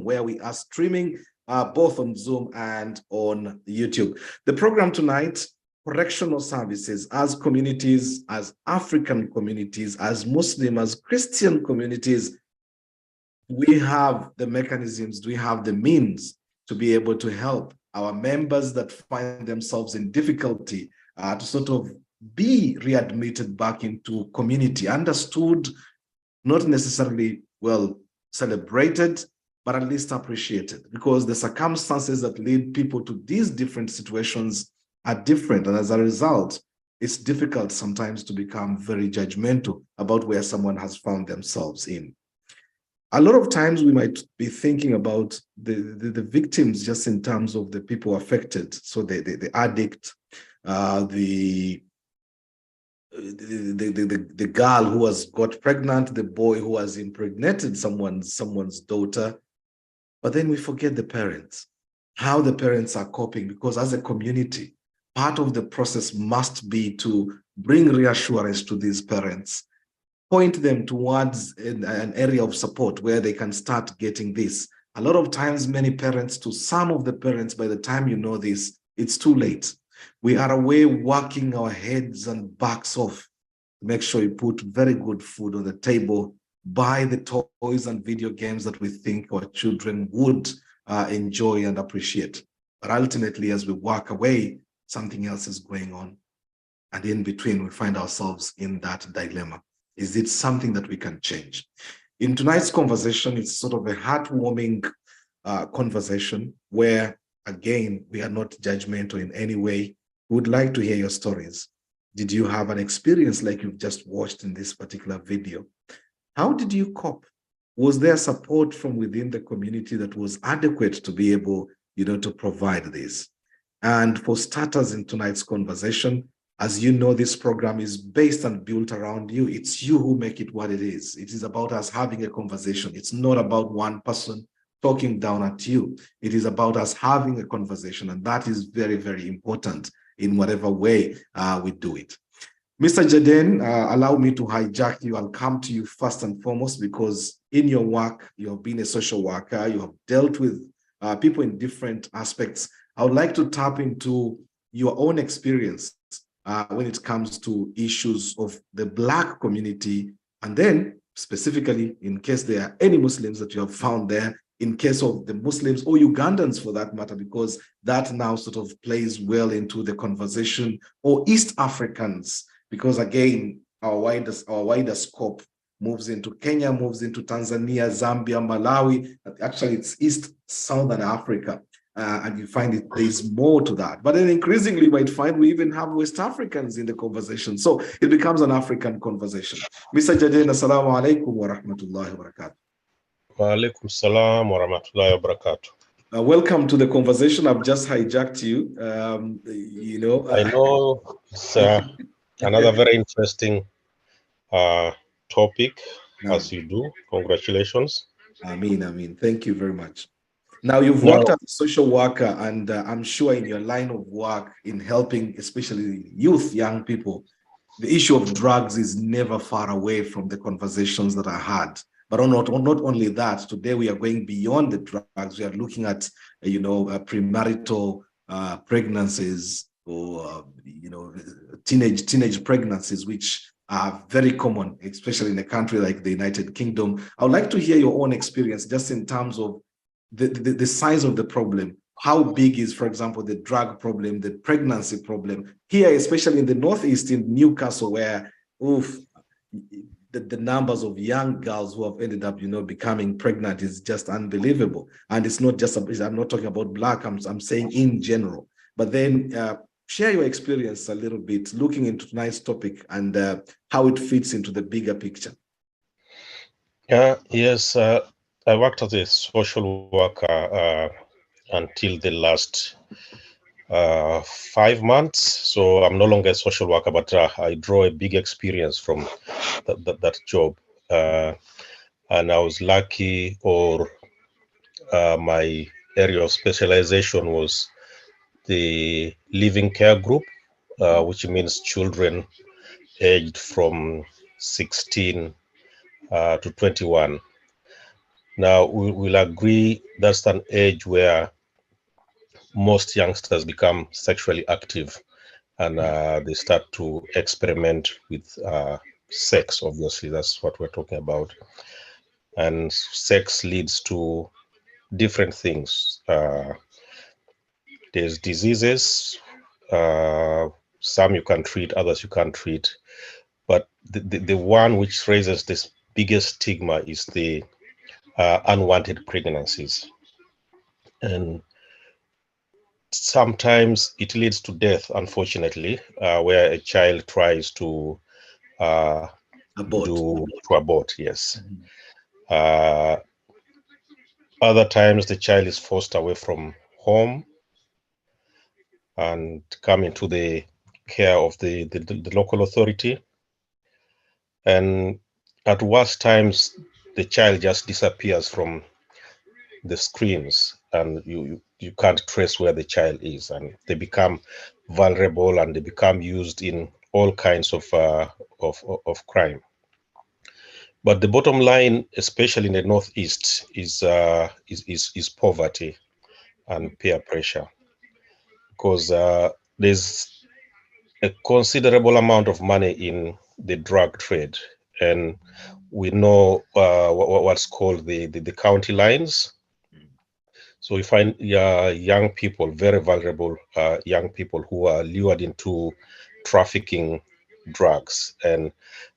where we are streaming both on Zoom and on YouTube. The program tonight, correctional services as communities, as African communities, as Muslim, as Christian communities, we have the mechanisms, we have the means to be able to help our members that find themselves in difficulty to sort of be readmitted back into community, understood, not necessarily well celebrated, but at least appreciated, because the circumstances that lead people to these different situations are different. And as a result, it's difficult sometimes to become very judgmental about where someone has found themselves in. A lot of times we might be thinking about the victims just in terms of the people affected. So the addict, the girl who has got pregnant, the boy who has impregnated someone's daughter. But then we forget the parents, how the parents are coping, because as a community, part of the process must be to bring reassurance to these parents, point them towards an area of support where they can start getting this. A lot of times, many parents, to some of the parents, by the time you know this, it's too late. We are away working our heads and backs off. Make sure you put very good food on the table, buy the toys and video games that we think our children would enjoy and appreciate. But ultimately, as we walk away, something else is going on. And in between, we find ourselves in that dilemma. Is it something that we can change? In tonight's conversation, it's sort of a heartwarming conversation where, again, we are not judgmental in any way. We would like to hear your stories. Did you have an experience like you've just watched in this particular video? How did you cope? Was there support from within the community that was adequate to be able, to provide this? And for starters in tonight's conversation, as you know, this program is based and built around you. It's you who make it what it is. It is about us having a conversation. It's not about one person talking down at you. It is about us having a conversation. And that is very, very important in whatever way we do it. Mr. Jaden, allow me to hijack you. I'll come to you first and foremost, because in your work, you have been a social worker. You have dealt with people in different aspects. I would like to tap into your own experience when it comes to issues of the Black community, and then specifically in case there are any Muslims that you have found there, in case of the Muslims or Ugandans for that matter, because that now sort of plays well into the conversation, or East Africans, because again, our wider scope moves into Kenya, moves into Tanzania, Zambia, Malawi. Actually, it's East Southern Africa. And you find there's more to that. But then increasingly, you might find we even have West Africans in the conversation. So it becomes an African conversation. Mr. Jaden, assalamu alaikum wa rahmatullahi wa barakatuh. Wa alaikum salam wa rahmatullahi wa barakatuh. Welcome to the conversation. I've just hijacked you. I know it's another very interesting topic, as you do. Congratulations. Ameen. Thank you very much. Now, you've worked as a social worker, and I'm sure in your line of work in helping, especially youth, young people, the issue of drugs is never far away from the conversations that are had. But not only that, today we are going beyond the drugs. We are looking at, premarital pregnancies, or, teenage pregnancies, which are very common, especially in a country like the United Kingdom. I would like to hear your own experience just in terms of the size of the problem. How big is, for example, the drug problem, the pregnancy problem here, especially in the Northeast, in Newcastle, where the numbers of young girls who have ended up, becoming pregnant is just unbelievable. And it's not just, I'm not talking about Black, I'm saying in general. But then share your experience a little bit, looking into tonight's topic and how it fits into the bigger picture. Yes. I worked as a social worker until the last 5 months. So I'm no longer a social worker, but I draw a big experience from that job. And I was lucky, or my area of specialization was the living care group, which means children aged from 16 to 21. Now, we'll agree that's an age where most youngsters become sexually active, and they start to experiment with sex. Obviously, that's what we're talking about. And sex leads to different things. There's diseases, some you can treat, others you can't treat. But the one which raises this biggest stigma is the unwanted pregnancies. And sometimes it leads to death, unfortunately, where a child tries to Abort. abort, yes. Uh, Other times the child is forced away from home and come into the care of the local authority. And at worst times, the child just disappears from the screens, and you can't trace where the child is, and they become vulnerable, and they become used in all kinds of crime. But the bottom line, especially in the Northeast, is poverty and peer pressure, because there's a considerable amount of money in the drug trade, and we know what's called the county lines. So we find young people, very vulnerable young people, who are lured into trafficking drugs, and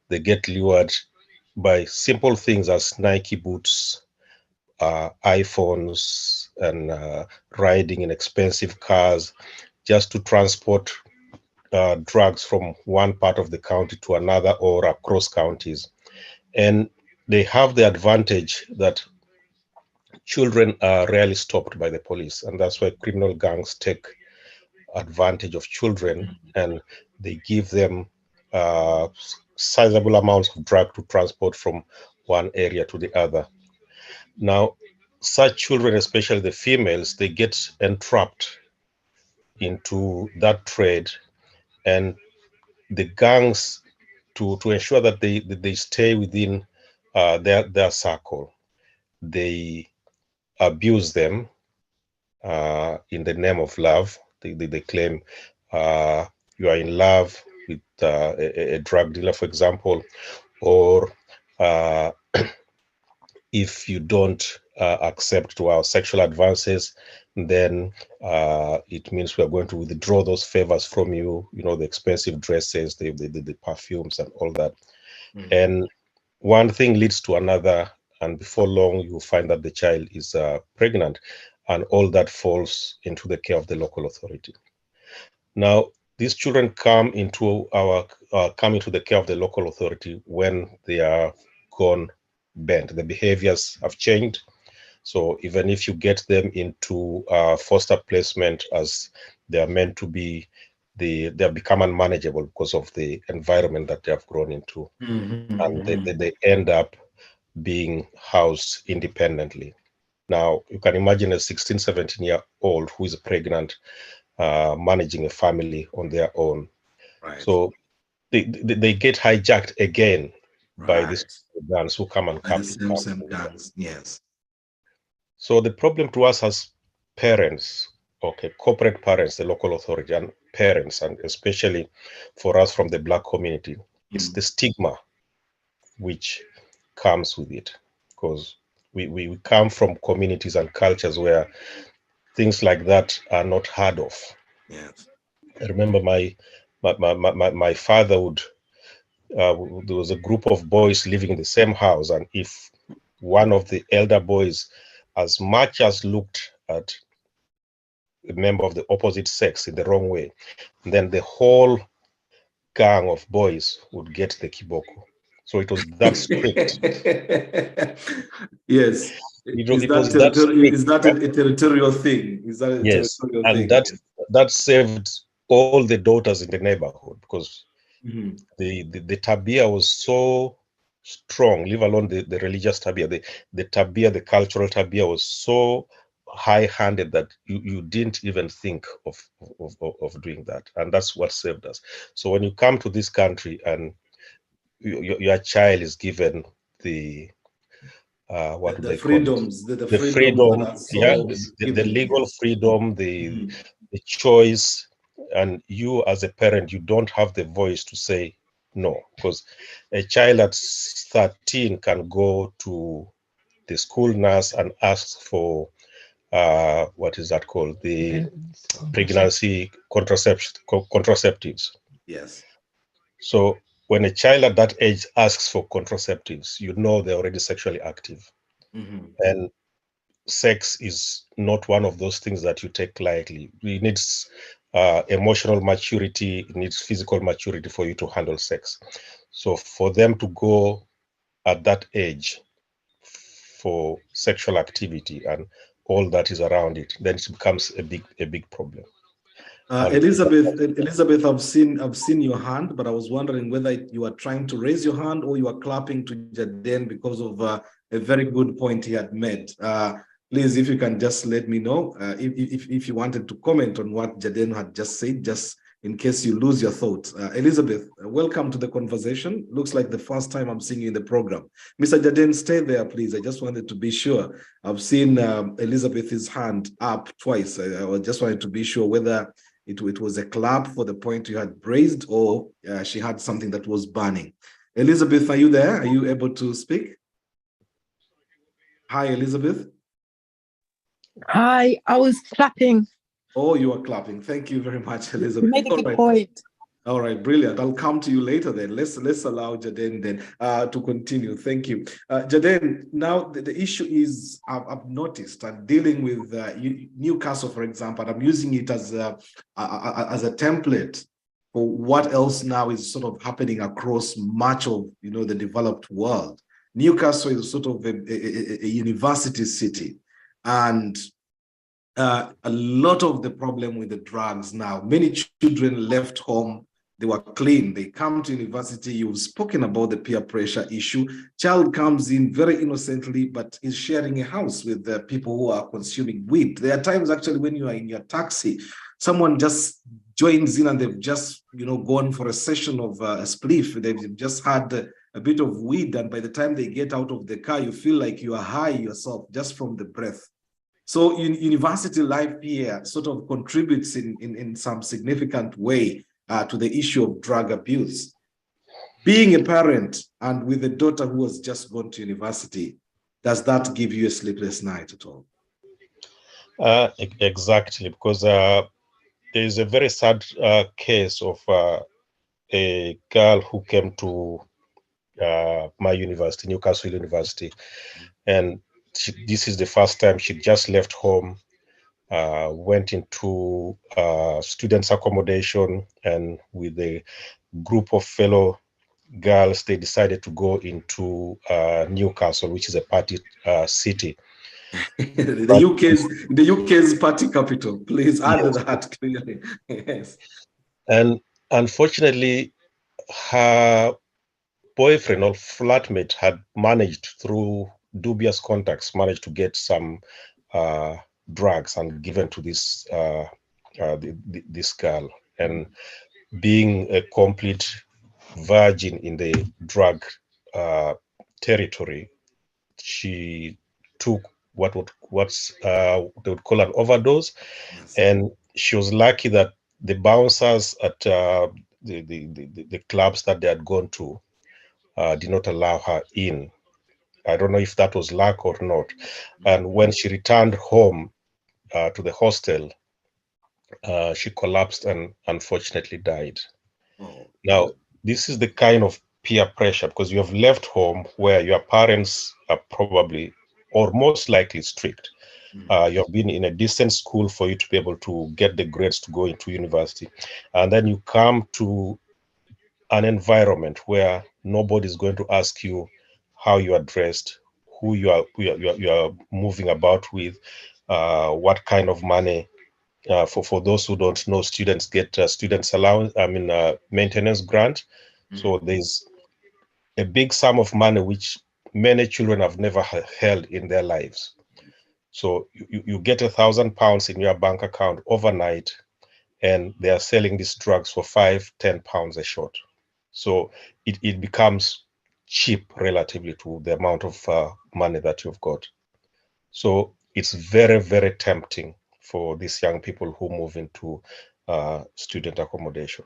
they get lured by simple things as Nike boots, iPhones, and riding in expensive cars just to transport drugs from one part of the county to another or across counties. And they have the advantage that children are rarely stopped by the police, and that's why criminal gangs take advantage of children, and they give them sizable amounts of drug to transport from one area to the other. Now, such children, especially the females, they get entrapped into that trade, and the gangs, to ensure that they stay within their circle, they abuse them in the name of love. They claim you are in love with a drug dealer, for example, or uh, if you don't accept to our sexual advances, then it means we are going to withdraw those favors from you, the expensive dresses, the perfumes, and all that. And one thing leads to another, and before long, you find that the child is pregnant, and all that falls into the care of the local authority. Now, these children come into the care of the local authority when they are gone bent. The behaviors have changed. So even if you get them into foster placement as they are meant to be, they have become unmanageable because of the environment that they have grown into. And they end up being housed independently. Now, you can imagine a 16, 17-year-old who is pregnant, managing a family on their own. Right. So they get hijacked again by these gangs who come and By the come. same gangs, yes. So the problem to us as parents, okay, corporate parents, the local authority, and parents, and especially for us from the Black community, is the stigma which comes with it, because we come from communities and cultures where things like that are not heard of. Yes. I remember my father would, there was a group of boys living in the same house, and if one of the elder boys as much as looked at a member of the opposite sex in the wrong way, then the whole gang of boys would get the kiboko. So it was that strict. Yes. It was that strict. Is that a territorial thing? Is that a Yes, territorial and thing? that saved all the daughters in the neighborhood, because the tabia was so strong, leave alone the religious tabia, the tabia, the cultural tabia was so high-handed that you didn't even think of doing that. And that's what saved us. So when you come to this country and your child is given the what do The they call it? freedoms, the The freedoms that freedom, are yeah, so the given. legal Yes. freedom, Mhm. the choice, and you as a parent, you don't have the voice to say no, because a child at 13 can go to the school nurse and ask for what is that called? The pregnancy contraceptives. Yes. So when a child at that age asks for contraceptives, you know they're already sexually active. Mhm. And sex is not one of those things that you take lightly. It needs emotional maturity, it needs physical maturity for you to handle sex. So for them to go at that age for sexual activity and all that is around it, then it becomes a big problem. And Elizabeth, I've seen your hand, but I was wondering whether you are trying to raise your hand or you are clapping to Jaden because of a very good point he had made. Please, if you can just let me know if you wanted to comment on what Jaden had just said, just in case you lose your thoughts. Elizabeth, welcome to the conversation. Looks like the first time I'm seeing you in the program. Mr. Jaden, stay there, please. I just wanted to be sure. I've seen Elizabeth's hand up twice. I just wanted to be sure whether it was a clap for the point you had raised, or she had something that was burning. Elizabeth, are you there? Are you able to speak? Hi, Elizabeth. Hi, I was clapping. Oh, you are clapping. Thank you very much, You Elizabeth. made a All good right. point. All right, brilliant. I'll come to you later then. Let's allow Jaden then to continue. Thank you. Jaden, now the issue is I've noticed I'm dealing with Newcastle, for example, and I'm using it as a template for what else now is sort of happening across much of the developed world. Newcastle is sort of a university city, and a lot of the problem with the drugs now, many children left home, they were clean, they come to university. You've spoken about the peer pressure issue. Child comes in very innocently, but is sharing a house with the people who are consuming weed. There are times actually when you are in your taxi, someone just joins in and they've just gone for a session of a spliff. They've just had a bit of weed, and by the time they get out of the car, you feel like you are high yourself just from the breath. So university life here sort of contributes in some significant way to the issue of drug abuse. Being a parent and with a daughter who has just gone to university, does that give you a sleepless night at all? exactly, because there is a very sad case of a girl who came to my university, Newcastle University, and this is the first time she just left home, went into students' accommodation, and with a group of fellow girls, they decided to go into Newcastle, which is a party city. The UK's party capital. Please add Yes. that clearly. Yes. And unfortunately, her boyfriend or flatmate had managed, through dubious contacts, managed to get some drugs and given to this girl. And being a complete virgin in the drug territory, she took what's they would call an overdose. Yes. And she was lucky that the bouncers at the clubs that they had gone to did not allow her in. I don't know if that was luck or not. And when she returned home to the hostel, she collapsed and unfortunately died. Oh. Now, this is the kind of peer pressure, because you have left home where your parents are probably, or most likely, strict. You have been in a decent school for you to be able to get the grades to go into university. And then you come to an environment where nobody's going to ask you how you are dressed, who you are moving about with, what kind of money. For those who don't know, students get students allowance, maintenance grant. So there's a big sum of money which many children have never held in their lives. So you get £1,000 in your bank account overnight, and they are selling these drugs for £5-10 a shot. So it becomes cheap relatively to the amount of money that you've got. So it's very, very tempting for these young people who move into student accommodation.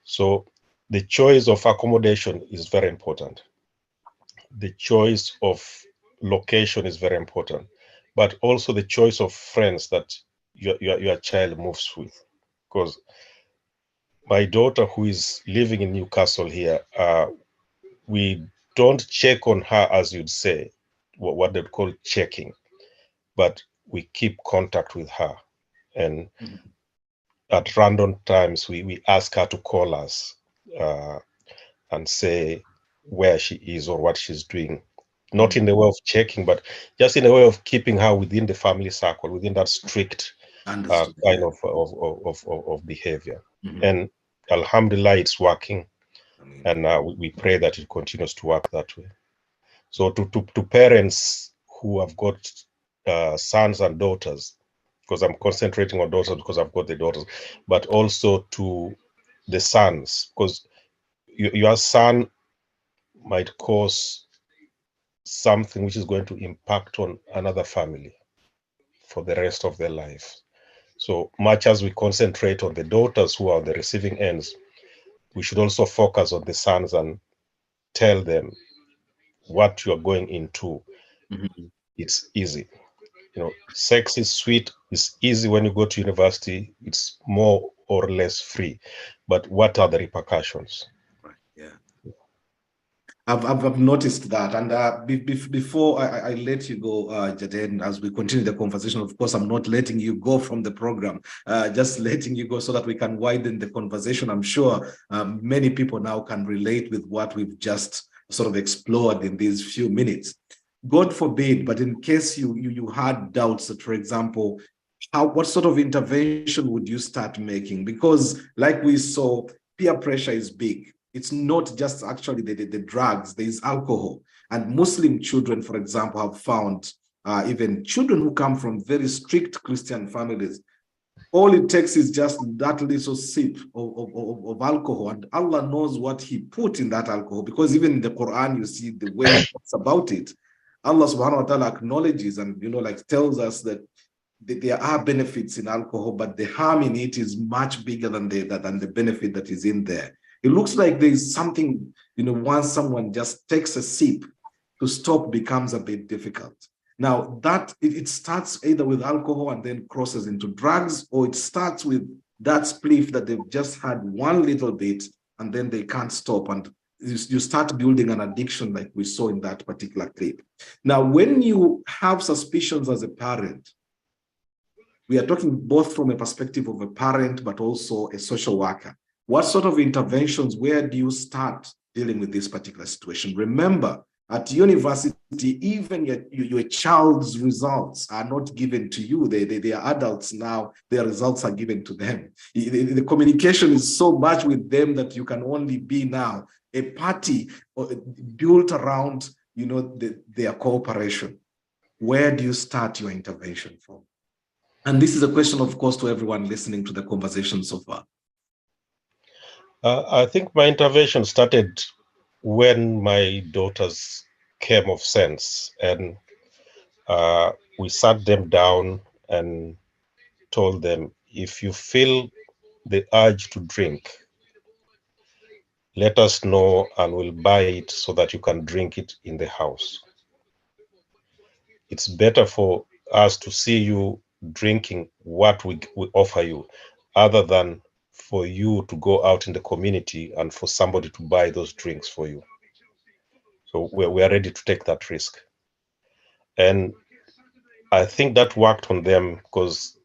So the choice of accommodation is very important. The choice of location is very important, but also the choice of friends that your child moves with. Because my daughter, who is living in Newcastle here, we don't check on her, as you'd say, what they call checking, but we keep contact with her. And at random times, we ask her to call us and say where she is or what she's doing. Not in the way of checking, but just in a way of keeping her within the family circle, within that strict kind of behavior. And alhamdulillah, it's working. And we pray that it continues to work that way. So to parents who have got sons and daughters, because I'm concentrating on daughters because I've got the daughters, but also to the sons, because your son might cause something which is going to impact on another family for the rest of their life. So much as we concentrate on the daughters who are on the receiving ends, we should also focus on the sons and tell them what you are going into. It's easy. Sex is sweet, it's easy when you go to university, it's more or less free. But what are the repercussions? Right. Yeah. I've noticed that. And before I let you go, Jaden, as we continue the conversation, of course, I'm not letting you go from the program, just letting you go so that we can widen the conversation. I'm sure many people now can relate with what we've just sort of explored in these few minutes. God forbid, but in case you had doubts that, for example, what sort of intervention would you start making? Because like we saw, peer pressure is big. It's not just actually the drugs, there's alcohol. And Muslim children, for example, have found even children who come from very strict Christian families, all it takes is just that little sip of alcohol, and Allah knows what He put in that alcohol, because even in the Quran, you see the way He talks about it. Allah subhanahu wa ta'ala acknowledges and, like tells us that there are benefits in alcohol, but the harm in it is much bigger than the benefit that is in there. It looks like there's something, once someone just takes a sip, to stop becomes a bit difficult. Now, that it starts either with alcohol and then crosses into drugs, or it starts with that spliff that they've just had one little bit and then they can't stop. And you start building an addiction like we saw in that particular clip. Now, when you have suspicions as a parent, we are talking both from a perspective of a parent, but also a social worker. What sort of interventions, where do you start dealing with this particular situation? Remember, at university, even your child's results are not given to you. They are adults now, their results are given to them. The communication is so much with them that you can only be now a party built around their cooperation. Where do you start your intervention from? And this is a question, of course, to everyone listening to the conversation so far. I think my intervention started when my daughters came of sense, and we sat them down and told them, if you feel the urge to drink, let us know and we'll buy it so that you can drink it in the house. It's better for us to see you drinking what we offer you, other than for you to go out in the community and for somebody to buy those drinks for you. So we are ready to take that risk. And I think that worked on them, because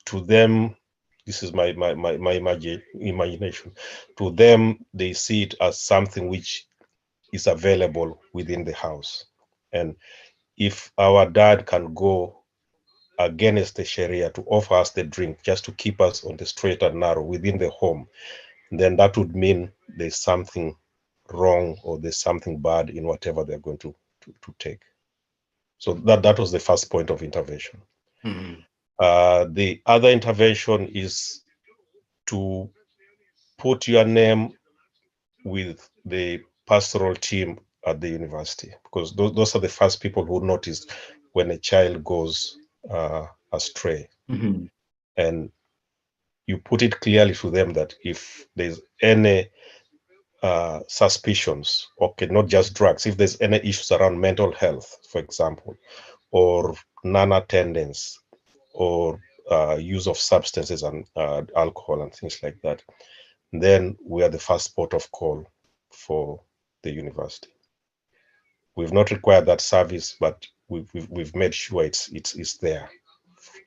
to them, this is my imagination, to them, they see it as something which is available within the house. And if our dad can go against the Sharia to offer us the drink just to keep us on the straight and narrow within the home, then that would mean there's something wrong or there's something bad in whatever they're going to take. So that was the first point of intervention. The other intervention is to put your name with the pastoral team at the university, because those are the first people who notice when a child goes astray. Mm-hmm. And you put it clearly to them that if there's any suspicions, okay, not just drugs, if there's any issues around mental health, for example, or non-attendance, or use of substances and alcohol and things like that, then we are the first port of call for the university. We've not required that service, but we've made sure it's there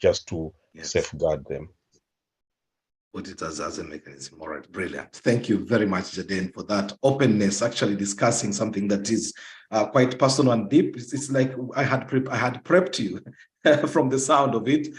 just to safeguard them. Put it as a mechanism. All right, brilliant. Thank you very much, Jaden, for that openness, actually discussing something that is quite personal and deep. It's like I had prepped you from the sound of it,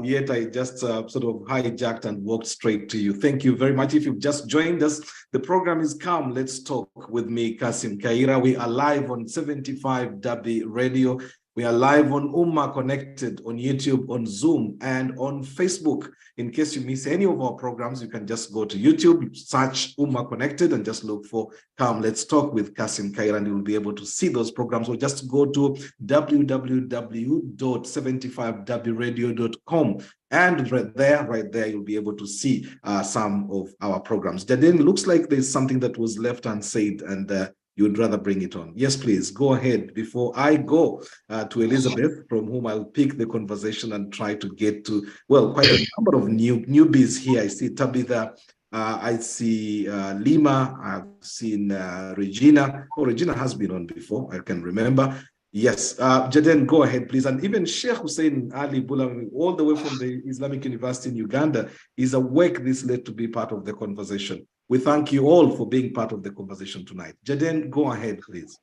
yet I just sort of hijacked and walked straight to you. Thank you very much. If you've just joined us, the program is Come, Let's Talk with me, Kassim Kayira. We are live on 75 W Radio. We are live on Umma Connected, on YouTube, on Zoom, and on Facebook. In case you miss any of our programs, you can just go to YouTube, search Umma Connected, and just look for Come Let's Talk with Kassim Kayira, and you will be able to see those programs. Or just go to www.75wradio.com. And right there, you'll be able to see some of our programs. Jaden, looks like there's something that was left unsaid, and you'd rather bring it on. Yes, please, go ahead. Before I go to Elizabeth, from whom I'll pick the conversation and try to get to, well, quite a number of newbies here. I see Tabitha, I see Lima, I've seen Regina. Oh, Regina has been on before, I can remember. Yes, Jaden, go ahead, please. And even Sheikh Hussein Ali Bulam, all the way from the Islamic University in Uganda, is awake this late to be part of the conversation. We thank you all for being part of the conversation tonight. Jaden, go ahead, please.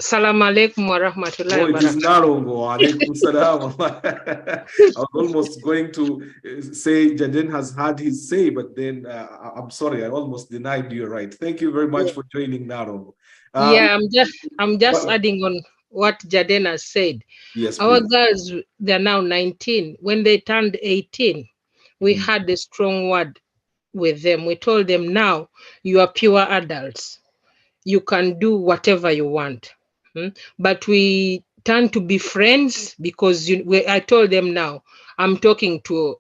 Salam alaikum wa rahmatullahi wa barakatuh. Oh, it is Narongo. Alaikum salam. I was almost going to say Jaden has had his say, but then I'm sorry, I almost denied you right. Thank you very much for joining Narongo. Yeah, I'm just adding on what Jaden has said. Yes, our please. girls, they're now 19. When they turned 18, we had a strong word with them. We told them, now you are pure adults. You can do whatever you want. But we turned to be friends because I told them, now I'm talking to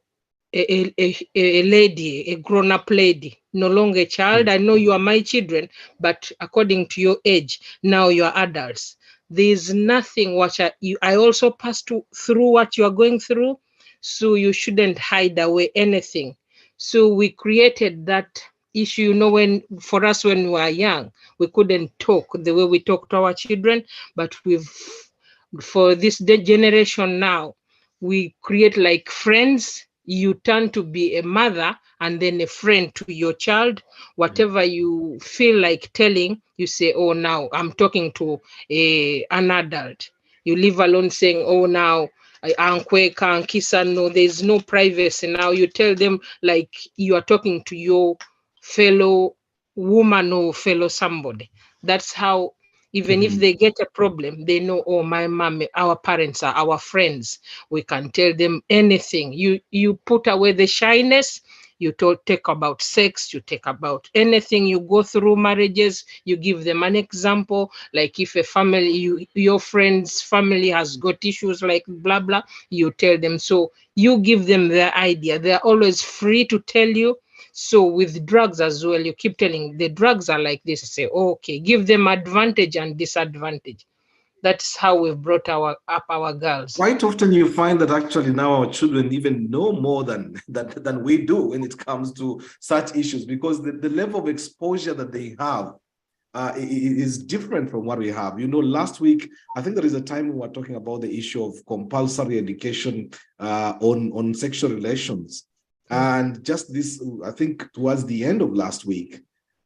a lady, a grown-up lady, no longer a child. I know you are my children, but according to your age, now you are adults. There's nothing what I also passed through what you are going through, so you shouldn't hide away anything. So we created that issue, when for us when we were young, we couldn't talk the way we talk to our children, but for this generation now, we create like friends. You turn to be a mother and then a friend to your child. Whatever you feel like telling, you say, oh, now I'm talking to an adult. You leave alone saying, oh, now no, there's no privacy. Now you tell them like you are talking to your fellow woman or fellow somebody. That's how, even if they get a problem, they know, oh, my mom, our parents are our friends. We can tell them anything. You put away the shyness. You take about sex, you take about anything you go through, marriages, you give them an example. Like if a family, your friend's family has got issues like blah, blah, you tell them. So you give them their idea. They're always free to tell you. So with drugs as well, you keep telling the drugs are like this. Say, okay, give them advantage and disadvantage. That's how we've brought up our girls. Quite often you find that actually now our children even know more than we do when it comes to such issues, because the level of exposure that they have is different from what we have. Last week, I think there is a time we were talking about the issue of compulsory education on sexual relations. And just this, I think towards the end of last week,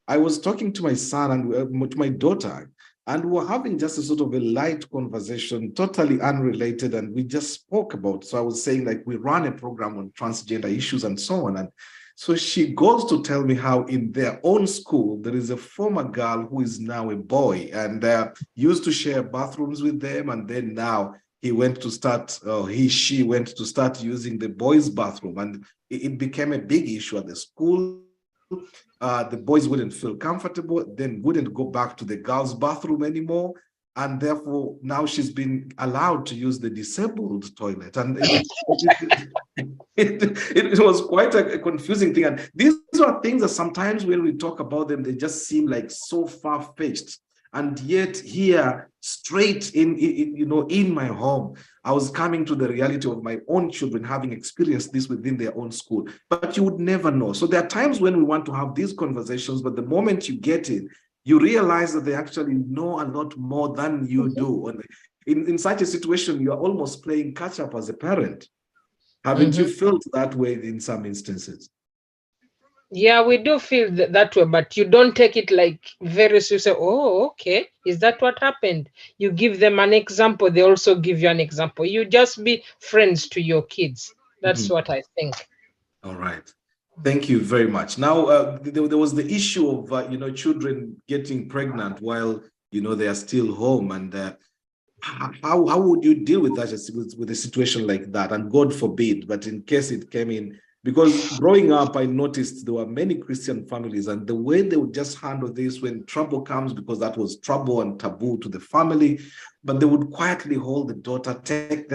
I was talking to my son and to my daughter, and we were having just a sort of a light conversation, totally unrelated, and we just spoke about. So I was saying, like, we run a program on transgender issues and so on. And so she goes to tell me how in their own school, there is a former girl who is now a boy, and used to share bathrooms with them. And then now she went to start using the boys' bathroom. And it became a big issue at the school. the boys wouldn't feel comfortable, then wouldn't go back to the girls' bathroom anymore. And therefore, now she's been allowed to use the disabled toilet. And it was quite a confusing thing. And these are things that sometimes when we talk about them, they just seem like so far-fetched. And yet here, straight in my home, I was coming to the reality of my own children having experienced this within their own school. But you would never know. So there are times when we want to have these conversations, but the moment you get in, you realize that they actually know a lot more than you do. In such a situation, you are almost playing catch up as a parent. Haven't you felt that way in some instances? Yeah, we do feel that way, but you don't take it like very seriously. Oh, okay. Is that what happened? You give them an example. They also give you an example. You just be friends to your kids. That's what I think. All right. Thank you very much. Now, there was the issue of, children getting pregnant while, they are still home. And how would you deal with that, with a situation like that? And God forbid, but in case it came in, because growing up, I noticed there were many Christian families, and the way they would just handle this when trouble comes, because that was trouble and taboo to the family, but they would quietly hold the daughter, take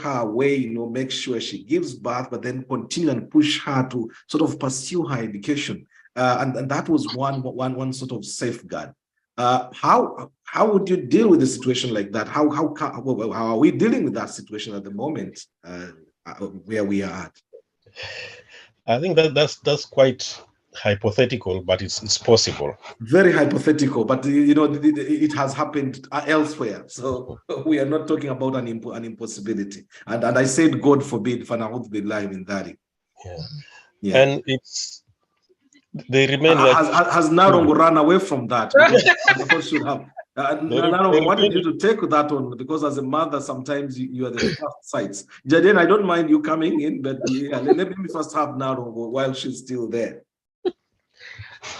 her away, make sure she gives birth, but then continue and push her to sort of pursue her education. And that was one sort of safeguard. How would you deal with a situation like that? How are we dealing with that situation at the moment where we are at? I think that's quite hypothetical, but it's possible. Very hypothetical, but it has happened elsewhere. So we are not talking about an impossibility. And I said, God forbid, Fanahud be live in that. Yeah. And they remain has Narong run away from that? Because should have. Narong wanted you to take that on, because as a mother, sometimes you are the first sites. Jaden, I don't mind you coming in, but let me first have Narong while she's still there.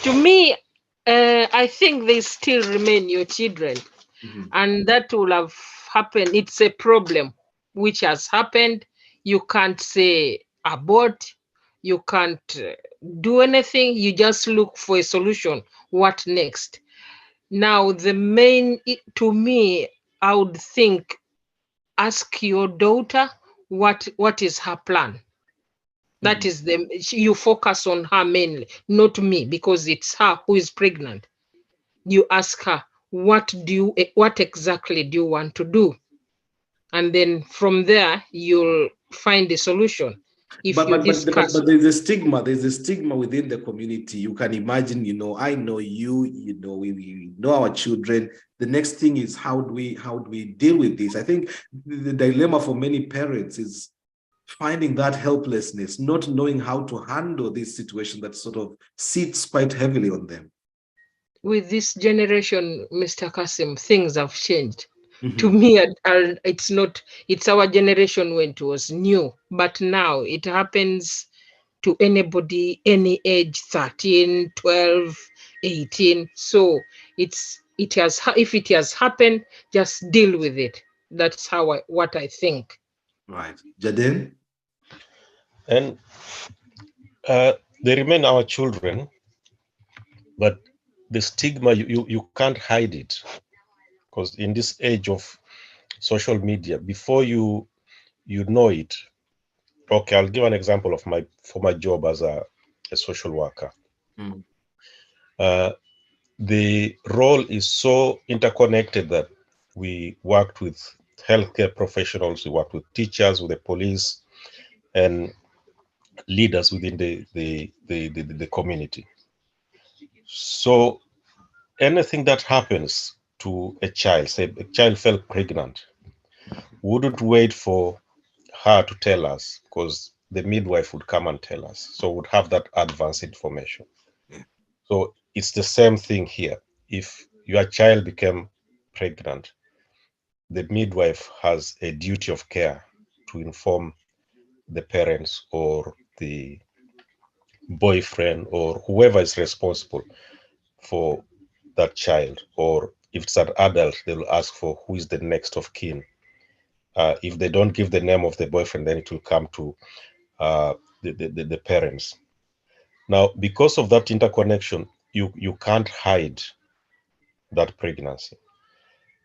To me, I think they still remain your children, and that will have happened. It's a problem which has happened. You can't say abort. You can't do anything. You just look for a solution. What next? Now, to me, I would think, ask your daughter what is her plan. That is you focus on her mainly, not me, because it's her who is pregnant. You ask her, what exactly do you want to do? And then from there, you'll find a solution. But there's a stigma. There's a stigma within the community. You can imagine, I know you, we know our children. The next thing is how do we deal with this? I think the dilemma for many parents is finding that helplessness, not knowing how to handle this situation that sort of sits quite heavily on them. With this generation, Mr. Kassim, things have changed. To me, it's our generation when it was new, but now it happens to anybody, any age, 13, 12, 18. So if it has happened, just deal with it. That's what I think. Right. Jaden? And they remain our children, but the stigma, you can't hide it, because in this age of social media, before you know it. Okay, I'll give an example of my former job as a social worker. The role is so interconnected that we worked with healthcare professionals, we worked with teachers, with the police, and leaders within the community. So anything that happens to a child, say a child fell pregnant, wouldn't wait for her to tell us, because the midwife would come and tell us. So we'd have that advanced information. So it's the same thing here. If your child became pregnant, the midwife has a duty of care to inform the parents or the boyfriend or whoever is responsible for that child. Or if it's an adult, they will ask for who is the next of kin. If they don't give the name of the boyfriend, then it will come to the parents. Now, because of that interconnection, you can't hide that pregnancy.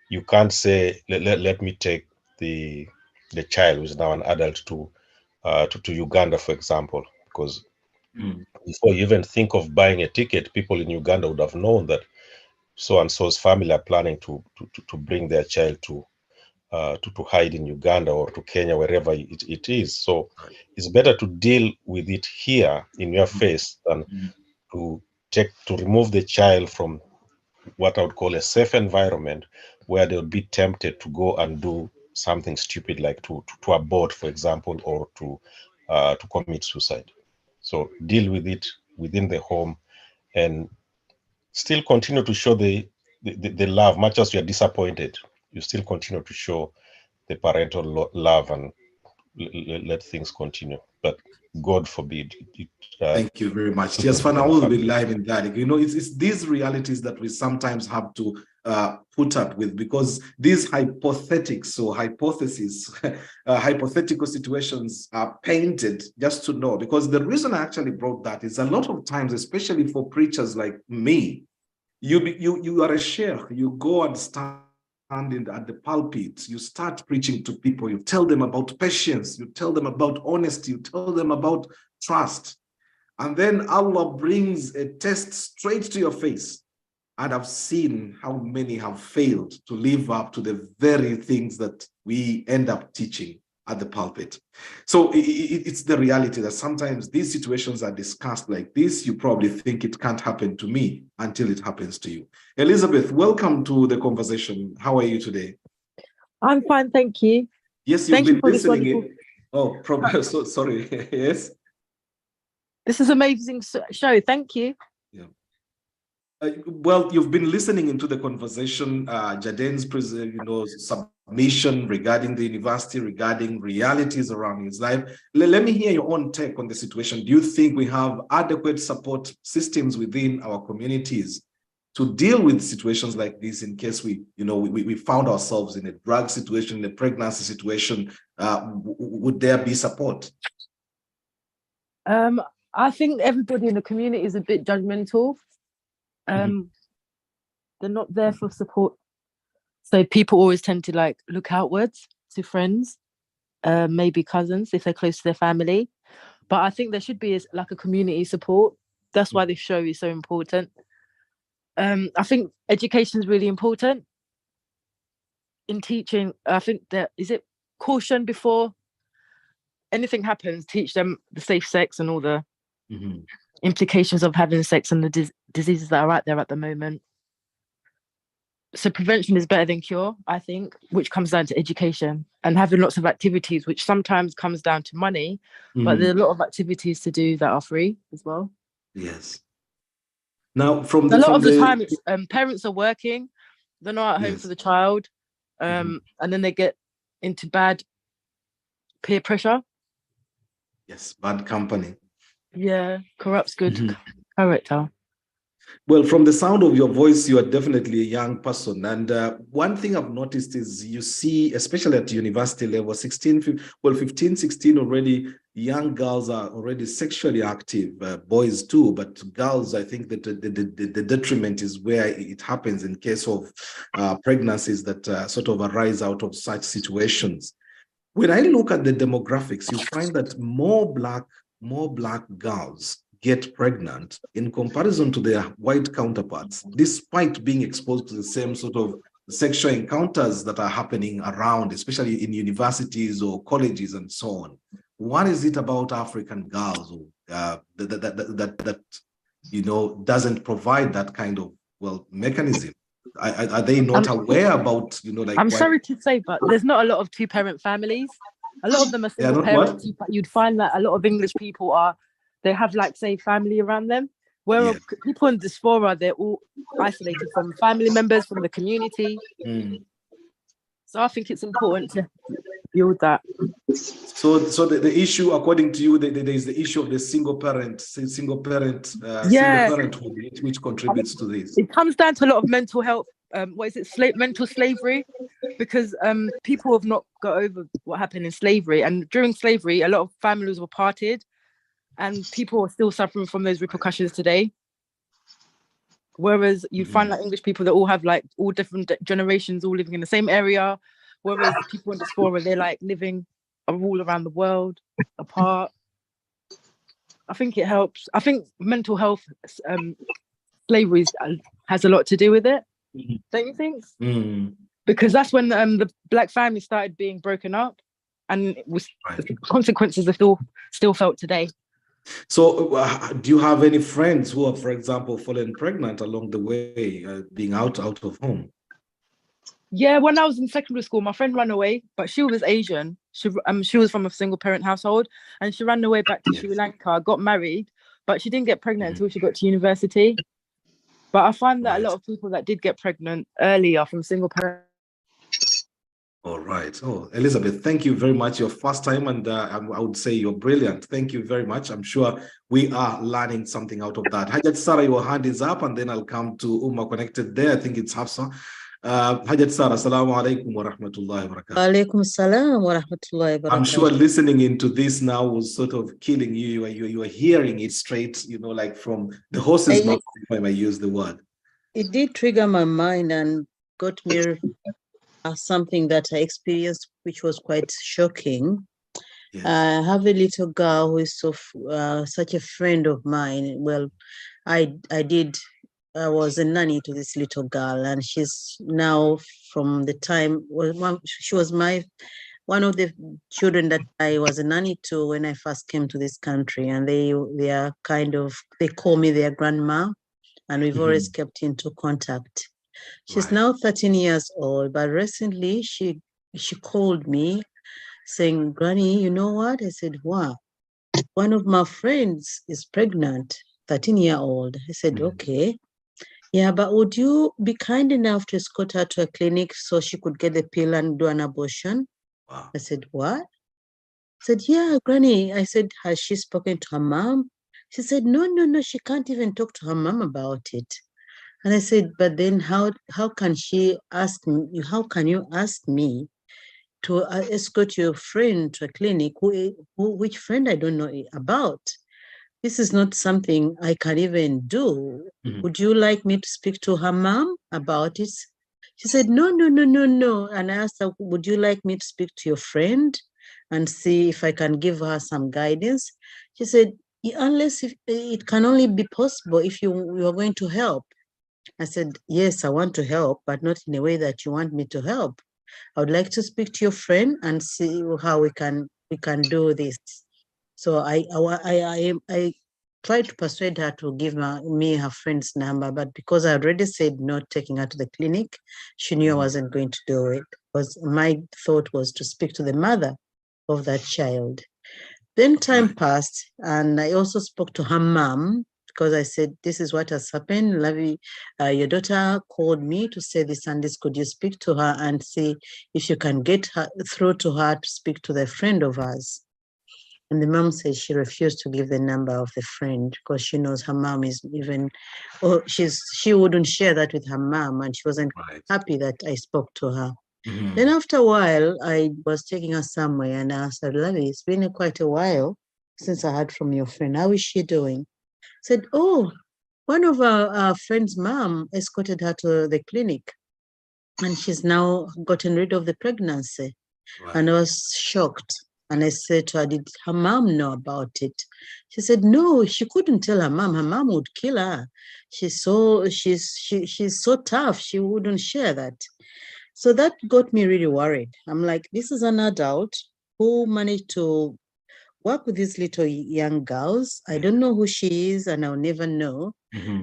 You can't say, let me take the child who's now an adult to Uganda, for example, because before you even think of buying a ticket, people in Uganda would have known that so and so's family are planning to bring their child to hide in Uganda or to Kenya, wherever it is. So it's better to deal with it here in your face than to remove the child from what I would call a safe environment where they would be tempted to go and do something stupid like to abort, for example, or to commit suicide. So deal with it within the home and still continue to show the love. Much as you're disappointed, you still continue to show the parental love and let things continue. But God forbid. Thank you very much. Yes, Fana, I will be live in that. You know, it's these realities that we sometimes have to put up with, because these hypothetics or hypotheses, hypothetical situations are painted just to know. Because the reason I actually brought that is a lot of times, especially for preachers like me, you are a sheikh, you go and stand at the pulpit, you start preaching to people, you tell them about patience, you tell them about honesty, you tell them about trust. And then Allah brings a test straight to your face. And I've seen how many have failed to live up to the very things that we end up teaching at the pulpit. So it's the reality that sometimes these situations are discussed like this. You probably think it can't happen to me until it happens to you. Elizabeth, welcome to the conversation. How are you today? I'm fine, thank you. Yes, you've been listening in. Oh, probably. So sorry. Yes. This is an amazing show. Thank you. Yeah. Well, you've been listening into the conversation, Jaden's submission regarding the university, regarding realities around his life. Let me hear your own take on the situation. Do you think we have adequate support systems within our communities to deal with situations like this in case we found ourselves in a drug situation, in a pregnancy situation? Would there be support? I think everybody in the community is a bit judgmental. They're not there for support. So people always tend to look outwards to friends, maybe cousins if they're close to their family. But I think there should be a community support. That's why this show is so important. I think education is really important in teaching. I think is it caution before anything happens, teach them the safe sex and all the implications of having sex and the diseases that are out there at the moment. So prevention is better than cure, I think, which comes down to education and having lots of activities, which sometimes comes down to money, but there are a lot of activities to do that are free as well. Yes. Now, a lot of the time, it's, parents are working, they're not at home for the child, and then they get into bad peer pressure. Yes, bad company. Yeah, corrupts good character. Well, from the sound of your voice, you are definitely a young person. And one thing I've noticed is you see, especially at university level, 15, 16 already, young girls are already sexually active, boys too, but girls, I think that the detriment is where it happens in case of pregnancies that sort of arise out of such situations. When I look at the demographics, you find that more black girls get pregnant in comparison to their white counterparts, despite being exposed to the same sort of sexual encounters that are happening around, especially in universities or colleges and so on. What is it about African girls that doesn't provide that kind of mechanism? Are they not aware about I'm sorry to say, but there's not a lot of two-parent families. A lot of them are single parents. You'd find that a lot of English people they have say family around them. Whereas people in diaspora, they're all isolated from family members, from the community. So I think it's important to build that. So the issue, according to you, there is the issue of the single parenthood, which contributes to this. It comes down to a lot of mental health. Mental slavery, because people have not got over what happened in slavery. And during slavery, a lot of families were parted. and people are still suffering from those repercussions today. Whereas you find like English people that all have like all different generations all living in the same area, whereas people in diaspora, they're like living all around the world apart. I think it helps. I think mental health, slavery has a lot to do with it. Don't you think? Because that's when the black family started being broken up, and it was, the consequences are still felt today. So do you have any friends who have, for example, fallen pregnant along the way, being out of home? Yeah, when I was in secondary school, my friend ran away, but she was Asian. She was from a single parent household, and she ran away back to Sri Lanka, got married, but she didn't get pregnant until she got to university. But I find that a lot of people that did get pregnant earlier from single parents. All right. Oh, Elizabeth, thank you very much. Your first time, and I would say you're brilliant. Thank you very much. I'm sure we are learning something out of that. Hajat Sarah, your hand is up, and then I'll come to Uma connected there. I think it's Hafsa. Hajat Sarah, assalamu alaikum wa rahmatullahi wa barakatuh. Alaikum salam wa rahmatullahi wa barakatuh. I'm sure listening into this now was sort of killing you. You are hearing it straight, like from the horse's mouth, if I may use the word. It did trigger my mind and got me something that I experienced, which was quite shocking. Yes. I have a little girl who is such a friend of mine. Well, I was a nanny to this little girl, and she's now, from the time she was one of the children that I was a nanny to when I first came to this country, and they are they call me their grandma, and we've always kept into contact. She's now 13 years old, but recently she called me saying, "Granny, you know what?" I said, "What?" "One of my friends is pregnant, 13-year-old. I said, "Okay. Yeah, but would you be kind enough to escort her to a clinic so she could get the pill and do an abortion?" Wow. I said, "What?" I said, "Yeah, Granny." I said, "Has she spoken to her mom?" She said, No, she can't even talk to her mom about it. And I said, "But then how can she ask me? How can you ask me to escort your friend to a clinic? Which friend I don't know about? This is not something I can even do. Would you like me to speak to her mom about it?" She said, No. And I asked her, "Would you like me to speak to your friend and see if I can give her some guidance?" She said, "Unless it can only be possible if you are going to help." I said, "Yes, I want to help, but not in a way that you want me to help. I would like to speak to your friend and see how we can do this." So I tried to persuade her to give me her friend's number, but because I already said not taking her to the clinic, she knew I wasn't going to do it. Because my thought was to speak to the mother of that child. Then time passed, and I also spoke to her mom, because I said, "This is what has happened. Lavi, your daughter called me to say this and this. Could you speak to her and see if you can get her through to her to speak to the friend of ours?" And the mom said she refused to give the number of the friend because she knows her mom is she wouldn't share that with her mom, and she wasn't happy that I spoke to her. Then after a while, I was taking her somewhere, and I asked her, "Lavi, it's been quite a while since I heard from your friend. How is she doing?" Said, "Oh, one of our friend's mom escorted her to the clinic, and she's now gotten rid of the pregnancy." And I was shocked. And I said to her, "Did her mom know about it?" She said, "No, she couldn't tell her mom. Her mom would kill her. She's so tough. She wouldn't share that." So that got me really worried. I'm like, this is an adult who managed to work with these little young girls. I don't know who she is, and I'll never know.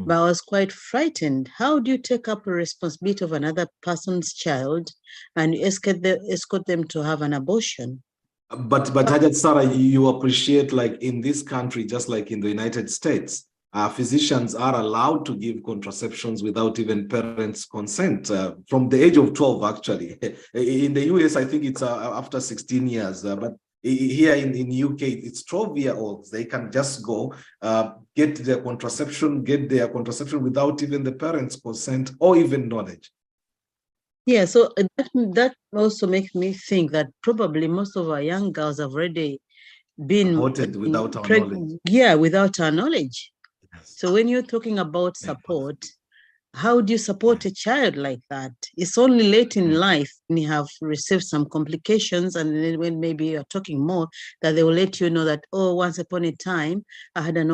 But I was quite frightened. How do you take up a responsibility of another person's child and escort them to have an abortion? But Hajat Sarah, you appreciate, like in this country, just like in the United States, physicians are allowed to give contraceptions without even parents' consent from the age of 12, actually. In the US, I think it's after 16 years, but here in UK, it's 12-year-olds. They can just go get their contraception without even the parents' consent or even knowledge. Yeah, so that also makes me think that probably most of our young girls have already been aborted without our knowledge. Yeah, without our knowledge. Yes. So when you're talking about support, how do you support a child like that? It's only late in life when you have received some complications, and then when maybe you're talking more, that they will let you know that, oh, once upon a time I had an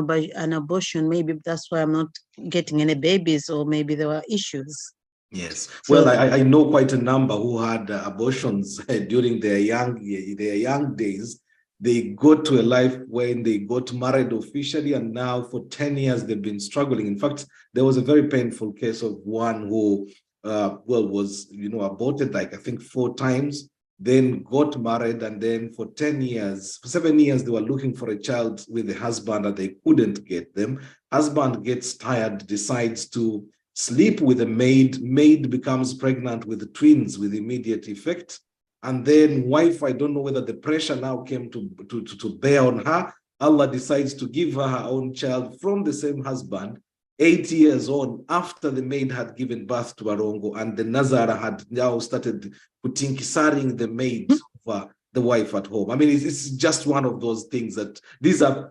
abortion, maybe that's why I'm not getting any babies, or maybe there were issues. Yes. So, Well, I know quite a number who had abortions during their young days. They got to a life when they got married officially, and now for 10 years they've been struggling. In fact, there was a very painful case of one who was aborted, like I think 4 times, then got married, and then for 10 years, for 7 years, they were looking for a child with a husband and they couldn't get them. Husband gets tired, decides to sleep with a maid becomes pregnant with the twins with immediate effect. And then wife, I don't know whether the pressure now came to bear on her. Allah decides to give her her own child from the same husband 8 years on, after the maid had given birth to Arongo, and the Nazara had now started kutinkisaring the maid for the wife at home. I mean, it's just one of those things that these are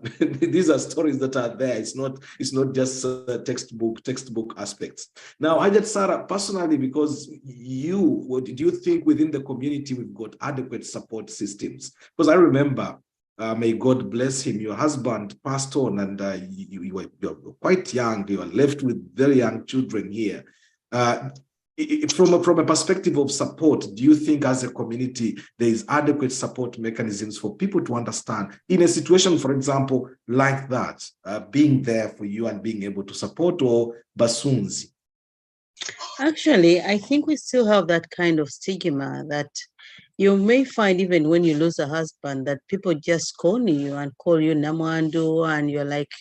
stories that are there. It's not just textbook aspects. Now, Hajat Sarah, personally, because do you think within the community we've got adequate support systems? Because I remember, may God bless him, your husband passed on, and you're quite young. You are left with very young children here. From a perspective of support, do you think as a community there is adequate support mechanisms for people to understand in a situation, for example, like that, being there for you and being able to support, or basunzi? Actually, I think we still have that kind of stigma that you may find even when you lose a husband, that people just call you and call you Namwandu, and you're like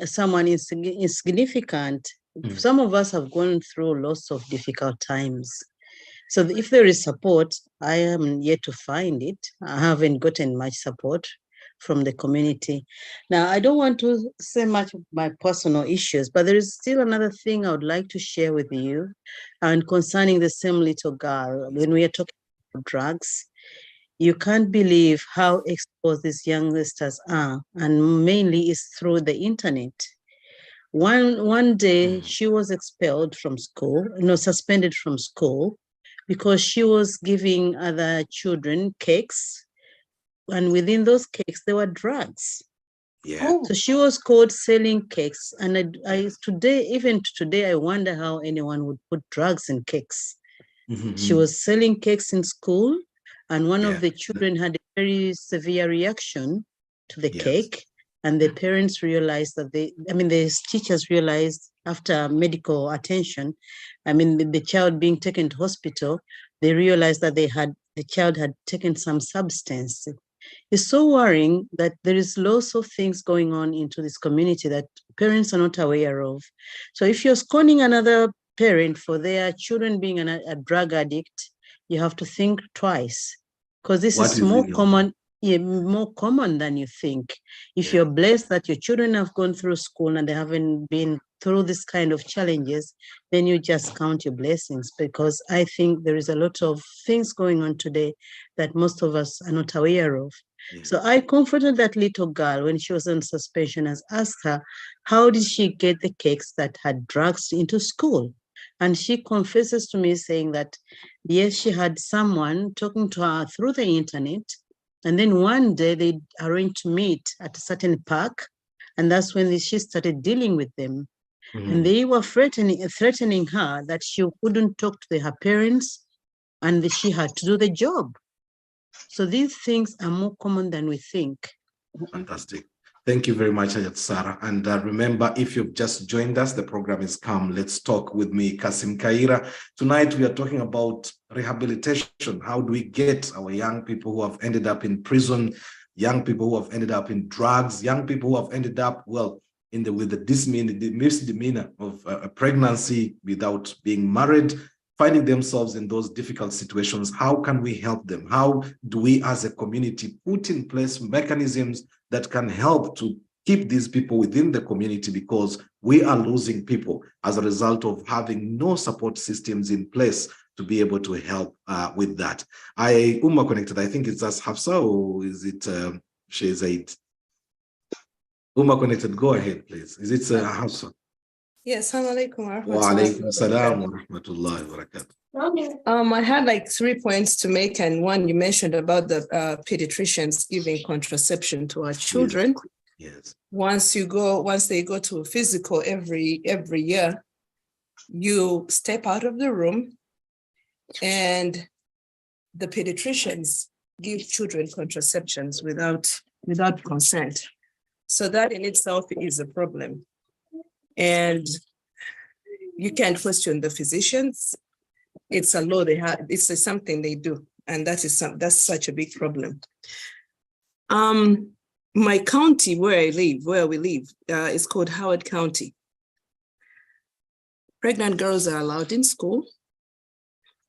someone insignificant. Some of us have gone through lots of difficult times. So if there is support, I am yet to find it. I haven't gotten much support from the community. Now, I don't want to say much of my personal issues, but there is still another thing I would like to share with you, and concerning the same little girl. When we are talking about drugs, you can't believe how exposed these youngsters are, and mainly is through the internet. One day she was expelled from school, suspended from school, because she was giving other children cakes, and within those cakes there were drugs. Yeah. So she was caught selling cakes, and even today, I wonder how anyone would put drugs in cakes. She was selling cakes in school, and one of the children had a very severe reaction to the cake. And the parents realized that the teachers realized after medical attention, the child being taken to hospital, they realized that the child had taken some substance. It's so worrying that there is lots of things going on into this community that parents are not aware of. So if you're scorning another parent for their children being a drug addict, you have to think twice, because this is more common. Yeah, more common than you think. If you're blessed that your children have gone through school and they haven't been through this kind of challenges, then you just count your blessings, because I think there is a lot of things going on today that most of us are not aware of. So I comforted that little girl when she was on suspension and asked her, how did she get the cakes that had drugs into school? And she confesses to me saying that, yes, she had someone talking to her through the internet. And then one day they arranged to meet at a certain park. And that's when she started dealing with them. And they were threatening her that she couldn't talk to her parents and that she had to do the job. So these things are more common than we think. Fantastic. Thank you very much, Ajat Sarah. And remember, if you've just joined us, the program is Come Let's Talk with me, Kassim Kayira. Tonight, we are talking about rehabilitation. How do we get our young people who have ended up in prison, young people who have ended up in drugs, young people who have ended up, with the misdemeanor of a pregnancy without being married, finding themselves in those difficult situations? How can we help them? How do we as a community put in place mechanisms that can help to keep these people within the community, because we are losing people as a result of having no support systems in place to be able to help with that? Connected, I think it's us Hafsa, or is it She's 8. Umma connected, go ahead, please. Is it Hafsa? Yes, assalamu alaikum Wa alaikum salam wa rahmatullahi wa barakatuh. I had like 3 points to make, and one you mentioned about the pediatricians giving contraception to our children. Yes. Once they go to a physical every year, you step out of the room and the pediatricians give children contraceptions without consent. So that in itself is a problem. And you can't question the physicians. It's a law they have, it's something they do. And that's such a big problem. My county where we live, is called Howard County. Pregnant girls are allowed in school.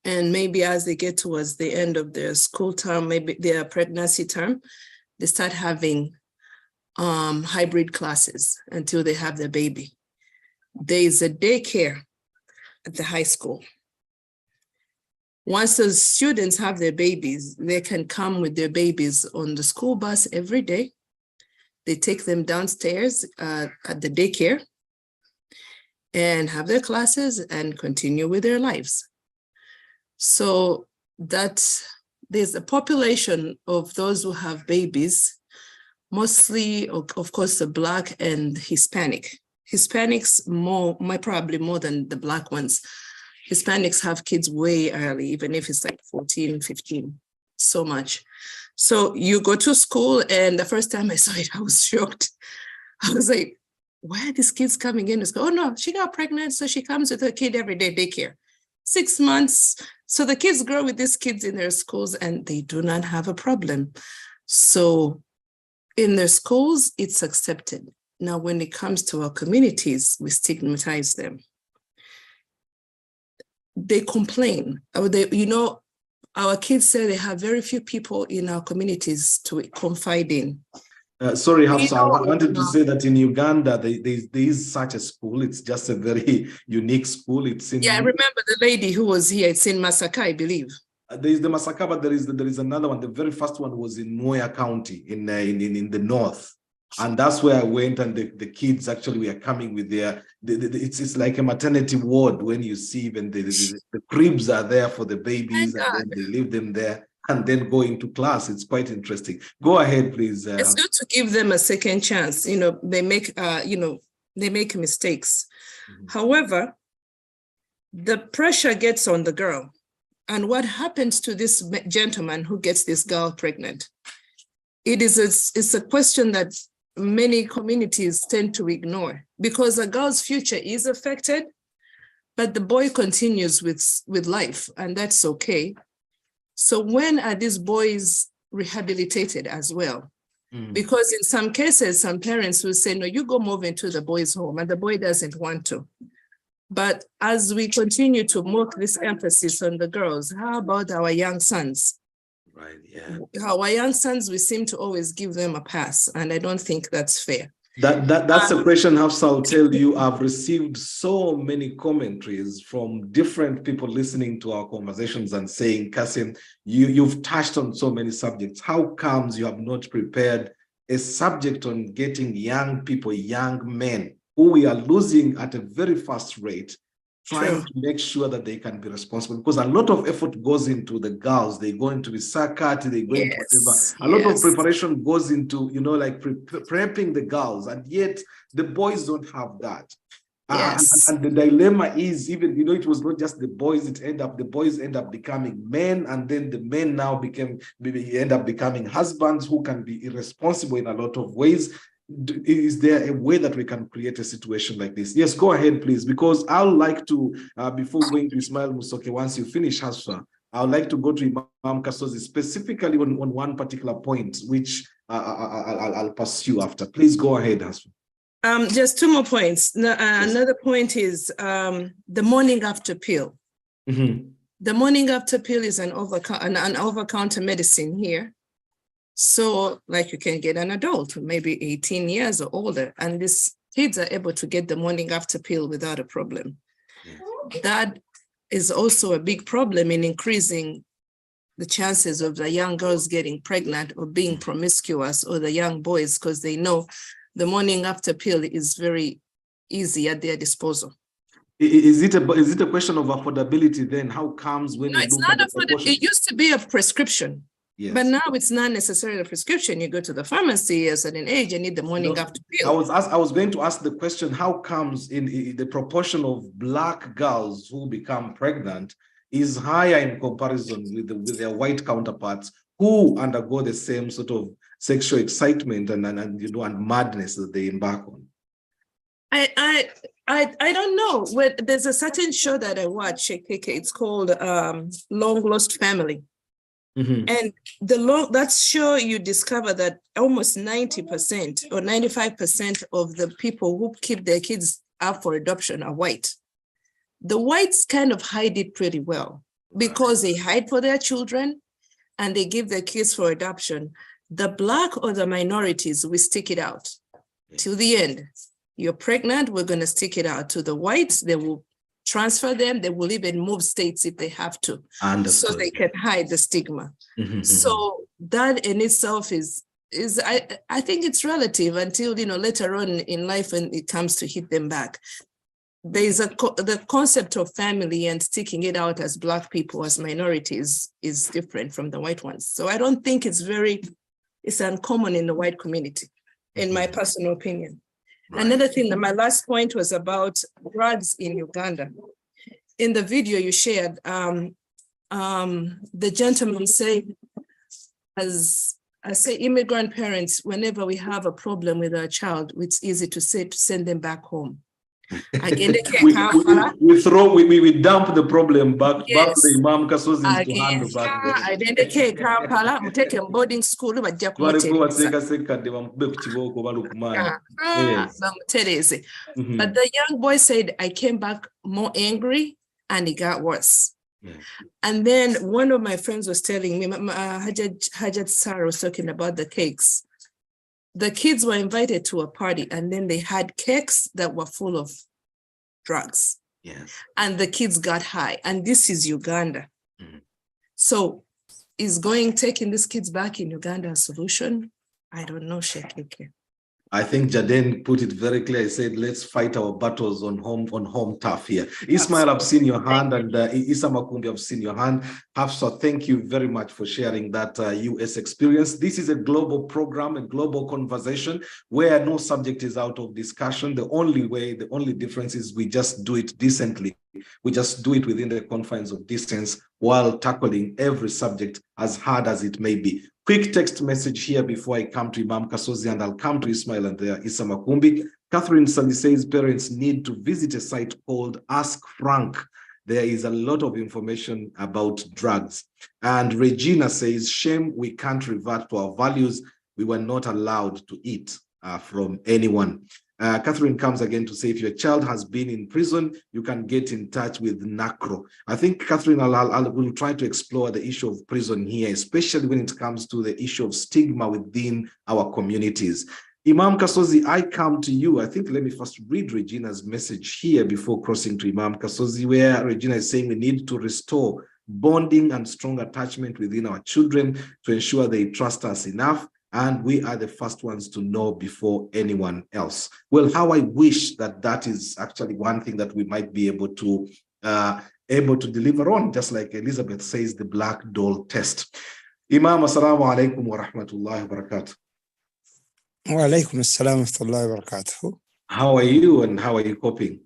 And maybe as they get towards the end of their school term, maybe their pregnancy term, they start having hybrid classes until they have their baby. There is a daycare at the high school. Once those students have their babies, they can come with their babies on the school bus every day. They take them downstairs at the daycare and have their classes and continue with their lives. So that there's a population of those who have babies, mostly, of course, the Black and Hispanic. Hispanics probably more than the Black ones. Hispanics have kids way early, even if it's like 14, 15, so much. So you go to school, and the first time I saw it, I was shocked. I was like, why are these kids coming in to school? Oh no, she got pregnant, so she comes with her kid every day, daycare. 6 months. So the kids grow with these kids in their schools and they do not have a problem. So in their schools, it's accepted. Now, when it comes to our communities, we stigmatize them. They complain. Our kids say they have very few people in our communities to confide in. Sorry, Hafsa, I wanted to say that in Uganda, there is such a school. It's just a very unique school. It's in. Yeah, I remember the lady who was here. It's in Masaka, I believe. There is the Masaka, but there is another one. The very first one was in Moya County in the north. And that's where I went, and the kids actually were coming with it's like a maternity ward when you see even the cribs are there for the babies, and then they leave them there and then go into class. It's quite interesting. Go ahead, please. It's good to give them a second chance. They make mistakes. Mm-hmm. However, the pressure gets on the girl. And what happens to this gentleman who gets this girl pregnant? It's a question that many communities tend to ignore, because a girl's future is affected, but the boy continues with life, and that's okay. So when are these boys rehabilitated as well? Mm. Because in some cases, some parents will say, no, you go move into the boy's home, and the boy doesn't want to. But as we continue to make this emphasis on the girls, how about our young sons? Right, yeah. Our young sons, we seem to always give them a pass, and I don't think that's fair. That's a question, Hafsa. I'll tell you, I've received so many commentaries from different people listening to our conversations and saying, Kassim, you've touched on so many subjects. How comes you have not prepared a subject on getting young people, young men, who we are losing at a very fast rate, trying to make sure that they can be responsible? Because a lot of effort goes into the girls. They're going to be circuit, they're going to whatever. A lot of preparation goes into, like prepping the girls, and yet the boys don't have that. Yes. And the dilemma is, even, it was not just the boys, the boys end up becoming men, and then the men now end up becoming husbands who can be irresponsible in a lot of ways. Is there a way that we can create a situation like this? Yes, go ahead, please, because I would like to, before going to Ismail Musoke, once you finish, Hasfa, I would like to go to Imam Kasozi specifically on one particular point, which I'll pursue after. Please go ahead, Hasfa. Just 2 more points. Another point is the morning after pill. Mm-hmm. The morning after pill is an over-counter medicine here. So like you can get an adult, maybe 18 years or older, and these kids are able to get the morning after pill without a problem. Yes. That is also a big problem in increasing the chances of the young girls getting pregnant or being promiscuous, or the young boys, because they know the morning after pill is very easy at their disposal. Is it a question of affordability then? How comes when No, you it's look not at the proportion? it used to be a prescription. Yes. But now it's not necessarily a prescription. You go to the pharmacy at a certain age, you need the morning after pill. I was going to ask the question, how comes in the proportion of Black girls who become pregnant is higher in comparison with their white counterparts who undergo the same sort of sexual excitement and you know, and madness that they embark on? I don't know. There's a certain show that I watch, it's called Long Lost Family. Mm-hmm. And that show, you discover that almost 90% or 95% of the people who keep their kids up for adoption are white. The whites kind of hide it pretty well because they hide for their children and they give their kids for adoption. The Black or the minorities, we stick it out till the end. You're pregnant, we're going to stick it out. To the whites, they will transfer them. They will even move states if they have to. Understood. So they can hide the stigma. Mm-hmm. So that in itself is I think it's relative until, you know, later on in life when it comes to hit them back. There's the concept of family and sticking it out as Black people, as minorities, is different from the white ones. So I don't think it's uncommon in the white community, in my personal opinion. Right. Another thing, that my last point was about drugs in Uganda. In the video you shared, the gentleman said, as I say, immigrant parents, whenever we have a problem with our child, it's easy to send them back home. Again, we dump the problem back to the Imam Kasozi to handle back there. Boarding school, but the young boy said, I came back more angry and it got worse. Yeah. And then one of my friends was telling me, Hajat Sarah was talking about the cakes. The kids were invited to a party and then they had cakes that were full of drugs. Yes. And the kids got high. And this is Uganda. Mm-hmm. So is taking these kids back in Uganda a solution? I don't know, Sheikh. I think Jaden put it very clear. He said, let's fight our battles on home turf here. Ismail, I've seen your hand, and Issa Makumbi, I've seen your hand. Hafsa, thank you very much for sharing that US experience. This is a global program, a global conversation where no subject is out of discussion. The only difference is we just do it decently. We just do it within the confines of distance while tackling every subject as hard as it may be. Quick text message here before I come to Imam Kasozi, and I'll come to Ismail and Issa Makumbi. Catherine Sali says parents need to visit a site called Ask Frank. There is a lot of information about drugs. And Regina says, shame we can't revert to our values. We were not allowed to eat from anyone. Catherine comes again to say, if your child has been in prison, you can get in touch with NACRO. I think, Catherine, will try to explore the issue of prison here, especially when it comes to the issue of stigma within our communities. Imam Kasozi, I come to you. I think let me first read Regina's message here before crossing to Imam Kasozi, where Regina is saying we need to restore bonding and strong attachment within our children to ensure they trust us enough. And we are the first ones to know before anyone else. Well, how I wish that is actually one thing that we might be able to deliver on, just like Elizabeth says, the black doll test. Imam, assalamu alaikum wa rahmatullahi wa barakatuh. Wa alaikum assalam wa rahmatullahi wa barakatuh. How are you and how are you coping?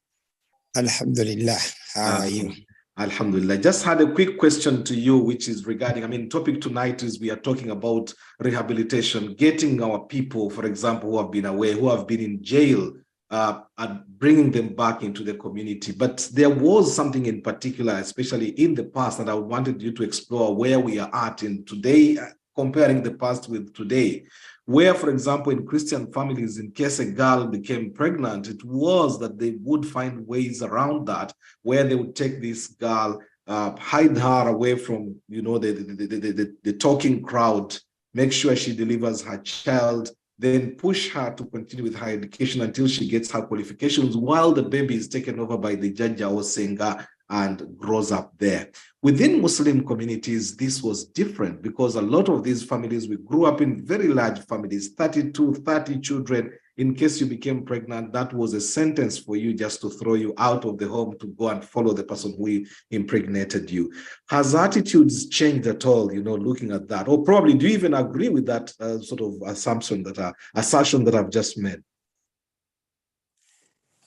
Alhamdulillah. How are you? Alhamdulillah. Just had a quick question to you, which is regarding, topic tonight is we are talking about rehabilitation, getting our people, for example, who have been away, who have been in jail, and bringing them back into the community. But there was something in particular, especially in the past, that I wanted you to explore where we are at in today, comparing the past with today. Where, for example, in Christian families, in case a girl became pregnant, it was that they would find ways around that, where they would take this girl, hide her away from, the talking crowd, make sure she delivers her child, then push her to continue with her education until she gets her qualifications, while the baby is taken over by the judge or Senga and grows up there. Within Muslim communities, this was different because a lot of these families, we grew up in very large families, 32, 30 children. In case you became pregnant, that was a sentence for you just to throw you out of the home to go and follow the person who impregnated you. Has attitudes changed at all, looking at that? Or probably, do you even agree with that sort of assertion that I've just made?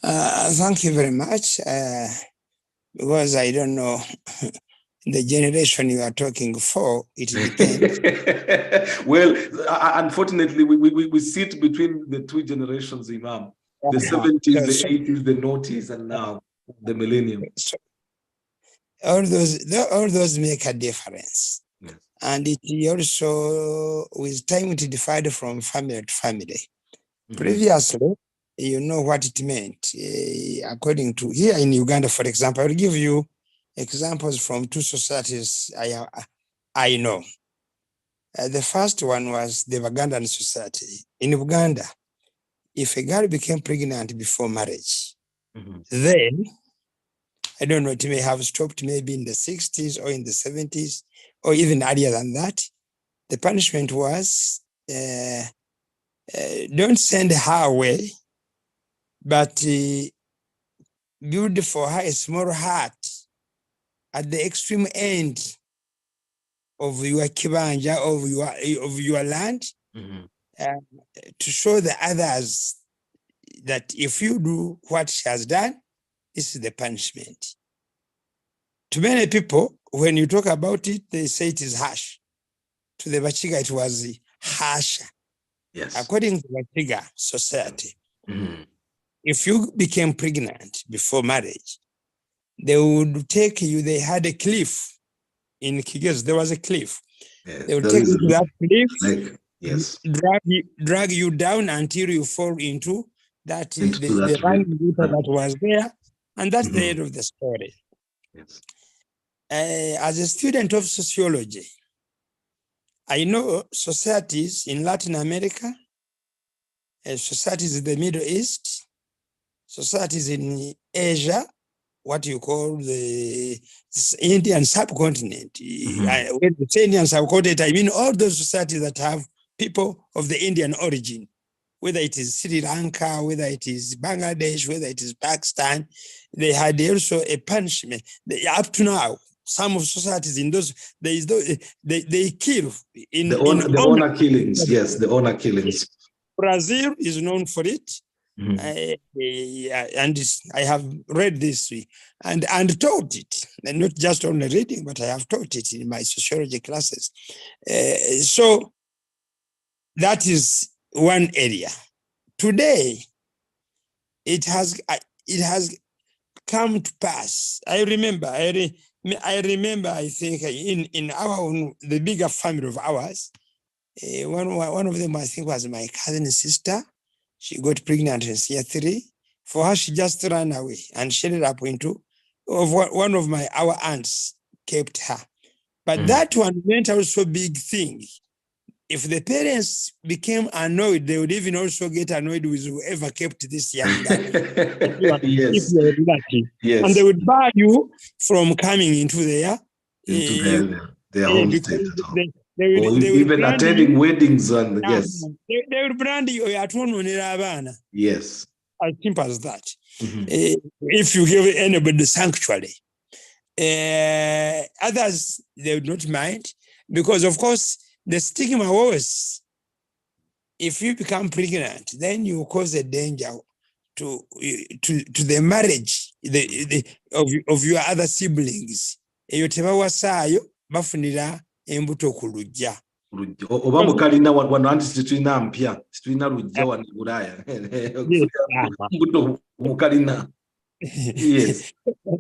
Thank you very much. Because I don't know the generation you are talking for, it depends. Well, unfortunately, we sit between the two generations, Imam. The 70s, the 80s, the noughties, and now the millennium. So all those make a difference. Yes. And it also, with time, it differed from family to family. Previously, you know what it meant. According to here in Uganda, for example, I will give you examples from two societies I know. The first one was the Ugandan society. In Uganda, if a girl became pregnant before marriage, then, I don't know, it may have stopped maybe in the 60s or in the 70s, or even earlier than that. The punishment was, don't send her away, but build for her a small hut at the extreme end of your kibanja, of your land, to show the others that if you do what she has done, this is the punishment. To many people, when you talk about it, they say it is harsh. To the Bachiga, it was harsher. Yes. According to Bachiga society, if you became pregnant before marriage, they would take you, they had a cliff in Kigezo, there was a cliff. Yes, they would take you to that cliff, yes, drag you down until you fall into that, into the running water that was there, and that's the end of the story. Yes. As a student of sociology, I know societies in Latin America, societies in the Middle East, societies in Asia, what you call the Indian subcontinent. When the Indian subcontinent, I mean all those societies that have people of the Indian origin, whether it is Sri Lanka, whether it is Bangladesh, whether it is Pakistan, they had also a punishment. Up to now, some of societies in those, they kill in the honor killings. Yes, the honor killings. Brazil is known for it. And I have read this and taught it, and not just only reading, but I have taught it in my sociology classes. So that is one area. Today, it has come to pass. I remember, I think in our own, the bigger family of ours, one of them I think was my cousin's sister. She got pregnant in year 3. For her, she just ran away and she ended up into one of our aunts kept her. But that one meant also big thing. If the parents became annoyed, they would even also get annoyed with whoever kept this young girl. Yes. If you were lucky. Yes. And they would bar you from coming into their home state at all. They would even attending weddings and yes. They would brand you at one. Yes. As simple as that. If you give anybody the sanctuary, others, they would not mind, because of course the stigma was, if you become pregnant, then you cause a danger to the marriage of your other siblings. Embuto kulujja oba mukalina wano situina mpya situina lujja wano Bulaya embuto mukalina. Yes.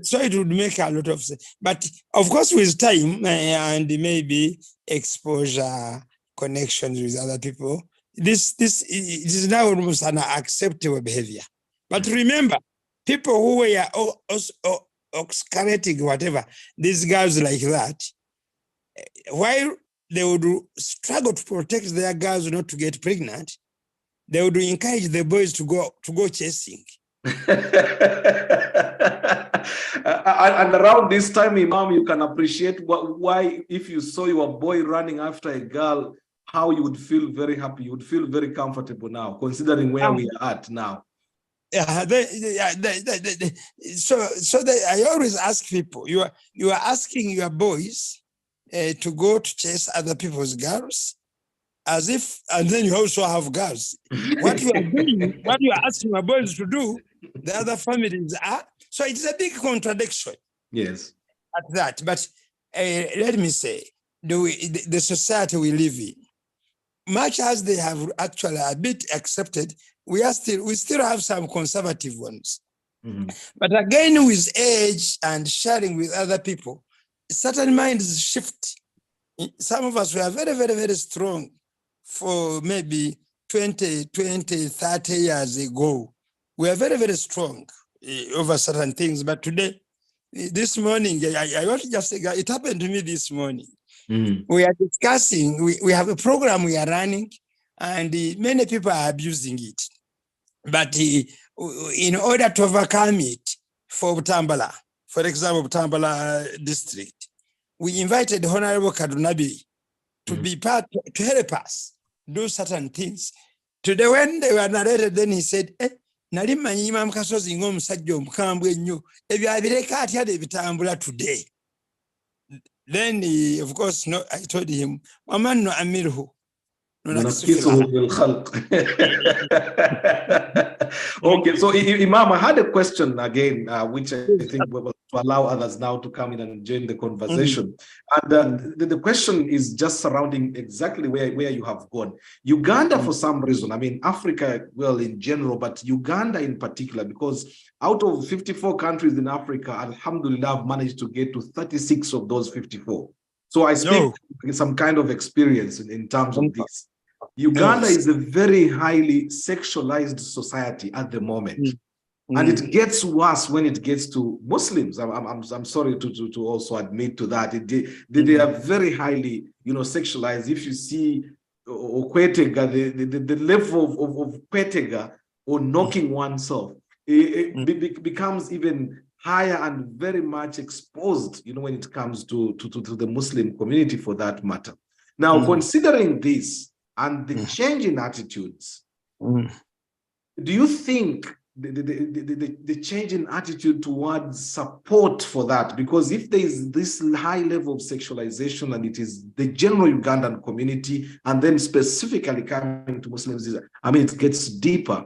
So it would make a lot of sense, but of course with time and maybe exposure, connections with other people, this it is now almost an acceptable behavior. But remember, people who were excavating whatever, these guys like that, while they would struggle to protect their girls not to get pregnant, they would encourage the boys to go chasing. And around this time, Imam, you can appreciate why, if you saw your boy running after a girl, how you would feel very happy. You would feel very comfortable now, considering where we are at now. Yeah, I always ask people, you are asking your boys to go to chase other people's girls, as if, and then you also have girls. What you are doing, what you are asking your boys to do, the other families are. So it's a big contradiction. Yes. At that, but let me say, the society we live in, much as they have actually a bit accepted, we still have some conservative ones. Mm-hmm. But again, with age and sharing with other people, certain minds shift. Some of us were very, very, very strong for maybe 20, 30 years ago. We are very, very strong over certain things. But today, this morning, I want to just say, it happened to me this morning. Mm-hmm. We are discussing, we have a program we are running, and many people are abusing it. But in order to overcome it for Butambala, for example, Butambala district, we invited Honorable Kadunabi to be part, to help us do certain things. Today, when they were narrated, then he said, Narima Imam Kasozi ngom sajjo mkambwe nnyo ebyo abireka atya ebitambula today. Then he, of course, no, I told him, Waman no amirhu. Okay, so Imam, I had a question again, which I think will allow others now to come in and join the conversation. And the question is just surrounding exactly where you have gone. Uganda, for some reason, I mean, Africa, well, in general, but Uganda in particular, because out of 54 countries in Africa, Alhamdulillah, I've managed to get to 36 of those 54. So I speak some kind of experience in terms of this. Uganda is a very highly sexualized society at the moment. And it gets worse when it gets to Muslims. I'm sorry to also admit to that. They are very highly, sexualized. If you see Kwetega, the level of Kwetega or knocking oneself, it becomes even higher and very much exposed, when it comes to the Muslim community for that matter. Now, considering this and the change in attitudes, do you think the change in attitude towards support for that? Because if there is this high level of sexualization and it is the general Ugandan community, and then specifically coming to Muslims, I mean, it gets deeper.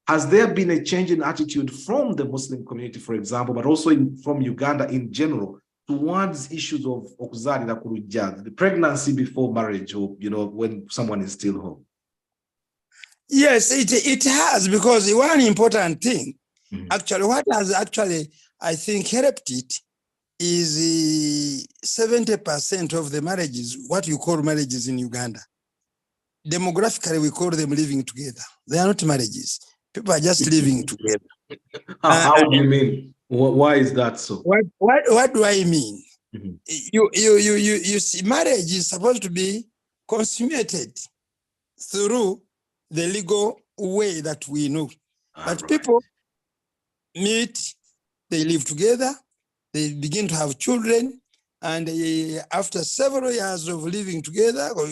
Has there been a change in attitude from the Muslim community, for example, but also from Uganda in general, towards issues of okuzali na kuruja, the pregnancy before marriage, or when someone is still home? Yes, it has, because one important thing, actually, what has actually, I think, helped it is 70% of the marriages, what you call marriages in Uganda. Demographically, we call them living together. They are not marriages. People are just living together. How do you mean? Why is that so? What do I mean? You see, marriage is supposed to be consummated through the legal way that we know. But people meet, they live together, they begin to have children, and after several years of living together, or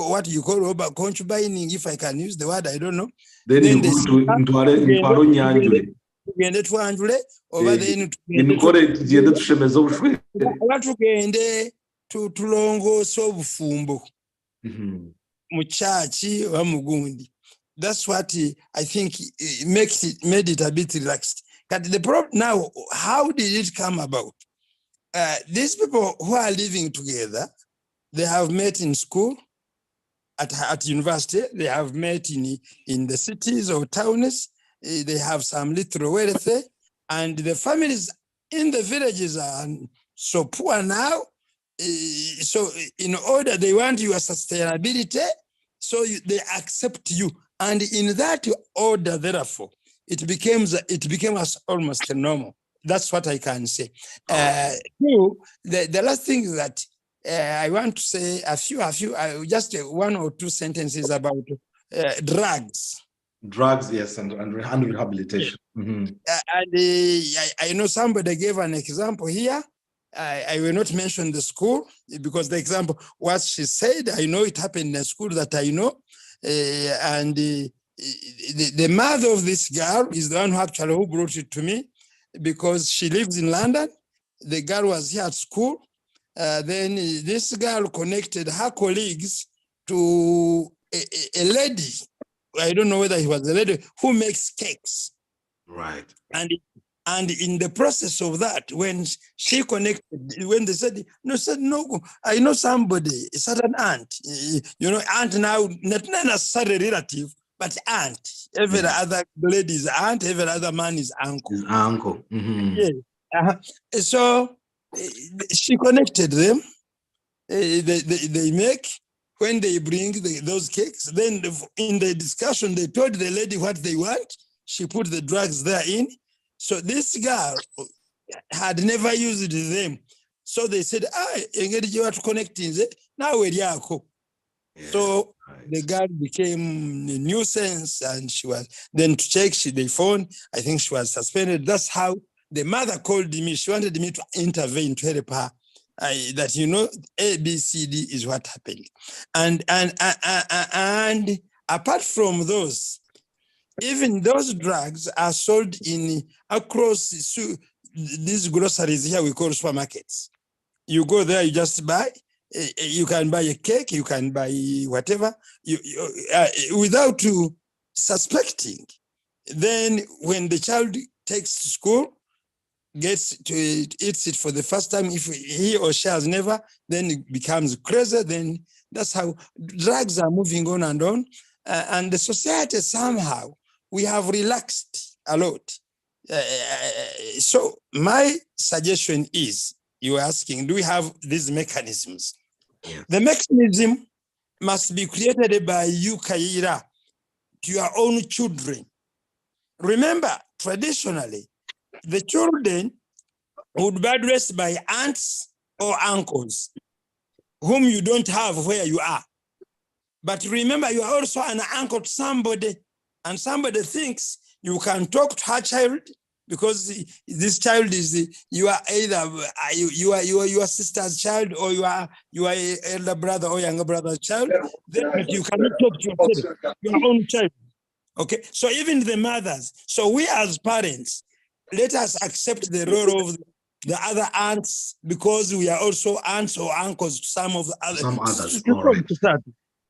what you call concubining, if I can use the word, I don't know. Then you go to tulongoosa obufumbo mu chachi wa mugundi. That's what I think made it a bit relaxed. But the problem now, how did it come about? These people who are living together, they have met in school, at university, they have met in the cities or towns, they have some little wealth, and the families in the villages are so poor now. So in order, they want your sustainability, so they accept you. And in that order, therefore, it became almost normal. That's what I can say. The last thing is that I want to say just one or two sentences about drugs. Drugs, yes, and rehabilitation. And I know somebody gave an example here. I will not mention the school because the example, what she said, I know it happened in a school that I know. The mother of this girl is the one who brought it to me because she lives in London. The girl was here at school. Then this girl connected her colleagues to a lady. I don't know whether he was a lady who makes cakes. Right. And in the process of that, when she connected, when they said, no, I know somebody, a certain aunt, aunt now, not necessarily relative, but aunt. Every other lady is aunt, every other man is uncle. His uncle. Yes. So she connected them. They make, when they bring those cakes, then in the discussion, they told the lady what they want. She put the drugs therein. So this girl had never used them. So they said, you are connecting. Now we're here. So the girl became a nuisance, and she was then to check, they found, I think she was suspended. That's how the mother called me. She wanted me to intervene to help her. That A, B, C, D is what happened. And apart from those, even those drugs are sold across these groceries here we call supermarkets. You go there, you just buy. You can buy a cake, you can buy whatever, without suspecting. Then when the child takes to school, gets to eats it for the first time, if he or she has never, then it becomes crazy. Then that's how drugs are moving on. And the society somehow, we have relaxed a lot. So my suggestion is, you're asking, do we have these mechanisms? Yes. The mechanism must be created by you, Kayira, to your own children. Remember, traditionally, the children would be addressed by aunts or uncles, whom you don't have where you are. But remember, you are also an uncle to somebody, and somebody thinks you can talk to her child because this child is, you are either you are your sister's child, or you are elder brother or younger brother's child. Then, but you cannot talk to your own child. Okay, so even the mothers. So we as parents, let us accept the role of the other aunts, because we are also aunts or uncles to some of the others. Some others. All right.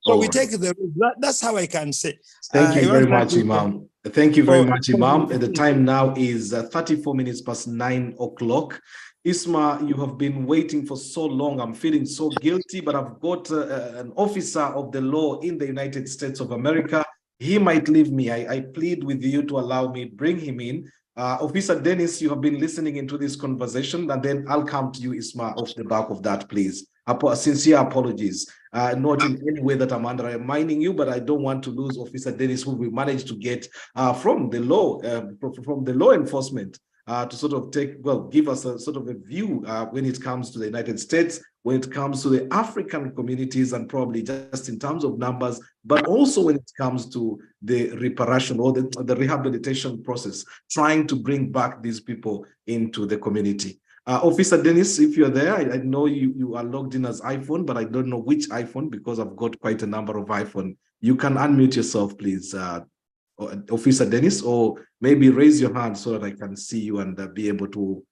So we take the role. That's how I can say. Thank you very much, Imam. Thank you very much, Imam. The time now is 34 minutes past 9 o'clock. Isma, you have been waiting for so long. I'm feeling so guilty, but I've got an officer of the law in the United States of America. He might leave me. I plead with you to allow me, bring him in. Officer Dennis, you have been listening into this conversation, and then I'll come to you, Isma, off the back of that, please. Sincere apologies. Not in any way that I'm undermining you, but I don't want to lose Officer Dennis, who we managed to get from the law enforcement to sort of give us a sort of a view when it comes to the United States, when it comes to the African communities, and probably just in terms of numbers, but also when it comes to the reparation or the rehabilitation process, trying to bring back these people into the community. Officer Dennis, if you're there, I know you are logged in as iPhone, but I don't know which iPhone because I've got quite a number of iPhone. You can unmute yourself, please, Officer Dennis, or maybe raise your hand so that I can see you and be able to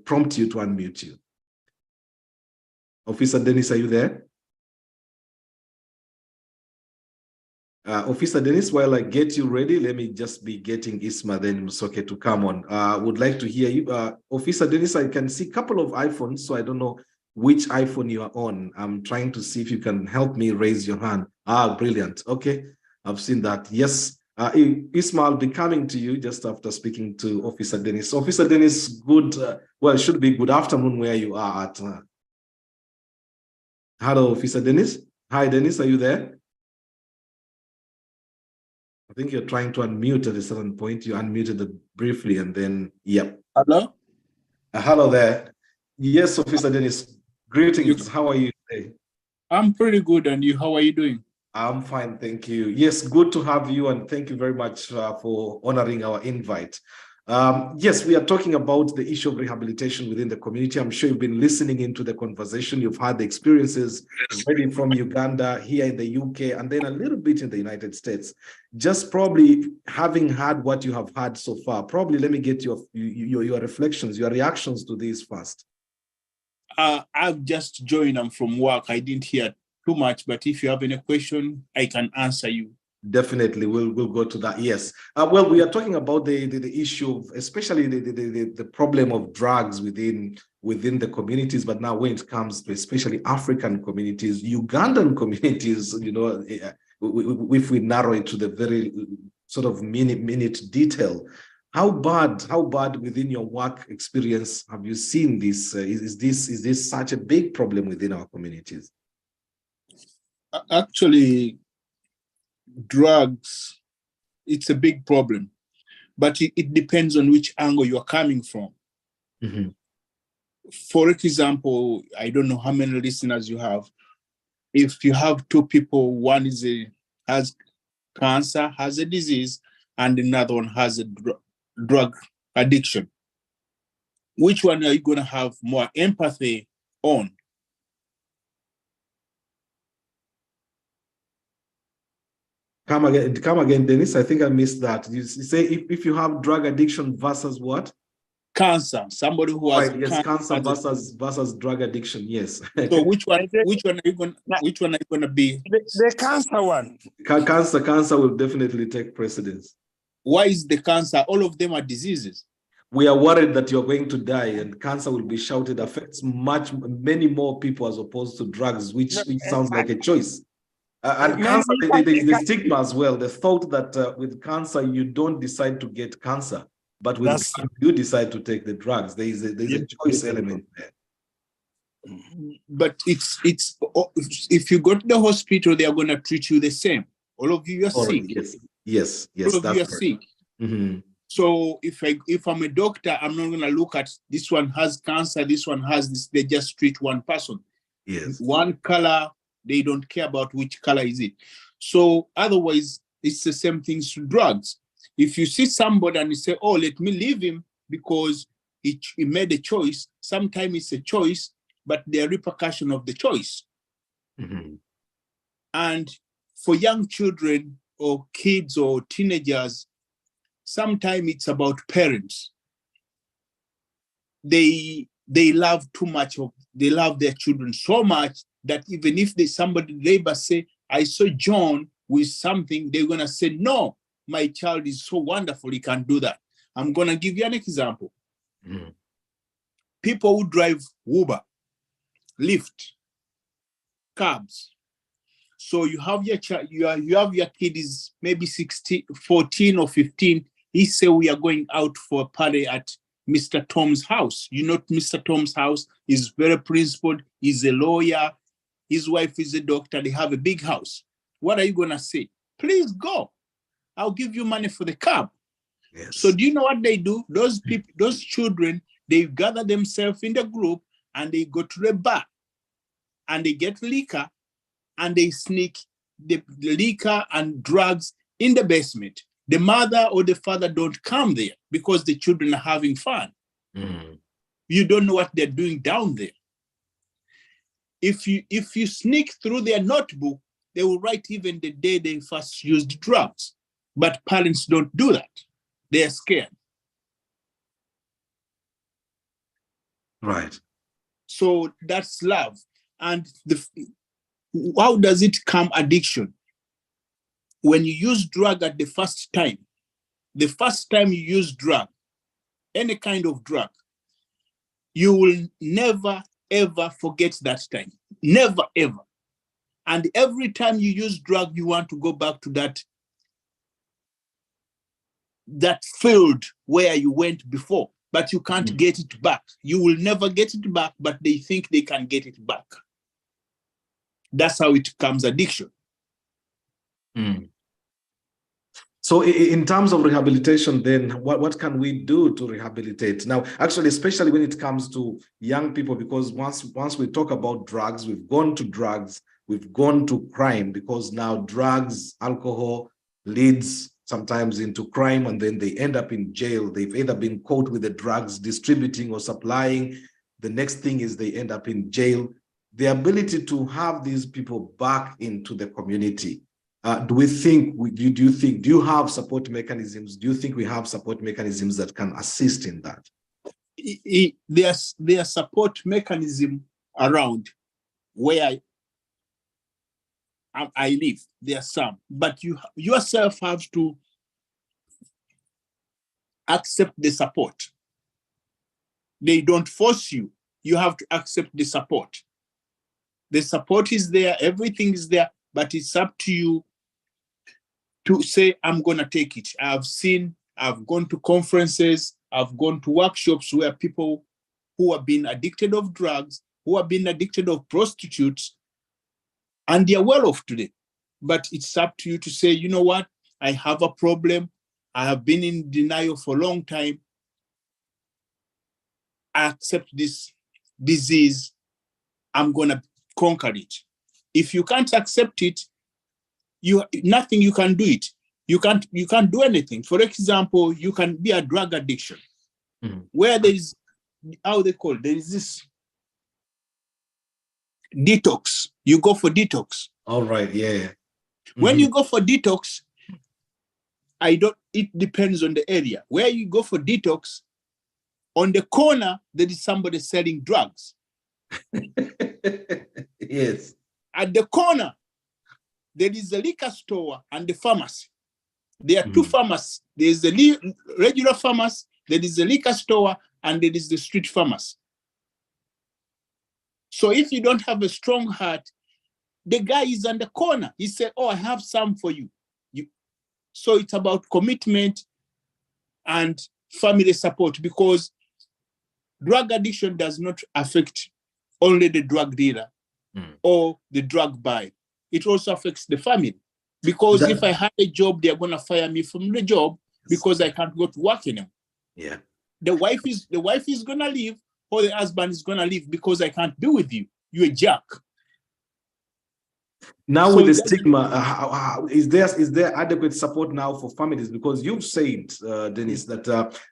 prompt you to unmute you. Officer Dennis, are you there? Officer Dennis, while I get you ready, let me just be getting Isma then Musoke to come on. Would like to hear you. Officer Dennis, I can see a couple of iPhones, so I don't know which iPhone you are on. I'm trying to see if you can help me raise your hand. Brilliant. Okay, I've seen that. Yes. Isma, I'll be coming to you just after speaking to Officer Dennis. Officer Dennis, good, it should be good afternoon where you are at. Hello, Officer Dennis. Hi, Dennis, are you there? I think you're trying to unmute at a certain point. You unmuted it briefly and then, yep. Hello? Hello there. Yes, Officer Dennis. Greetings. How are you today? I'm pretty good. And you, how are you doing? I'm fine, thank you. Yes, good to have you, and thank you very much for honoring our invite. Yes, we are talking about the issue of rehabilitation within the community. I'm sure you've been listening into the conversation. You've had the experiences already from Uganda, here in the UK, and then a little bit in the United States. Just probably having had what you have had so far, probably let me get your reflections, your reactions to this first. I've just joined. I'm from work. I didn't hear too much, but if you have any question, I can answer you. Definitely, we'll go to that. Yes. Well, we are talking about the issue of, especially the problem of drugs within the communities. But now, when it comes to especially African communities, Ugandan communities, you know, if we narrow it to the very sort of minute detail, how bad within your work experience have you seen this? Is this such a big problem within our communities? Actually, drugs, it's a big problem, but it depends on which angle you're coming from. Mm-hmm. For example, I don't know how many listeners you have. If you have two people, one has cancer, has a disease, and another one has a drug addiction, which one are you going to have more empathy on? Come again, Dennis. I think I missed that. You say if you have drug addiction versus what? Cancer. Somebody who has cancer versus drug addiction. Yes. So which one are you going to be? The cancer one. Cancer will definitely take precedence. Why is the cancer? All of them are diseases. We are worried that you're going to die, and cancer will be shouted affects many more people as opposed to drugs, which sounds like a choice. And cancer, there is the stigma as well, the thought that with cancer, you don't decide to get cancer, but with cancer, you decide to take the drugs. There's a choice element there. But it's if you go to the hospital, they are going to treat you the same. All of you are sick. Yes. All of you are sick. Mm-hmm. So if I'm a doctor, I'm not going to look at this one has cancer, this one has this. They just treat one person. Yes. One color. They don't care about which color is it. So otherwise, it's the same things to drugs. If you see somebody and you say, oh, let me leave him because he made a choice, sometimes it's a choice, but there are repercussions of the choice. Mm-hmm. And for young children or kids or teenagers, sometimes it's about parents. They love too much they love their children so much that even if somebody neighbor say, I saw John with something, they're gonna say, no, my child is so wonderful, he can do that. I'm gonna give you an example. Mm-hmm. People who drive Uber, Lyft, cabs. So you have your child, you have your kid is maybe 14 or 15. He say we are going out for a party at Mr. Tom's house. You know, Mr. Tom's house is very principled. He's a lawyer. His wife is a doctor. They have a big house. What are you going to say? Please go. I'll give you money for the cab. Yes. So do you know what they do? Those people, those children, they gather themselves in the group and they go to the bar and they get liquor and they sneak the liquor and drugs in the basement. The mother or the father don't come there because the children are having fun. Mm. You don't know what they're doing down there. If you sneak through their notebook, they will write even the day they first used drugs. But parents don't do that. They are scared. Right. So that's love. And how does it come addiction? When you use drug at the first time you use drug, any kind of drug, you will never, ever forget that time. Never, ever. And every time you use drug, you want to go back to that field where you went before, but you can't get it back. You will never get it back, but they think they can get it back. That's how it becomes addiction. Mm. So in terms of rehabilitation, then what can we do to rehabilitate? Now, actually, especially when it comes to young people, because once we talk about drugs, we've gone to drugs, we've gone to crime, because now drugs, alcohol leads sometimes into crime, and then they end up in jail. They've either been caught with the drugs distributing or supplying. The next thing is they end up in jail. The ability to have these people back into the community. Do you have support mechanisms? Do you think we have support mechanisms that can assist in that? There's support mechanism around where I live. There are some, but you yourself have to accept the support. They don't force you. You have to accept the support. The support is there, everything is there, but it's up to you to say, I'm going to take it. I've gone to conferences, I've gone to workshops where people who have been addicted of drugs, who have been addicted of prostitutes, and they are well off today. But it's up to you to say, you know what, I have a problem. I have been in denial for a long time. I accept this disease. I'm going to conquer it. If you can't accept it, nothing you can do it. You can't do anything. For example, you can be a drug addiction, where there is, how they call it, there is this detox. You go for detox. All right, yeah. When you go for detox, it depends on the area. Where you go for detox, on the corner, there is somebody selling drugs. Yes. At the corner, there is a liquor store and the pharmacy. There are two pharmacies. There is the regular pharmacy, there is the liquor store, and there is the street pharmacy. So if you don't have a strong heart, the guy is on the corner. He said, oh, I have some for you. So it's about commitment and family support, because drug addiction does not affect only the drug dealer or the drug buyer. It also affects the family, because if I have a job, they're going to fire me from the job because I can't go to work anymore. Yeah. The wife is going to leave, or the husband is going to leave because I can't be with you. You're a jerk. Now, so with the stigma, is there adequate support now for families? Because you've said, Dennis, that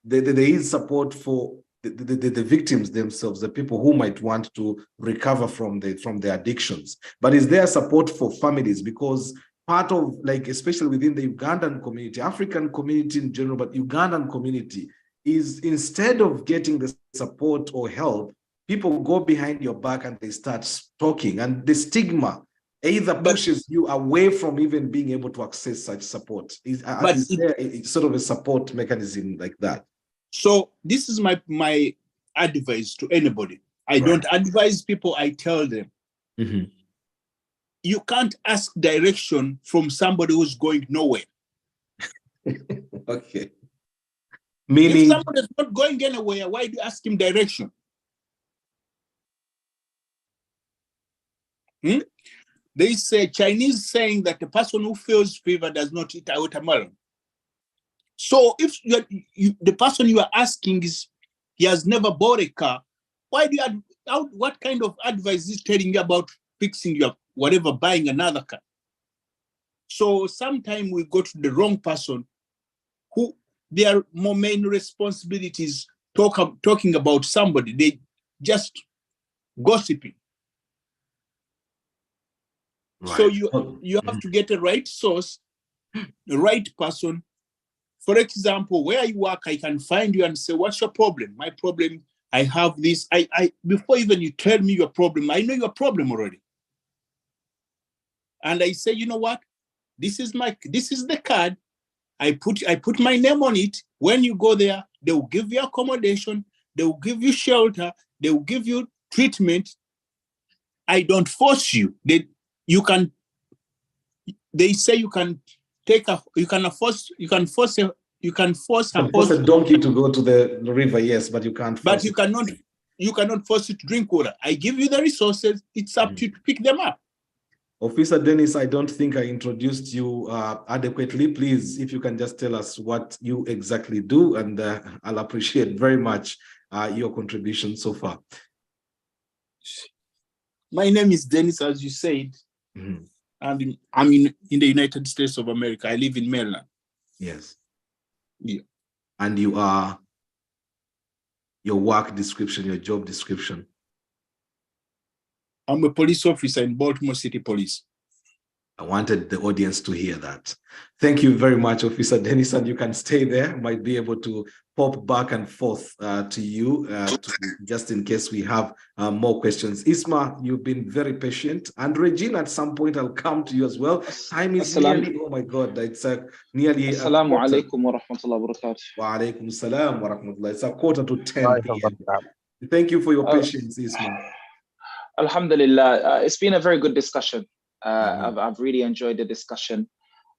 there is support for the victims themselves, the people who might want to recover from the addictions. But is there support for families? Because part of, like, especially within the Ugandan community, African community in general, but Ugandan community, is instead of getting the support or help, people go behind your back and they start talking, and the stigma either pushes you away from even being able to access such support. Is there sort of a support mechanism like that? So this is my advice to anybody. I don't advise people, I tell them. You can't ask direction from somebody who's going nowhere. Okay. Meaning, if somebody is not going anywhere, why do you ask him direction? There is a Chinese saying that the person who feels fever does not eat a watermelon. So if the person you are asking he has never bought a car, why do you what kind of advice is telling you about fixing your whatever, buying another car? So sometimes we go to the wrong person who their more main responsibilities talking about somebody. They just gossiping. Right. So you have to get the right source, the right person. For example, where you work, I can find you and say, what's your problem? My problem, I have this. Before even you tell me your problem, I know your problem already. And I say, you know what? This is the card. I put my name on it. When you go there, they will give you accommodation, they will give you shelter, they will give you treatment. I don't force you. They say you can force a donkey to go to the river, yes, but you can't. But you cannot force it to drink water. I give you the resources. It's up to you to pick them up. Officer Dennis, I don't think I introduced you adequately. Please, if you can just tell us what you exactly do, and I'll appreciate very much your contribution so far. My name is Dennis, as you said. Mhm. And I'm in the United States of America. I live in Maryland. Yes. Yeah. And you are your work description, your job description. I'm a police officer in Baltimore City Police. I wanted the audience to hear that. Thank you very much, Officer Dennis, and you can stay there. Might be able to pop back and forth to you just in case we have more questions. Isma, you've been very patient. And Regina, at some point, I'll come to you as well. Time is nearly, oh my God, it's nearly Assalamu alaikum wa rahmatullahi wa barakatuh. Wa alaikum salam wa rahmatullah. It's 9:45 p.m. Thank you for your patience, Isma. Alhamdulillah, it's been a very good discussion. I've really enjoyed the discussion.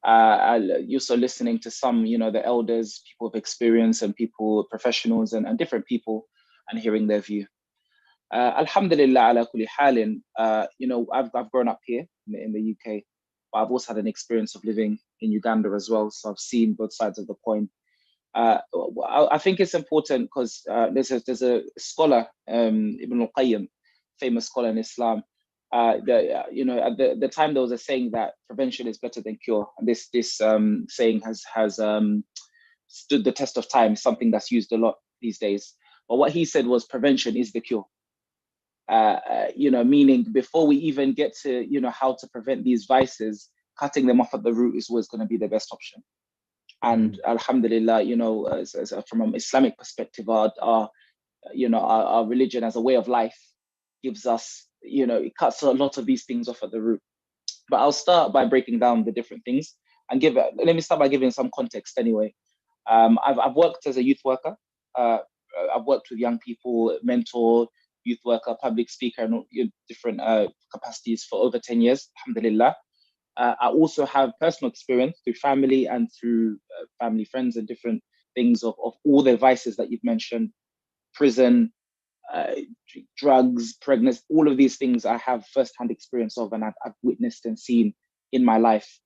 Also listening to some, the elders, people of experience and people, professionals and different people, and hearing their view. Alhamdulillah ala kulli halin, I've grown up here in the UK, but I've also had an experience of living in Uganda as well. So I've seen both sides of the coin. I think it's important because there's a scholar, Ibn al-Qayyim, famous scholar in Islam. At the time there was a saying that prevention is better than cure, and this saying has stood the test of time. Something that's used a lot these days. But what he said was prevention is the cure. Meaning before we even get to how to prevent these vices, cutting them off at the root is always going to be the best option. And alhamdulillah, from an Islamic perspective, our religion as a way of life gives us, it cuts a lot of these things off at the root. But I'll start by breaking down the different things and let me start by giving some context anyway. I've worked as a youth worker. I've worked with young people, mentor, youth worker, public speaker, and different capacities for over 10 years, alhamdulillah. I also have personal experience through family and through family friends and different things of all the vices that you've mentioned, prison, drugs, pregnancy, all of these things I have firsthand experience of and I've witnessed and seen in my life.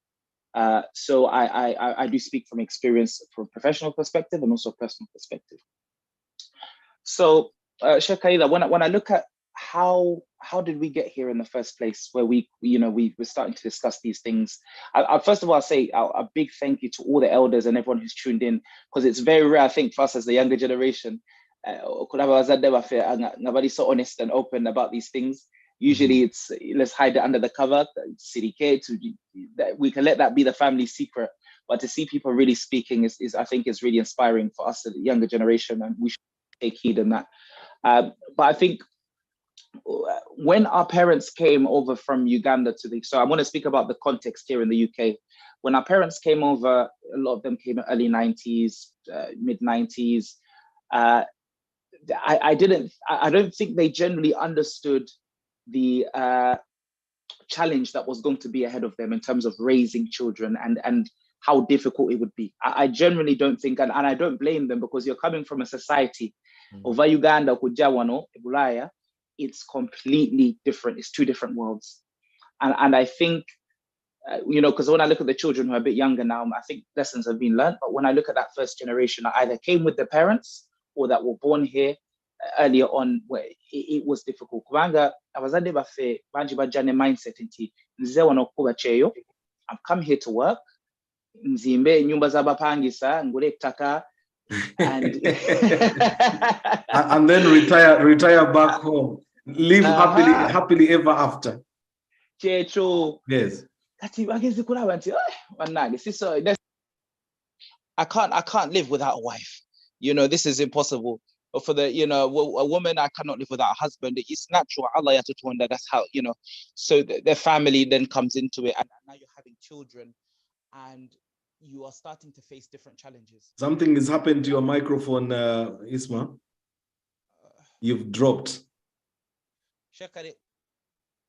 So I do speak from experience from professional perspective and also personal perspective. So Sheikh Kayira, when I look at how did we get here in the first place, where we were starting to discuss these things, I first of all, I'll say a big thank you to all the elders and everyone who's tuned in, because it's very rare, I think, for us as the younger generation, nobody's so honest and open about these things. Usually it's let's hide it under the cover, we can let that be the family secret, but to see people really speaking is I think is really inspiring for us, the younger generation, and we should take heed in that. But I think when our parents came over from Uganda so I want to speak about the context here in the UK. When our parents came over, a lot of them came in early 90s, mid 90s. I don't think they generally understood the challenge that was going to be ahead of them in terms of raising children and how difficult it would be. I generally don't think, and I don't blame them, because you're coming from a society over Uganda, Kujawano, Bulaya, it's completely different. It's two different worlds. And I think, because when I look at the children who are a bit younger now, I think lessons have been learned. But when I look at that first generation, I either came with their parents or that were born here earlier on, where it was difficult. Kubanga, abazadde baffe bangi bajja mindset nti nze wano okukuba kyeyo, I've come here to work, nzimbe ennyumba z'abapangisa, ngule ettaka, and and then retire back home, live happily ever after. Kyekyo. Yes. Kati bagezi kulaba nti bannange I can't live without a wife. This is impossible. But for a woman, I cannot live without a husband. It's natural. Allah yatutonda. That's how, so their family then comes into it, and now you're having children and you are starting to face different challenges. Something has happened to your microphone, Isma. You've dropped. Check at it.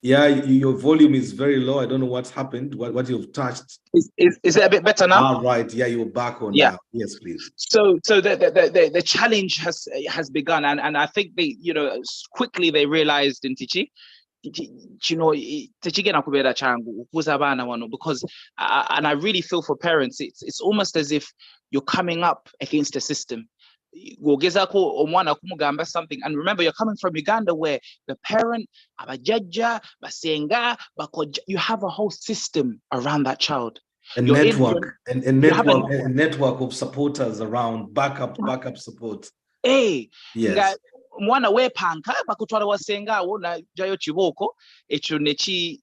Yeah, your volume is very low. I don't know what's happened, what you've touched. Is it a bit better now? Right. Yeah, you're back on now. Yes, please. So the challenge has begun, and I think they, quickly they realized in Tichi, because and I really feel for parents, it's almost as if you're coming up against a system. wogezako omwana kumugamba something, and remember you're coming from Uganda where the parent, abajajja, basenga, bakoja, you have a whole system around that child. A network, a network of supporters around, backup support. Hey, yes. Mwana wepanka bakutwala wasenga wona jayo chiboko echo nechi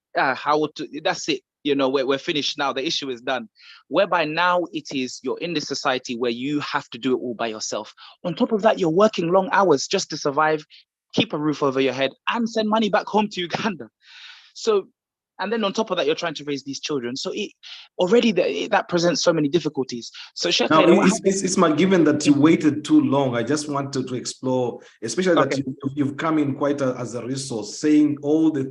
that's it. You know, we're finished now. The issue is done. Whereby now it is you're in this society where you have to do it all by yourself. On top of that, you're working long hours just to survive, keep a roof over your head, and send money back home to Uganda. So, and then on top of that, you're trying to raise these children. So it already that presents so many difficulties. So Sheikh, now, Isma, given that you waited too long, I just wanted to explore, especially that you've come in quite as a resource, saying all the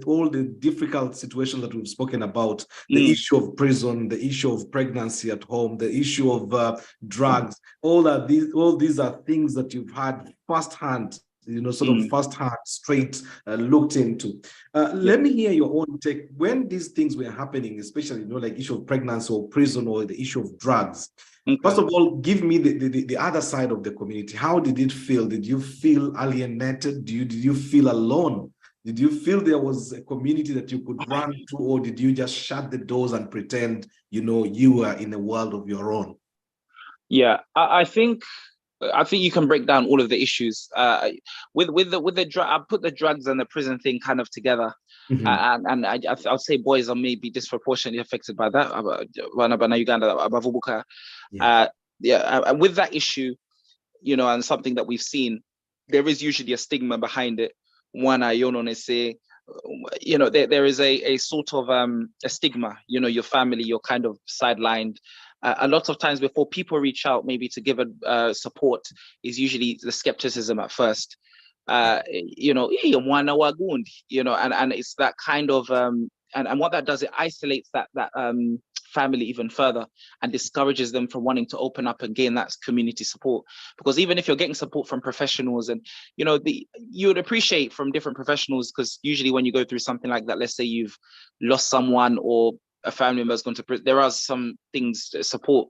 difficult situations that we've spoken about, the issue of prison, the issue of pregnancy at home, the issue of drugs, all these are things that you've had firsthand. You know, sort of first-hand, straight looked into. Let me hear your own take. When these things were happening, especially, you know, like issue of pregnancy or prison or the issue of drugs, first of all, give me the other side of the community. How did it feel? Did you feel alienated? Did you feel alone? Did you feel there was a community that you could run to, or did you just shut the doors and pretend, you know, you were in a world of your own? Yeah, I think you can break down all of the issues with the drug. I put the drugs and the prison thing kind of together, and I'll say boys are maybe disproportionately affected by that. With that issue, you know, and something that we've seen, there is usually a stigma behind it. You know, there is a sort of a stigma. You know, your family, you're kind of sidelined. A lot of times before people reach out maybe to give support is usually the skepticism at first. You know, you know, and it's that kind of and what that does, it isolates that family even further and discourages them from wanting to open up and gain that community support. Because even if you're getting support from professionals, and you know, you would appreciate from different professionals, because usually when you go through something like that, let's say you've lost someone or a family member has gone to prison, there are some things that support,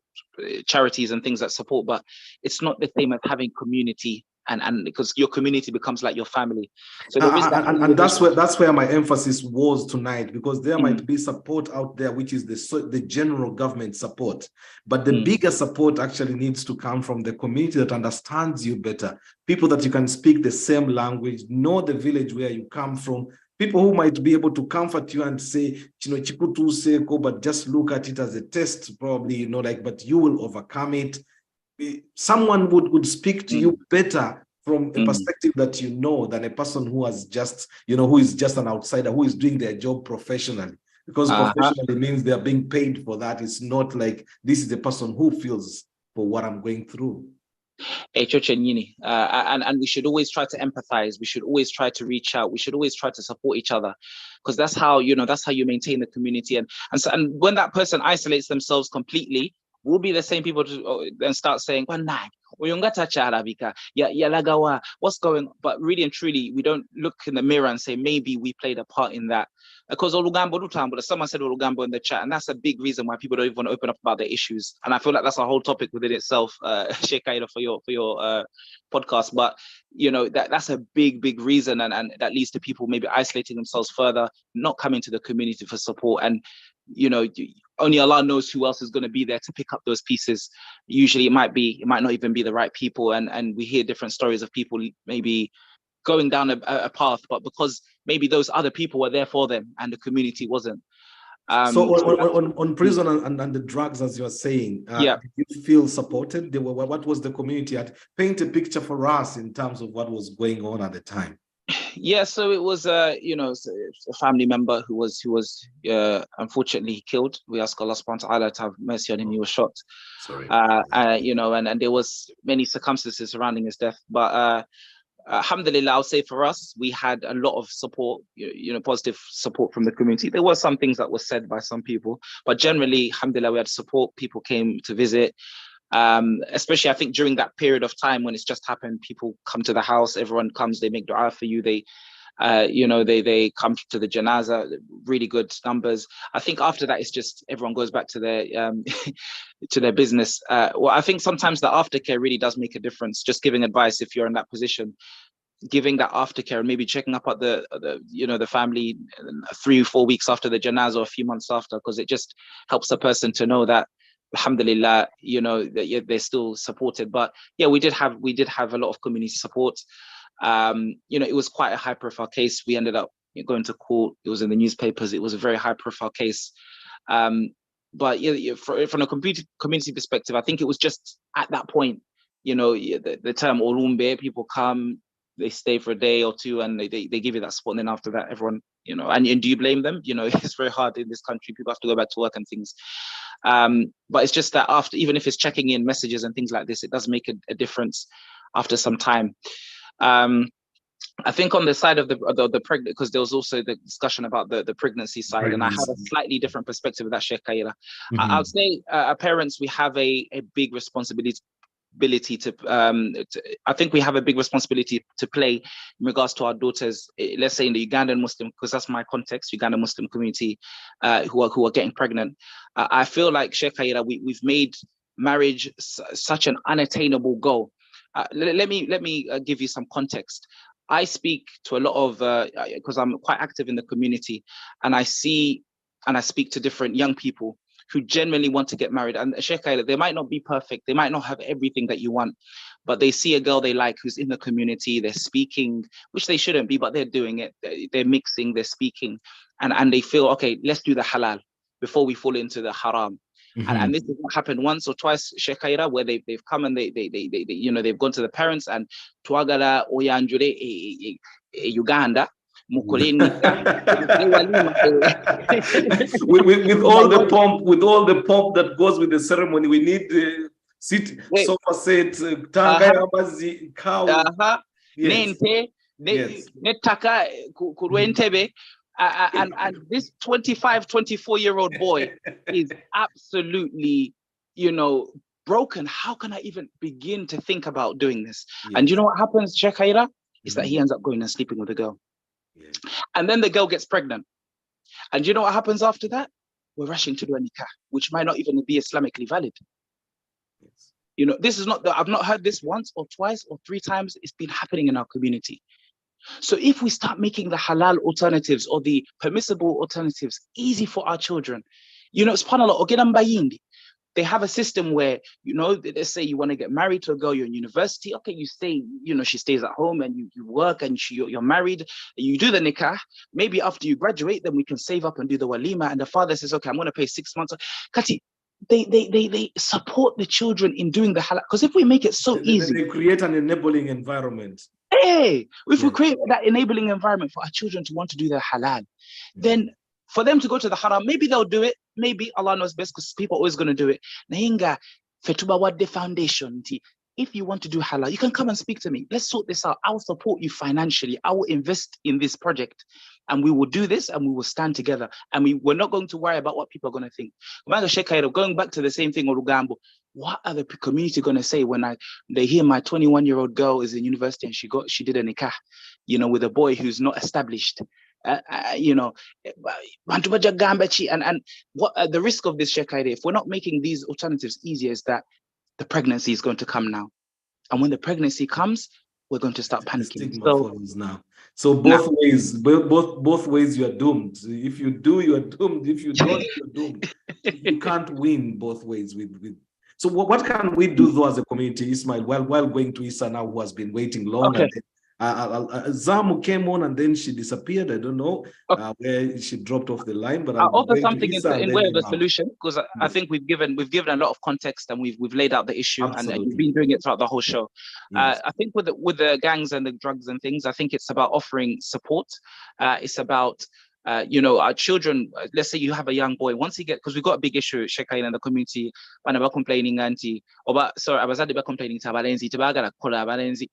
charities and things that support, but it's not the same as having community, and because your community becomes like your family. So there is that, and that's where my emphasis was tonight, because there might be support out there which is the general government support, but the bigger support actually needs to come from the community that understands you better, people that you can speak the same language, know the village where you come from, people who might be able to comfort you and say, you know, chikutu seko, but just look at it as a test, probably, you know, like, but you will overcome it. Someone would speak to you better from a perspective that you know than a person who has just, you know, who is just an outsider, who is doing their job professionally. Because professionally means they are being paid for that. It's not like this is the person who feels for what I'm going through. And we should always try to empathize. We should always try to reach out. We should always try to support each other, because that's how, you know, that's how you maintain the community. And when that person isolates themselves completely, we'll be the same people to then start saying, what's going on? But really and truly, we don't look in the mirror and say, maybe we played a part in that. Because someone said Olugambo in the chat, and that's a big reason why people don't even want to open up about their issues. And I feel like that's a whole topic within itself, Sheikh Kayira, for your podcast. But you know, that's a big reason, and that leads to people maybe isolating themselves further, not coming to the community for support. And you know, only Allah knows who else is going to be there to pick up those pieces. Usually it might not even be the right people, and we hear different stories of people maybe going down a path, but because maybe those other people were there for them and the community wasn't. So on prison and the drugs, as you're saying, did you feel supported? What was the community at? Paint a picture for us in terms of what was going on at the time. Yeah, so it was you know, a family member who was unfortunately killed. We ask Allah subhanahu wa ta'ala to have mercy on him. He was shot. Sorry. You know, and there was many circumstances surrounding his death, but alhamdulillah, I'll say for us, we had a lot of support, you know, positive support from the community. There were some things that were said by some people, but generally, alhamdulillah, we had support. People came to visit. Especially I think during that period of time when it's just happened, people come to the house, everyone comes, they make dua for you, they You know, they come to the janaza, really good numbers. I think after that, it's just everyone goes back to their to their business. Well, I think sometimes the aftercare really does make a difference. Just giving advice if you're in that position, giving that aftercare and maybe checking up at the you know, the family 3 or 4 weeks after the janazah or a few months after, because it just helps a person to know that alhamdulillah, you know, that they're still supported. But yeah, we did have a lot of community support. You know, it was quite a high profile case. We ended up going to court. It was in the newspapers. It was a very high profile case. But yeah, from a community perspective, I think it was just at that point, you know, the term Olumbe, people come, they stay for a day or two, and they give you that support. And then after that, everyone, you know, and do you blame them? You know, it's very hard in this country. People have to go back to work and things. But it's just that after, even if it's checking in messages and things like this, it does make a difference after some time. I think on the side of the pregnant, because there was also the discussion about the pregnancy side, and I have a slightly different perspective of that, Sheikh Kayira. I would say parents, we have a big responsibility to I think we have a big responsibility to play in regards to our daughters, let's say in the Ugandan Muslim, because that's my context, Ugandan Muslim community, who are getting pregnant. I feel like, Sheikh Kayira, we've made marriage such an unattainable goal. Let me give you some context. I speak to a lot of, because I'm quite active in the community, and I speak to different young people who genuinely want to get married. And Sheikh Kayira, they might not be perfect, they might not have everything that you want, but they see a girl they like who's in the community, they're speaking, which they shouldn't be, but they're doing it, they're mixing, they're speaking, and they feel, okay, let's do the halal before we fall into the haram. And this has happened once or twice, Sheikh Kayira, where they've come and they you know, they've gone to the parents and tuagala oyanjure Uganda. with all the pomp that goes with the ceremony, we need sofa set, cow. And this 24-year-old boy is absolutely, you know, broken. How can I even begin to think about doing this? And you know what happens, Sheikh Kayira, is that he ends up going and sleeping with a girl. And then the girl gets pregnant. And you know what happens after that? We're rushing to do a nikah, which might not even be Islamically valid. You know, this is not, I've not heard this once or twice or 3 times. It's been happening in our community. So if we start making the halal alternatives or the permissible alternatives easy for our children, you know, subhanAllah, they have a system where, you know, let's say you want to get married to a girl, you're in university, okay, you stay, you know, she stays at home and you work and you're married, you do the nikah. Maybe after you graduate, then we can save up and do the walima. And the father says, okay, I'm going to pay 6 months. Kati, they support the children in doing the halal. Because if we make it so easy, they create an enabling environment. Hey, if we create that enabling environment for our children to want to do the halal, then for them to go to the haram, maybe they'll do it. Maybe Allah knows best, because people are always going to do it. Nahinga fetuba wadde foundation. If you want to do halal, you can come and speak to me. Let's sort this out. I will support you financially. I will invest in this project, and we will do this, and we will stand together. And we're not going to worry about what people are going to think. Going back to the same thing, Orugambo. What are the community going to say when they hear my 21-year-old girl is in university and she did a nikah, you know, with a boy who's not established, you know, and what the risk of this, Sheikh Kayira, if we're not making these alternatives easier, is that the pregnancy is going to come now, and when the pregnancy comes, we're going to start panicking. So both ways you are doomed. If you do, you are doomed. If you don't, you're doomed. You can't win both ways with. So what can we do though as a community, Ismail, while going to Issa now, who has been waiting long? Okay. And Zamu came on and then she disappeared. I don't know where she dropped off the line, but I'll offer something in way of a solution, because I think we've given a lot of context and we've laid out the issue. Absolutely. And you've been doing it throughout the whole show. Yes. I think with the gangs and the drugs and things, I think it's about offering support. It's about You know, our children, let's say you have a young boy, once he gets, because we've got a big issue with Sheikh in the community, and about complaining anti, sorry, I was at the complaining to Balenzi.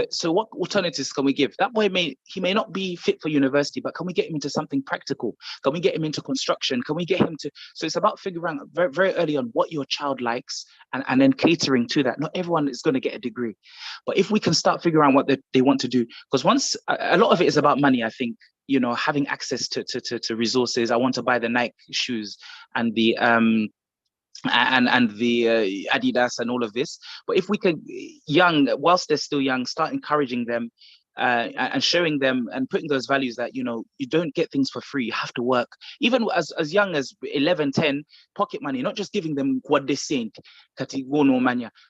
So what alternatives can we give? That boy he may not be fit for university, but can we get him into something practical? Can we get him into construction? Can we get him to, so it's about figuring out very, very early on what your child likes and then catering to that. Not everyone is going to get a degree, but if we can start figuring out what they want to do, because once a lot of it is about money, I think, you know, having access to resources. I want to buy the Nike shoes and the Adidas and all of this. But if we can, whilst they're still young, start encouraging them and showing them and putting those values that, you know, you don't get things for free, you have to work. Even as young as 11, 10, pocket money, not just giving them what they think,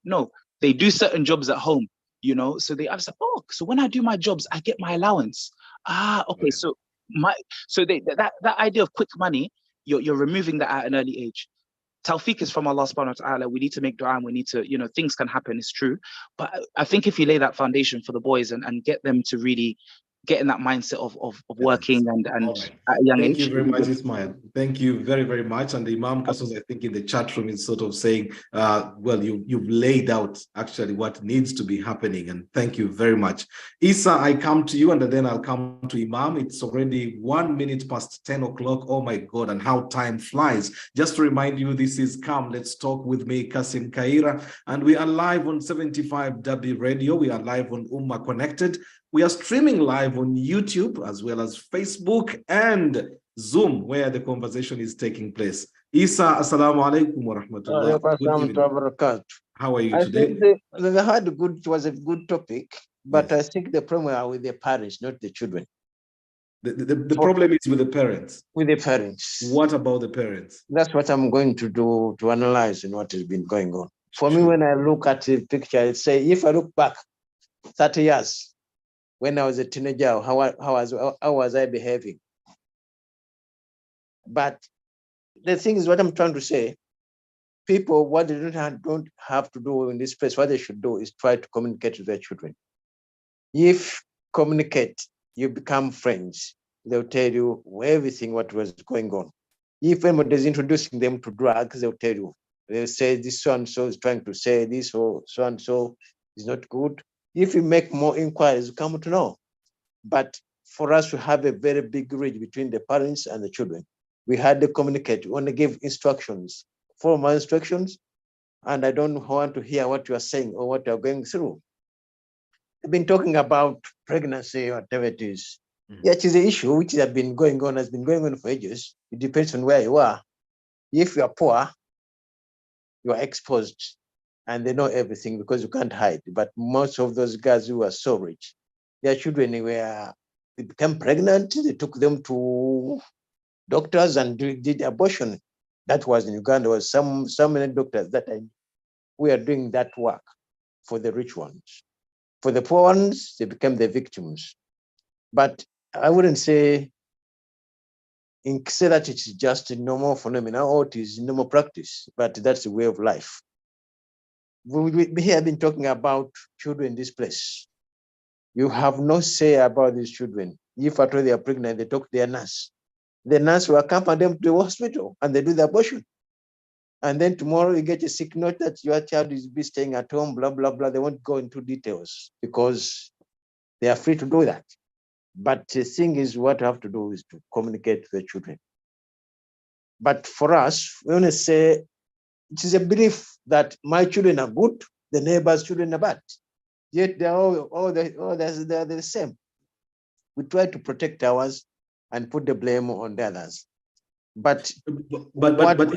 no, they do certain jobs at home, you know, so they say, oh, so when I do my jobs, I get my allowance. Okay, so that idea of quick money, you're removing that at an early age. Tawfiq is from Allah subhanahu wa ta'ala. We need to make dua and we need to, you know, things can happen, it's true. But I think if you lay that foundation for the boys and get them to really get in that mindset of working and Right. at a young Thank age. you very much, Ismail. Thank you very, very much. And Imam Kasos, I think in the chat room is sort of saying, well, you've laid out actually what needs to be happening. And thank you very much. Isa, I come to you and then I'll come to Imam. It's already 1 minute past 10 o'clock. Oh my God, and how time flies. Just to remind you, this is Come Let's Talk with me, Kassim Kayira. And we are live on 75W Radio. We are live on Ummah Connected. We are streaming live on YouTube as well as Facebook and Zoom, where the conversation is taking place. Isa, assalamu alaikum wa rahmatullah. Good evening. How are you today? It was a good topic, but yes. I think the problem are with the parents, not the children. The problem is with the parents. With the parents. What about the parents? That's what I'm going to do to analyze and what has been going on. For me, when I look at the picture, I say, if I look back 30 years, when I was a teenager, how was I behaving? But the thing is, what I'm trying to say, people, what they don't have to do in this place, what they should do is try to communicate with their children. If communicate, you become friends. They'll tell you everything what was going on. If anybody is introducing them to drugs, they'll tell you. They'll say this so-and-so is trying to say this, or so-and-so is not good. If you make more inquiries, you come to know. But for us to have a very big reach between the parents and the children, we had to communicate. We want to give instructions, formal instructions, and I don't want to hear what you are saying or what you are going through. I've been talking about pregnancy, whatever it is. Yeah, it is an issue which has been going on for ages. It depends on where you are. If you are poor, you are exposed. And they know everything because you can't hide. But most of those guys who are so rich, their children, they became pregnant, they took them to doctors and did abortion. That was in Uganda. There was so many doctors that we are doing that work for the rich ones. For the poor ones, they became the victims. But I wouldn't say that it's just a normal phenomenon or it is normal practice, but that's the way of life. We have been talking about children in this place. You have no say about these children. If at all they are pregnant, they talk to their nurse. The nurse will accompany them to the hospital and they do the abortion. And then tomorrow you get a sick note that your child is be staying at home, blah, blah, blah. They won't go into details because they are free to do that. But the thing is, what you have to do is to communicate with the children. But for us, we want to say, it is a belief that my children are good, the neighbor's children are bad. Yet they're they're the same. We try to protect ours and put the blame on the others. But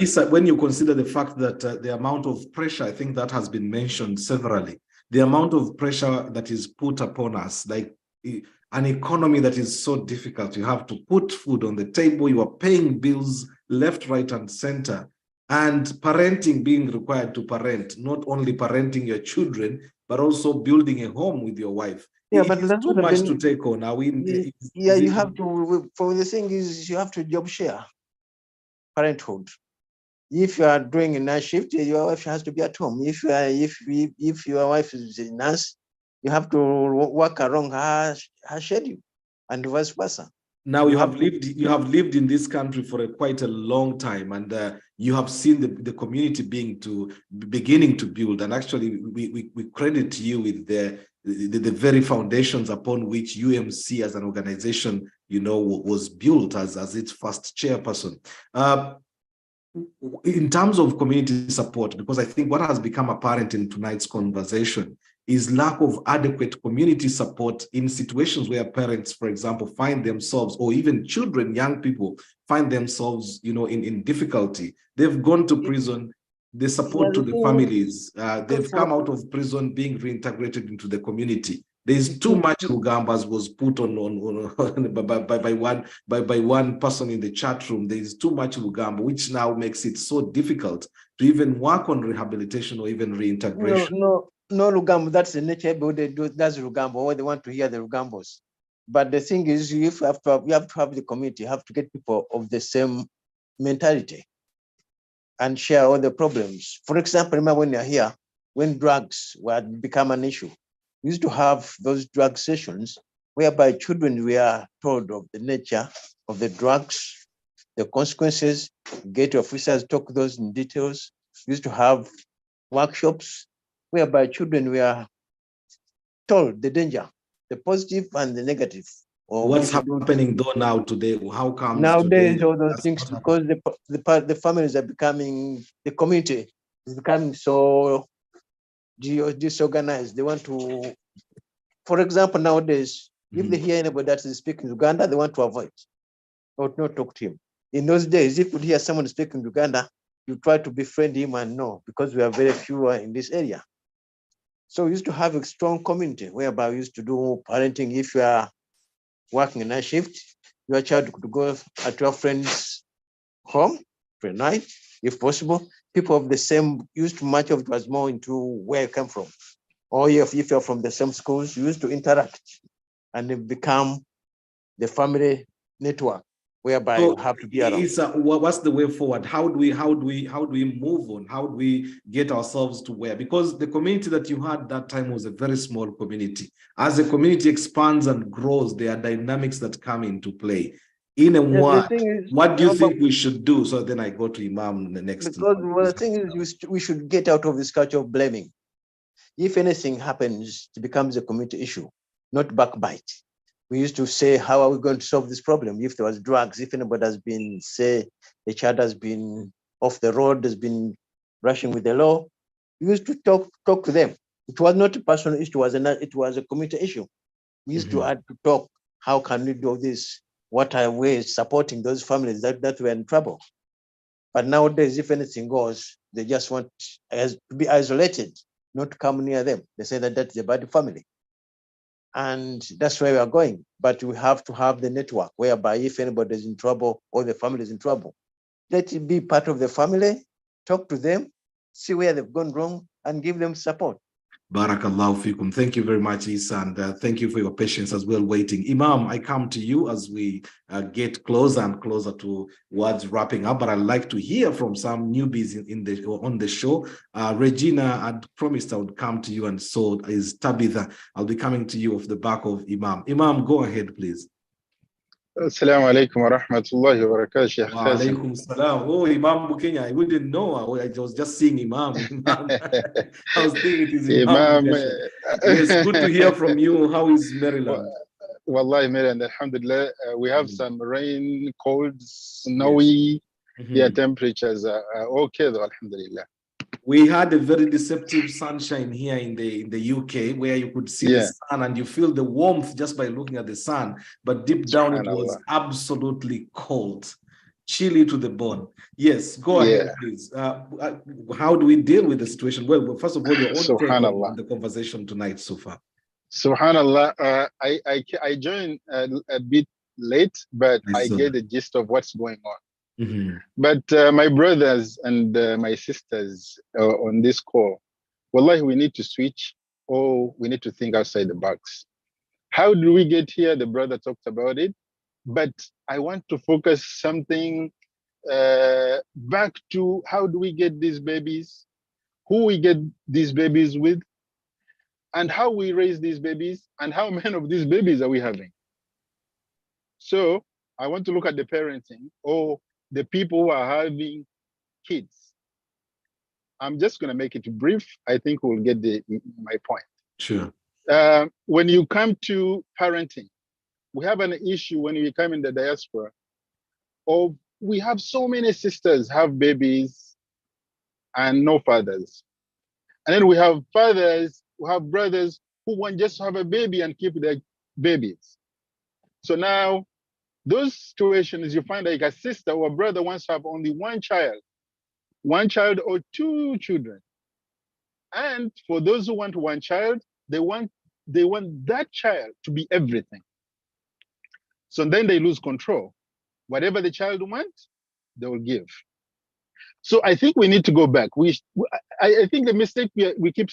Isa, when you consider the fact that the amount of pressure, I think that has been mentioned severally, the amount of pressure that is put upon us, like an economy that is so difficult, you have to put food on the table, you are paying bills left, right, and center. And parenting, being required to parent, not only parenting your children, but also building a home with your wife. Yeah, but that's too much to take on. Are we? You have to. For the thing is, you have to job share parenthood. If you are doing a night shift, your wife has to be at home. If your wife is a nurse, you have to work around her schedule, and vice versa. Now you have lived in this country for quite a long time, and you have seen the community beginning to build. And actually, we credit you with the very foundations upon which UMC as an organization, was built as its first chairperson. In terms of community support, because I think what has become apparent in tonight's conversation is lack of adequate community support in situations where parents, for example, find themselves, or even children, young people, find themselves, in difficulty. They've gone to prison. The support to the families, they've come out of prison being reintegrated into the community. There's too much Rugambas was put on by one person in the chat room. There is too much Rugamba, which now makes it so difficult to even work on rehabilitation or even reintegration. No, Rugamba. That's the nature. They do. That's Rugamba. Or they want to hear the Rugambos. But the thing is, you have to have the community. You have to get people of the same mentality and share all the problems. For example, remember when you're here, when drugs were become an issue, we used to have those drug sessions whereby children were told of the nature of the drugs, the consequences. Gate officers talk those in details. We used to have workshops whereby children were told the danger, the positive and the negative. What's happening though now today? How come nowadays all those things, because the families are becoming, the community is becoming so disorganized. They want to, for example, nowadays, if they hear anybody that is speaking Uganda, they want to avoid or not talk to him. In those days, if you hear someone speaking Uganda, you try to befriend him, and no, because we are very few in this area. So we used to have a strong community whereby we used to do parenting. If you are working in a shift, your child could go at your friend's home for a night, if possible. People of the same, used to much of it was more into where you come from. Or if you're from the same schools, you used to interact and it become the family network whereby you have to be around. What's the way forward? How do we move on? How do we get ourselves to where? Because the community that you had that time was a very small community. As the community expands and grows, there are dynamics that come into play. In a word, what do you think we should do? So then I go to Imam the next. Because the thing is, we should get out of this culture of blaming. If anything happens, it becomes a community issue, not backbite. We used to say, how are we going to solve this problem? If there was drugs, if anybody has been, say, a child has been off the road, has been rushing with the law, we used to talk to them. It was not a personal issue, it was a community issue. We used to have to talk, how can we do this? What are ways supporting those families that were in trouble? But nowadays, if anything goes, they just want to be isolated, not to come near them. They say that that's a bad family. And that's where we are going. But we have to have the network whereby if anybody is in trouble or the family is in trouble, let it be part of the family, talk to them, see where they've gone wrong, and give them support. Barakallahu fikum. Thank you very much, Isa, and thank you for your patience as well waiting. Imam, I come to you as we get closer and closer towards wrapping up, but I'd like to hear from some newbies on the show. Regina had promised I would come to you, and so is Tabitha. I'll be coming to you off the back of Imam. Imam, go ahead, please. Assalamu alaikum wa rahmatullahi wa barakatuh, Sheikh Wa alaikum salam. Oh, Imam Bukenya, I wouldn't know. I was just seeing Imam. I was thinking it is Imam. Yes, good to hear from you. How is Maryland? Wallahi, Maryland, alhamdulillah. We have some rain, cold, snowy. Yes. Yeah, temperatures are okay though, alhamdulillah. We had a very deceptive sunshine here in the UK where you could see the sun and you feel the warmth just by looking at the sun. But deep down, it was absolutely cold, chilly to the bone. Yes, go ahead, please. How do we deal with the situation? Well, first of all, your own take on the conversation tonight so far. Subhanallah, I joined a bit late, but I get the gist of what's going on. But my brothers and my sisters on this call, wallahi, we need to switch, or we need to think outside the box. How do we get here? The brother talked about it, but I want to focus something back to how do we get these babies, who we get these babies with, and how we raise these babies, and how many of these babies are we having? So I want to look at the parenting or the people who are having kids. I'm just going to make it brief. I think we'll get my point. Sure. When you come to parenting, we have an issue when we come in the diaspora of we have so many sisters have babies and no fathers. And then we have fathers who have brothers who want just to have a baby and keep their babies. So now those situations, you find like a sister or a brother wants to have only one child or two children. And for those who want one child, they want that child to be everything. So then they lose control. Whatever the child wants, they will give. So I think we need to go back. I think the mistake we keep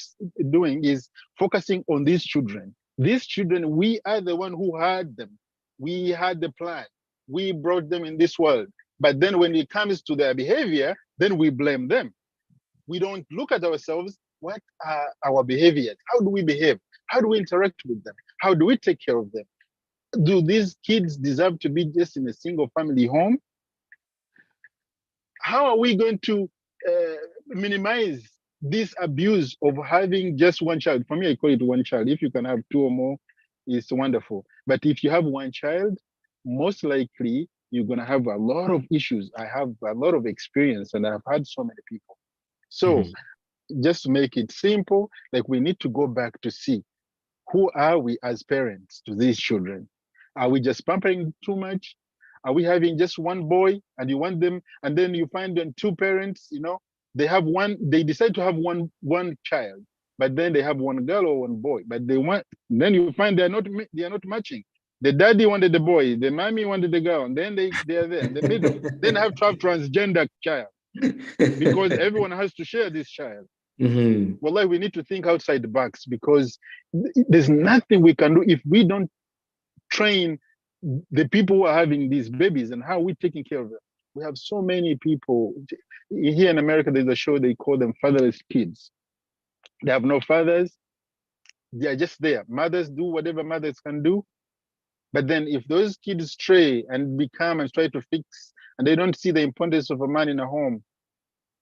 doing is focusing on these children. These children, we are the one who had them. We had the plan. We brought them in this world. But then when it comes to their behavior, then we blame them. We don't look at ourselves. What are our behaviors? How do we behave? How do we interact with them? How do we take care of them? Do these kids deserve to be just in a single family home? How are we going to minimize this abuse of having just one child? For me, I call it one child. If you can have two or more, it's wonderful. But if you have one child, most likely you're going to have a lot of issues. I have a lot of experience and I've had so many people. So just to make it simple, like we need to go back to see who are we as parents to these children? Are we just pampering too much? Are we having just one boy and you want them, and then you find them two parents, they decide to have one child, but then they have one girl or one boy, but then you find they are not matching. The daddy wanted the boy, the mommy wanted the girl, and then they are there in the middle. Then have to have transgender child because everyone has to share this child. Well, we need to think outside the box because there's nothing we can do if we don't train the people who are having these babies and how we're taking care of them. We have so many people here in America. There's a show they call them fatherless kids. They have no fathers. They are just there. Mothers do whatever mothers can do. But then if those kids stray and become and try to fix, and they don't see the importance of a man in a home,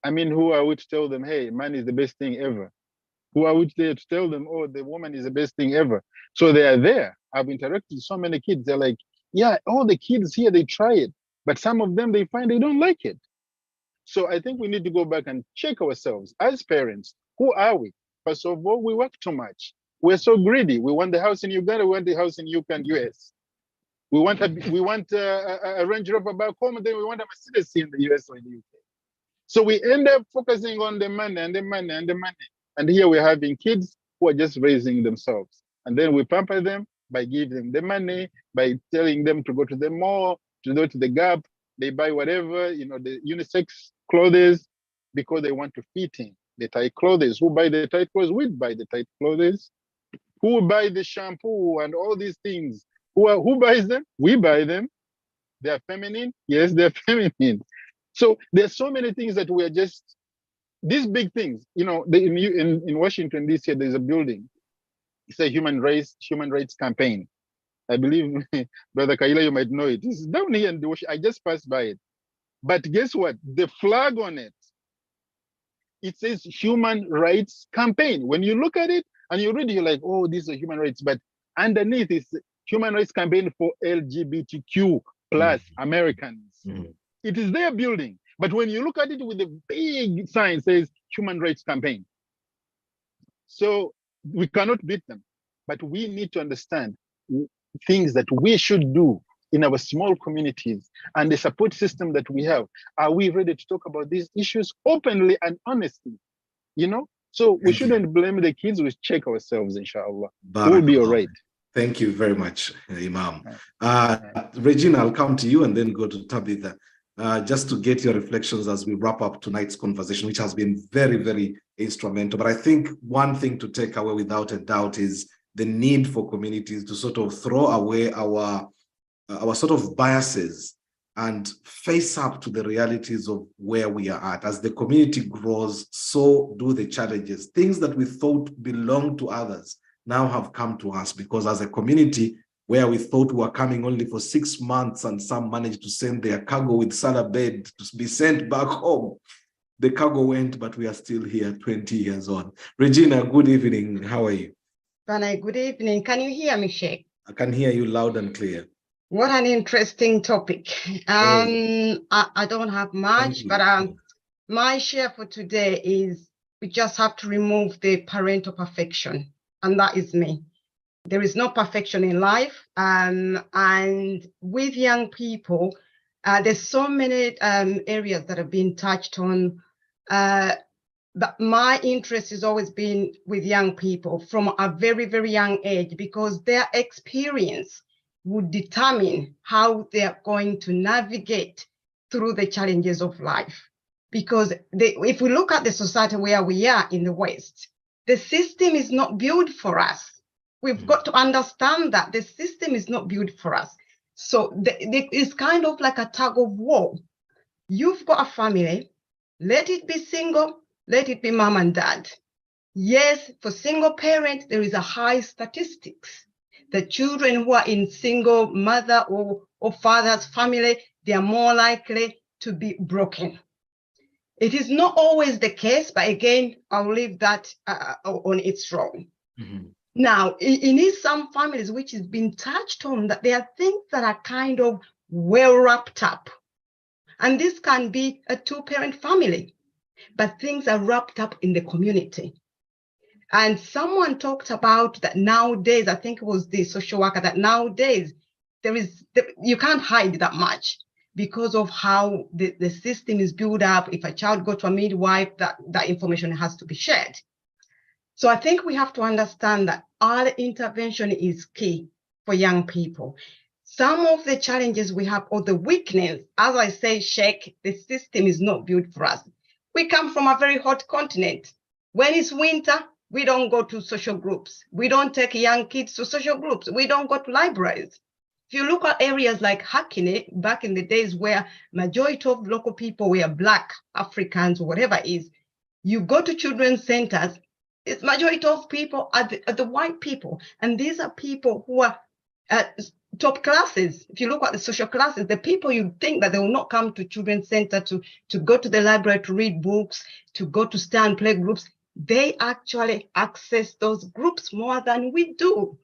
I mean, who are we to tell them, hey, man is the best thing ever? Who are we there to tell them, oh, the woman is the best thing ever? So they are there. I've interacted with so many kids. They're like, yeah, all the kids here, they try it. But some of them, they find they don't like it. So I think we need to go back and check ourselves as parents. Who are we? First of all, we work too much. We're so greedy. We want the house in Uganda, we want the house in UK and US. We want a Range Rover back home, and then we want a Mercedes in the US or in the UK. So we end up focusing on the money and the money and the money. And here we're having kids who are just raising themselves. And then we pamper them by giving them the money, by telling them to go to the mall, to go to the Gap. They buy whatever, the unisex clothes because they want to fit in. The tight clothes. Who buy the tight clothes? We buy the tight clothes. Who buy the shampoo and all these things? Who buys them? We buy them. They are feminine. Yes, they're feminine. So there's so many things that we are just, these big things, in Washington, D.C., there's a building. It's a human rights campaign. I believe, Brother Kayira, you might know it. It's down here in the Washington. I just passed by it. But guess what? The flag on it, it says human rights campaign. When you look at it and you read it, you're like, oh, these are human rights. But underneath is human rights campaign for LGBTQ plus Americans. It is their building. But when you look at it with the big sign says human rights campaign. So we cannot beat them, but we need to understand things that we should do in our small communities and the support system that we have. Are we ready to talk about these issues openly and honestly? So we shouldn't blame the kids. We check ourselves, inshallah. We'll be all right. Thank you very much, Imam. Regina, I'll come to you and then go to Tabitha. Just to get your reflections as we wrap up tonight's conversation, which has been very, very instrumental. But I think one thing to take away without a doubt is the need for communities to sort of throw away our sort of biases and face up to the realities of where we are at. As the community grows, so do the challenges. Things that we thought belonged to others now have come to us because as a community, where we thought we were coming only for 6 months, and some managed to send their cargo with Salah bed to be sent back home. The cargo went, but we are still here 20 years on. Regina, good evening. How are you? Vanai, good evening. Can you hear me, Sheikh? I can hear you loud and clear. What an interesting topic. I don't have much, but my share for today is we just have to remove the parental perfection, and that is me. There is no perfection in life, and with young people, there's so many areas that have been touched on. But my interest has always been with young people from a very, very young age, because their experience would determine how they are going to navigate through the challenges of life. Because if we look at the society where we are in the West, the system is not built for us. We've got to understand that the system is not built for us. So it's kind of like a tug of war. You've got a family, let it be single, let it be mom and dad. Yes, for single parents, there is a high statistics. The children who are in single mother or father's family, they are more likely to be broken. It is not always the case, but again, I'll leave that on its own. Mm-hmm. Now, in some families, which has been touched on, that there are things that are kind of well wrapped up. And this can be a two-parent family, but things are wrapped up in the community. And someone talked about that nowadays, I think it was the social worker, that nowadays you can't hide that much because of how the system is built up. If a child goes to a midwife, that information has to be shared. So I think we have to understand that early intervention is key for young people. Some of the challenges we have, or the weakness, as I say, Sheikh, the system is not built for us. We come from a very hot continent. When it's winter, we don't go to social groups. We don't take young kids to social groups. We don't go to libraries. If you look at areas like Hackney, back in the days where majority of local people were Black, Africans, or whatever it is, you go to children's centers, it's majority of people are the white people. And these are people who are top classes. If you look at the social classes, the people you think that they will not come to children's center to go to the library to read books, to go to stand play groups, they actually access those groups more than we do.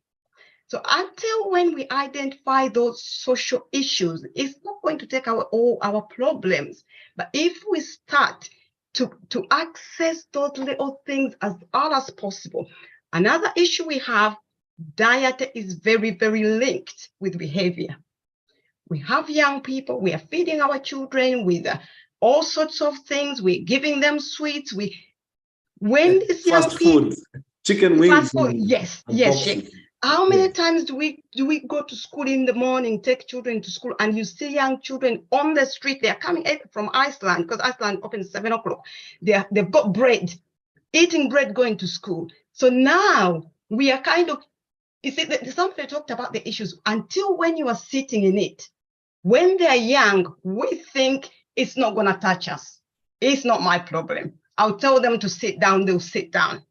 So until when we identify those social issues, it's not going to take all our problems. But if we start to access those little things as early as possible. Another issue we have, diet is very, very linked with behavior. We have young people, we are feeding our children with all sorts of things. We're giving them sweets. When these young people, food, chicken wings. Yes, Sheikh. How many times do we go to school in the morning, take children to school, and you see young children on the street? They are coming from Iceland, because Iceland opens 7 o'clock. They've got bread, eating bread, going to school. So now we are kind of, you see, somebody talked about the issues. Until when you are sitting in it, when they're young, we think it's not going to touch us. It's not my problem. I'll tell them to sit down, they'll sit down.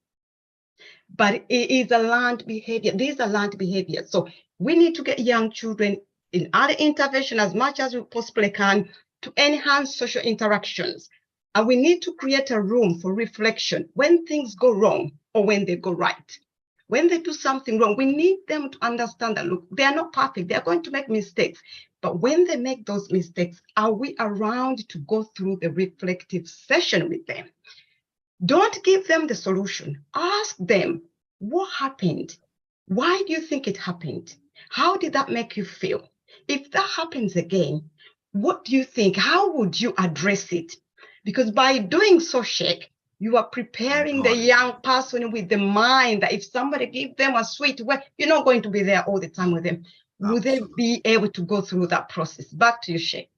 But it is a learned behavior. These are learned behaviors. So we need to get young children in early intervention as much as we possibly can to enhance social interactions. And we need to create a room for reflection when things go wrong or when they go right. When they do something wrong, we need them to understand that, look, they are not perfect. They are going to make mistakes. But when they make those mistakes, are we around to go through the reflective session with them? Don't give them the solution. Ask them, what happened? Why do you think it happened? How did that make you feel? If that happens again, what do you think? How would you address it? Because by doing so, Sheikh, you are preparing the young person with the mind that if somebody gives them a sweet, well, you're not going to be there all the time with them. Will they be able to go through that process? Back to you, Sheikh.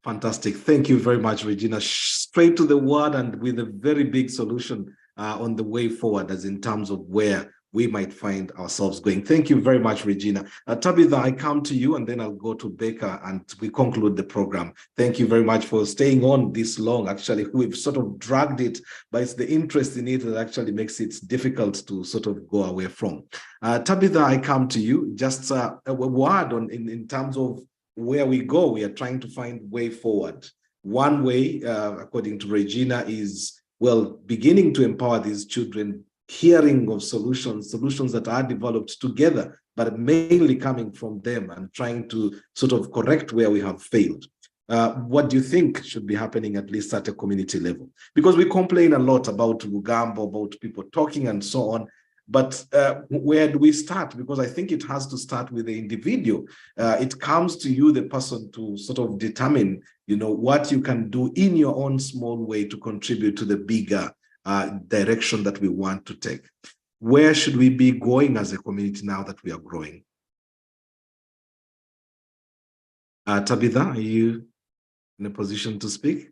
Fantastic. Thank you very much, Regina. Straight to the word and with a very big solution on the way forward, as in terms of where we might find ourselves going. Thank you very much, Regina. Tabitha, I come to you and then I'll go to Baker and we conclude the program. Thank you very much for staying on this long. Actually, we've sort of dragged it, but it's the interest in it that actually makes it difficult to sort of go away from. Tabitha, I come to you. Just a word on in terms of where we go. We are trying to find way forward. One way, according to Regina, is, well, beginning to empower these children, hearing of solutions that are developed together, but mainly coming from them and trying to sort of correct where we have failed. What do you think should be happening, at least at a community level? Because we complain a lot about Lugambo, about people talking and so on, but where do we start? Because I think it has to start with the individual. It comes to you, the person, to sort of determine, you know, what you can do in your own small way to contribute to the bigger direction that we want to take. Where should we be going as a community now that we are growing? Tabitha, are you in a position to speak?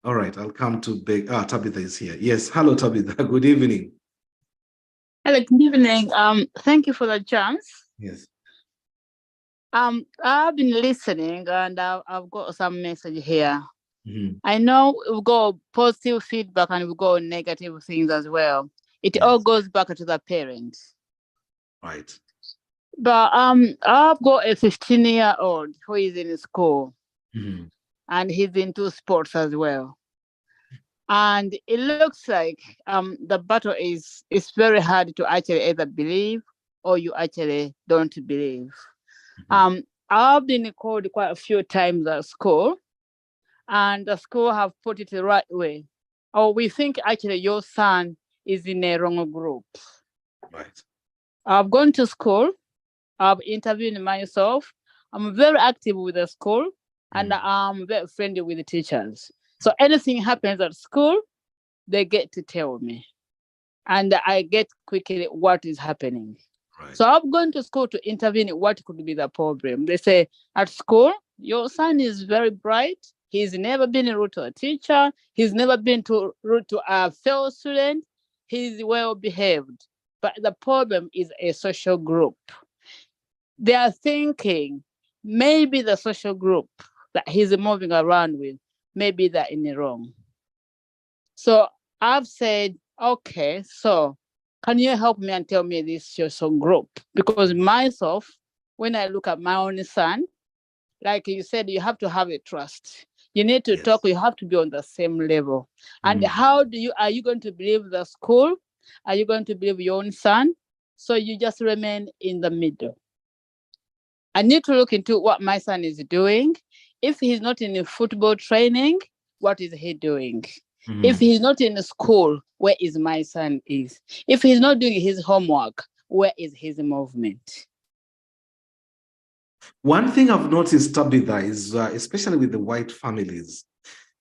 All right, I'll come to Tabitha is here. Yes, hello Tabitha, good evening. Hello, good evening. Thank you for the chance. Yes. I've been listening and I've got some message here. Mm-hmm. I know we've got positive feedback and we've got negative things as well. It all goes back to the parents. Right. But I've got a 15-year-old who is in school. Mm-hmm. And he's into sports as well. And it looks like the battle is very hard to actually either believe or you actually don't believe. Mm-hmm. I've been called quite a few times at school, and the school have put it the right way. Oh, we think actually your son is in a wrong group. Right. I've gone to school, I've interviewed myself. I'm very active with the school, and I'm very friendly with the teachers. So anything happens at school, they get to tell me, and I get quickly what is happening. Right. So I've gone to school to intervene what could be the problem. They say, at school, your son is very bright. He's never been rude to a teacher. He's never been rude to a fellow student. He's well behaved. But the problem is a social group. They are thinking maybe the social group that he's moving around with, maybe they're in the wrong. So I've said, okay, so can you help me and tell me this social group? Because myself, when I look at my own son, like you said, you have to have a trust. You need to talk, you have to be on the same level. And how are you going to believe the school? Are you going to believe your own son? So you just remain in the middle. I need to look into what my son is doing. If he's not in football training, what is he doing? If he's not in school, where is my son is? If he's not doing his homework, where is his movement? One thing I've noticed, Tabitha, is especially with the white families,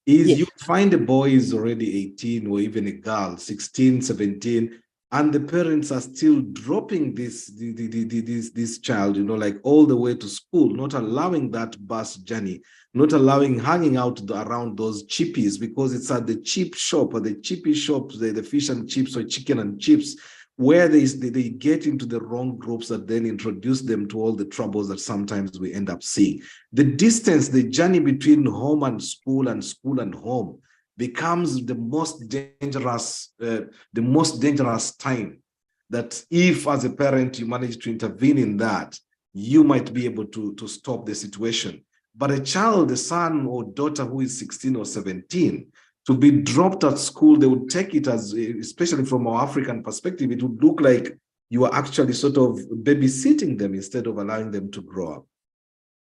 is you find a boy is already 18 or even a girl, 16, 17, and the parents are still dropping this child, you know, like all the way to school, not allowing that bus journey, not allowing hanging out around those chippies, because it's at the chip shop or the chippy shops, the fish and chips or chicken and chips, where they get into the wrong groups that then introduce them to all the troubles that sometimes we end up seeing. The distance, the journey between home and school and home becomes the most dangerous time, that if as a parent you manage to intervene in that, you might be able to stop the situation. But a child, a son or daughter who is 16 or 17, to be dropped at school, they would take it as, especially from our African perspective, it would look like you are actually sort of babysitting them instead of allowing them to grow up.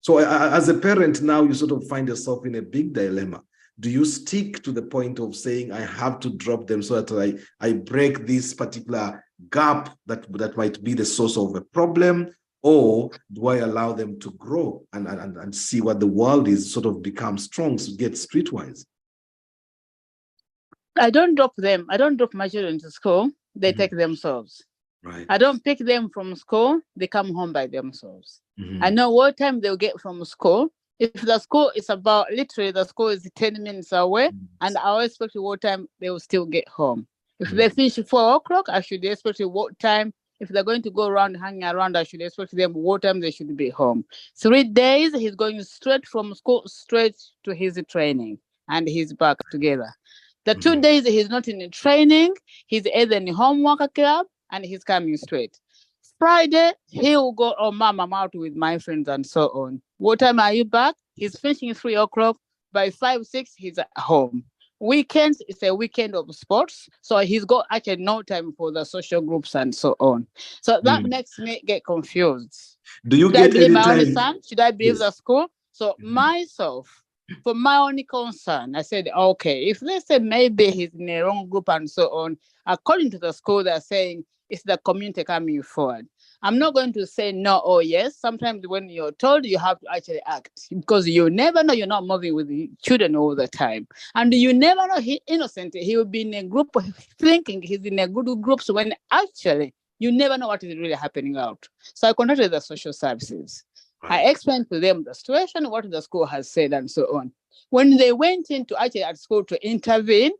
So as a parent now, you sort of find yourself in a big dilemma. Do you stick to the point of saying, I have to drop them so that I break this particular gap that might be the source of a problem? Or do I allow them to grow and see what the world is, sort of become strong, so get streetwise? I don't drop them. I don't drop my children to school. They take themselves. Right. I don't pick them from school. They come home by themselves. I know what time they'll get from school. If the school is literally the school is 10 minutes away, and I expect what time they will still get home. If they finish 4 o'clock, I should expect what time. If they're going to go around, hanging around, I should expect them what time they should be home. 3 days, he's going straight from school, straight to his training, and he's back together. The 2 days he's not in training, he's either in homework club, and he's coming straight. Friday, he will go, oh, Mom, I'm out with my friends and so on. What time are you back? He's finishing 3 o'clock. By 5, 6, he's at home. Weekends, it's a weekend of sports. So he's got actually no time for the social groups and so on. So that makes me get confused. Do you Should get I believe any my only time? son? Should I believe Yes. the school? So myself, for my only concern, I said, okay, if they say maybe he's in a wrong group and so on, according to the school, they're saying it's the community coming forward. I'm not going to say no or yes. Sometimes when you're told, you have to actually act, because you never know, you're not moving with the children all the time. And you never know, he's innocent. He will be in a group thinking he's in a good group. So when actually, you never know what is really happening out. So I contacted the social services. I explained to them the situation, what the school has said, and so on. When they went into actually at school to intervene,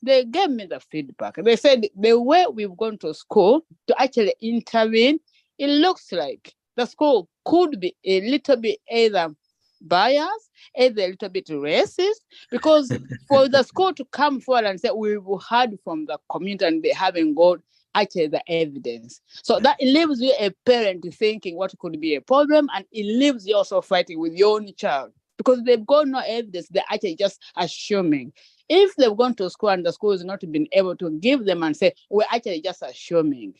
they gave me the feedback. They said the way we've gone to school to actually intervene, it looks like the school could be a little bit either biased, either a little bit racist, because for the school to come forward and say we've heard from the community and they haven't got actually the evidence. So that leaves you a parent thinking what could be a problem, and it leaves you also fighting with your own child because they've got no evidence. They're actually just assuming. If they've gone to school and the school has not been able to give them and say, we're actually just assuming.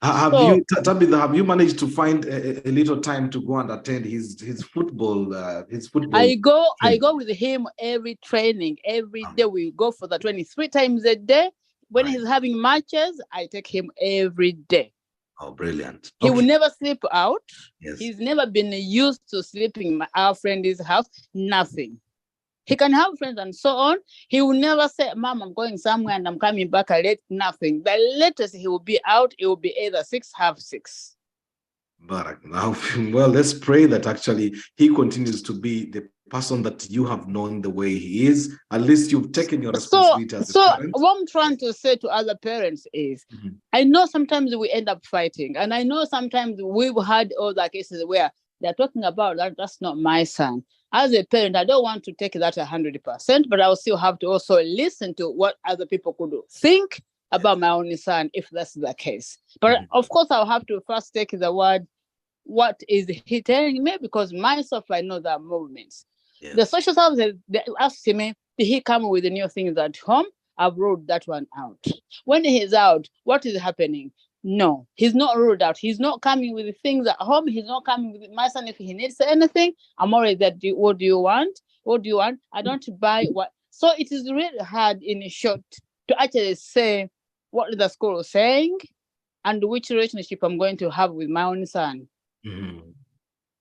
Have you, Tabitha, have you managed to find a little time to go and attend his football? I go with him every training. Every day we go for the 23 times a day. When he's having matches, I take him every day. Oh, brilliant. He will never sleep out. Yes. He's never been used to sleeping in our friend's house. Nothing. He can have friends and so on. He will never say, Mom, I'm going somewhere and I'm coming back late. Nothing. The latest he will be out, it will be either 6, half 6. Barak. Now, well, let's pray that actually he continues to be the person that you have known the way he is. At least you've taken your responsibility as a parent. What I'm trying to say to other parents is, I know sometimes we end up fighting, and I know sometimes we've had all the cases where they're talking about that. That's not my son. As a parent, I don't want to take that 100%, but I'll still have to also listen to what other people could think about my only son, if that's the case. But of course, I'll have to first take the word, what is he telling me? Because myself, I know the movements. The social services, they asked me, did he come with the new things at home? I've ruled that one out. When he's out, what is happening? No, he's not ruled out. He's not coming with the things at home. He's not coming with my son. If he needs anything, I'm already there. What do you want? What do you want? I don't buy what. So it is really hard in short to actually say what the school is saying and which relationship I'm going to have with my own son.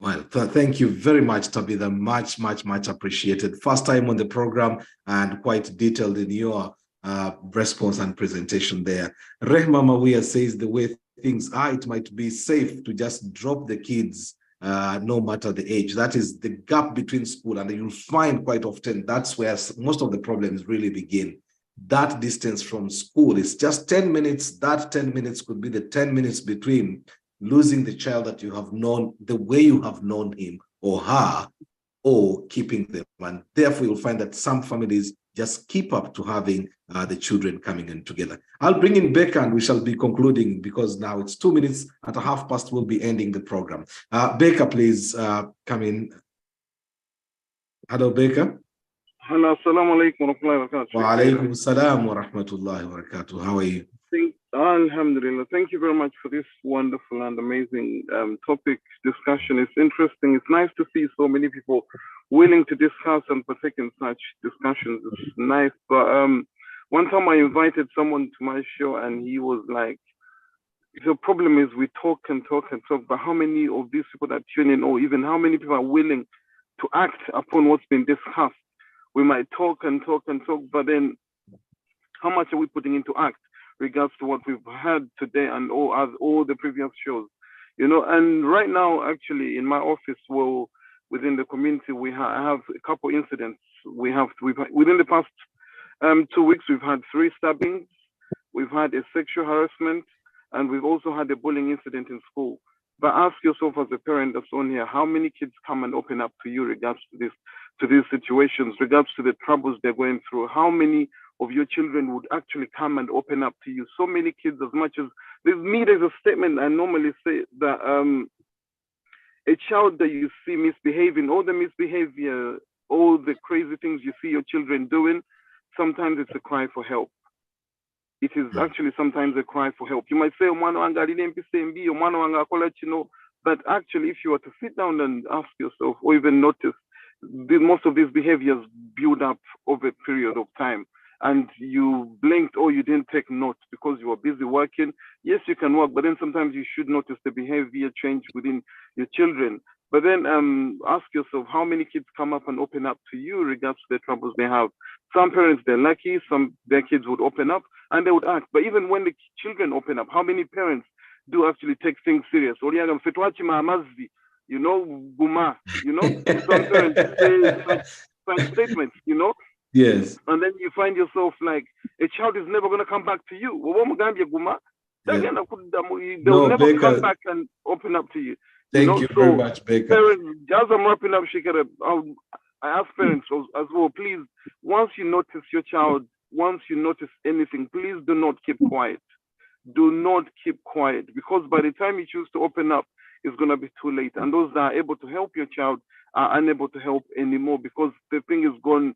Well, thank you very much, Tabitha. Much, much, much appreciated. First time on the program and quite detailed in your response and presentation there. Rehma Mawia says the way things are, it might be safe to just drop the kids no matter the age. That is the gap between school, and you'll find quite often that's where most of the problems really begin. That distance from school is just 10 minutes. That 10 minutes could be the 10 minutes between losing the child that you have known the way you have known him or her, or keeping them. And therefore, you'll find that some families just keep up to having the children coming in together. I'll bring in Becca and we shall be concluding because now it's 2 minutes at past. We'll be ending the program. Becca, please come in. Hello, Becca. Hello, assalamu alaikum wa rahmatullahi wa barakatuh. Wa alaikum assalam wa rahmatullahi wa barakatuh. How are you? Alhamdulillah. Thank you very much for this wonderful and amazing topic discussion. It's interesting. It's nice to see so many people willing to discuss and partake in such discussions. It's nice. But one time I invited someone to my show and he was like, the problem is we talk and talk and talk, but how many of these people that tune in, or even how many people are willing to act upon what's been discussed? We might talk and talk and talk, but then how much are we putting into act regards to what we've heard today and all the previous shows? You know, and right now, actually, in my office, well, within the community, I have a couple incidents. Within the past 2 weeks, we've had 3 stabbings, we've had a sexual harassment, and we've also had a bullying incident in school. But ask yourself as a parent that's on here, how many kids come and open up to you regards to these situations, regards to the troubles they're going through? How many of your children would actually come and open up to you? So many kids, as much as there's a statement I normally say that a child that you see misbehaving, all the misbehavior, all the crazy things you see your children doing, sometimes it's a cry for help. It is actually sometimes a cry for help. You might say, but actually, if you were to sit down and ask yourself, or even notice, most of these behaviors build up over a period of time, and you blinked or you didn't take note because you were busy working. Yes, you can work, but then sometimes you should notice the behavior change within your children. But then ask yourself, how many kids come up and open up to you regards to the troubles they have? Some parents, they're lucky, their kids would open up and they would act. But even when the children open up, how many parents do actually take things serious? You know, Guma, you know, some parents say such statements, you know? Yes. And then you find yourself like, a child is never going to come back to you. Yeah. They'll never come back and open up to you. Thank you very much, Baker. Parents, as I'm wrapping up, Shikara, I ask parents as well, please, once you notice your child, once you notice anything, please do not keep quiet. Do not keep quiet, because by the time you choose to open up, it's going to be too late. And those that are able to help your child are unable to help anymore, because the thing is gone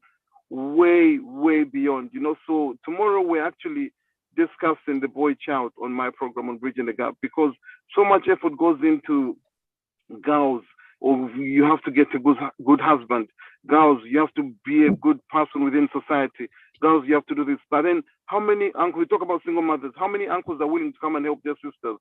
way, way beyond, you know. So tomorrow we're actually discussing the boy child on my program on Bridging the Gap, because so much effort goes into girls, or you have to get a good husband. Girls, you have to be a good person within society. Girls, you have to do this. But then how many uncles, we talk about single mothers, how many uncles are willing to come and help their sisters?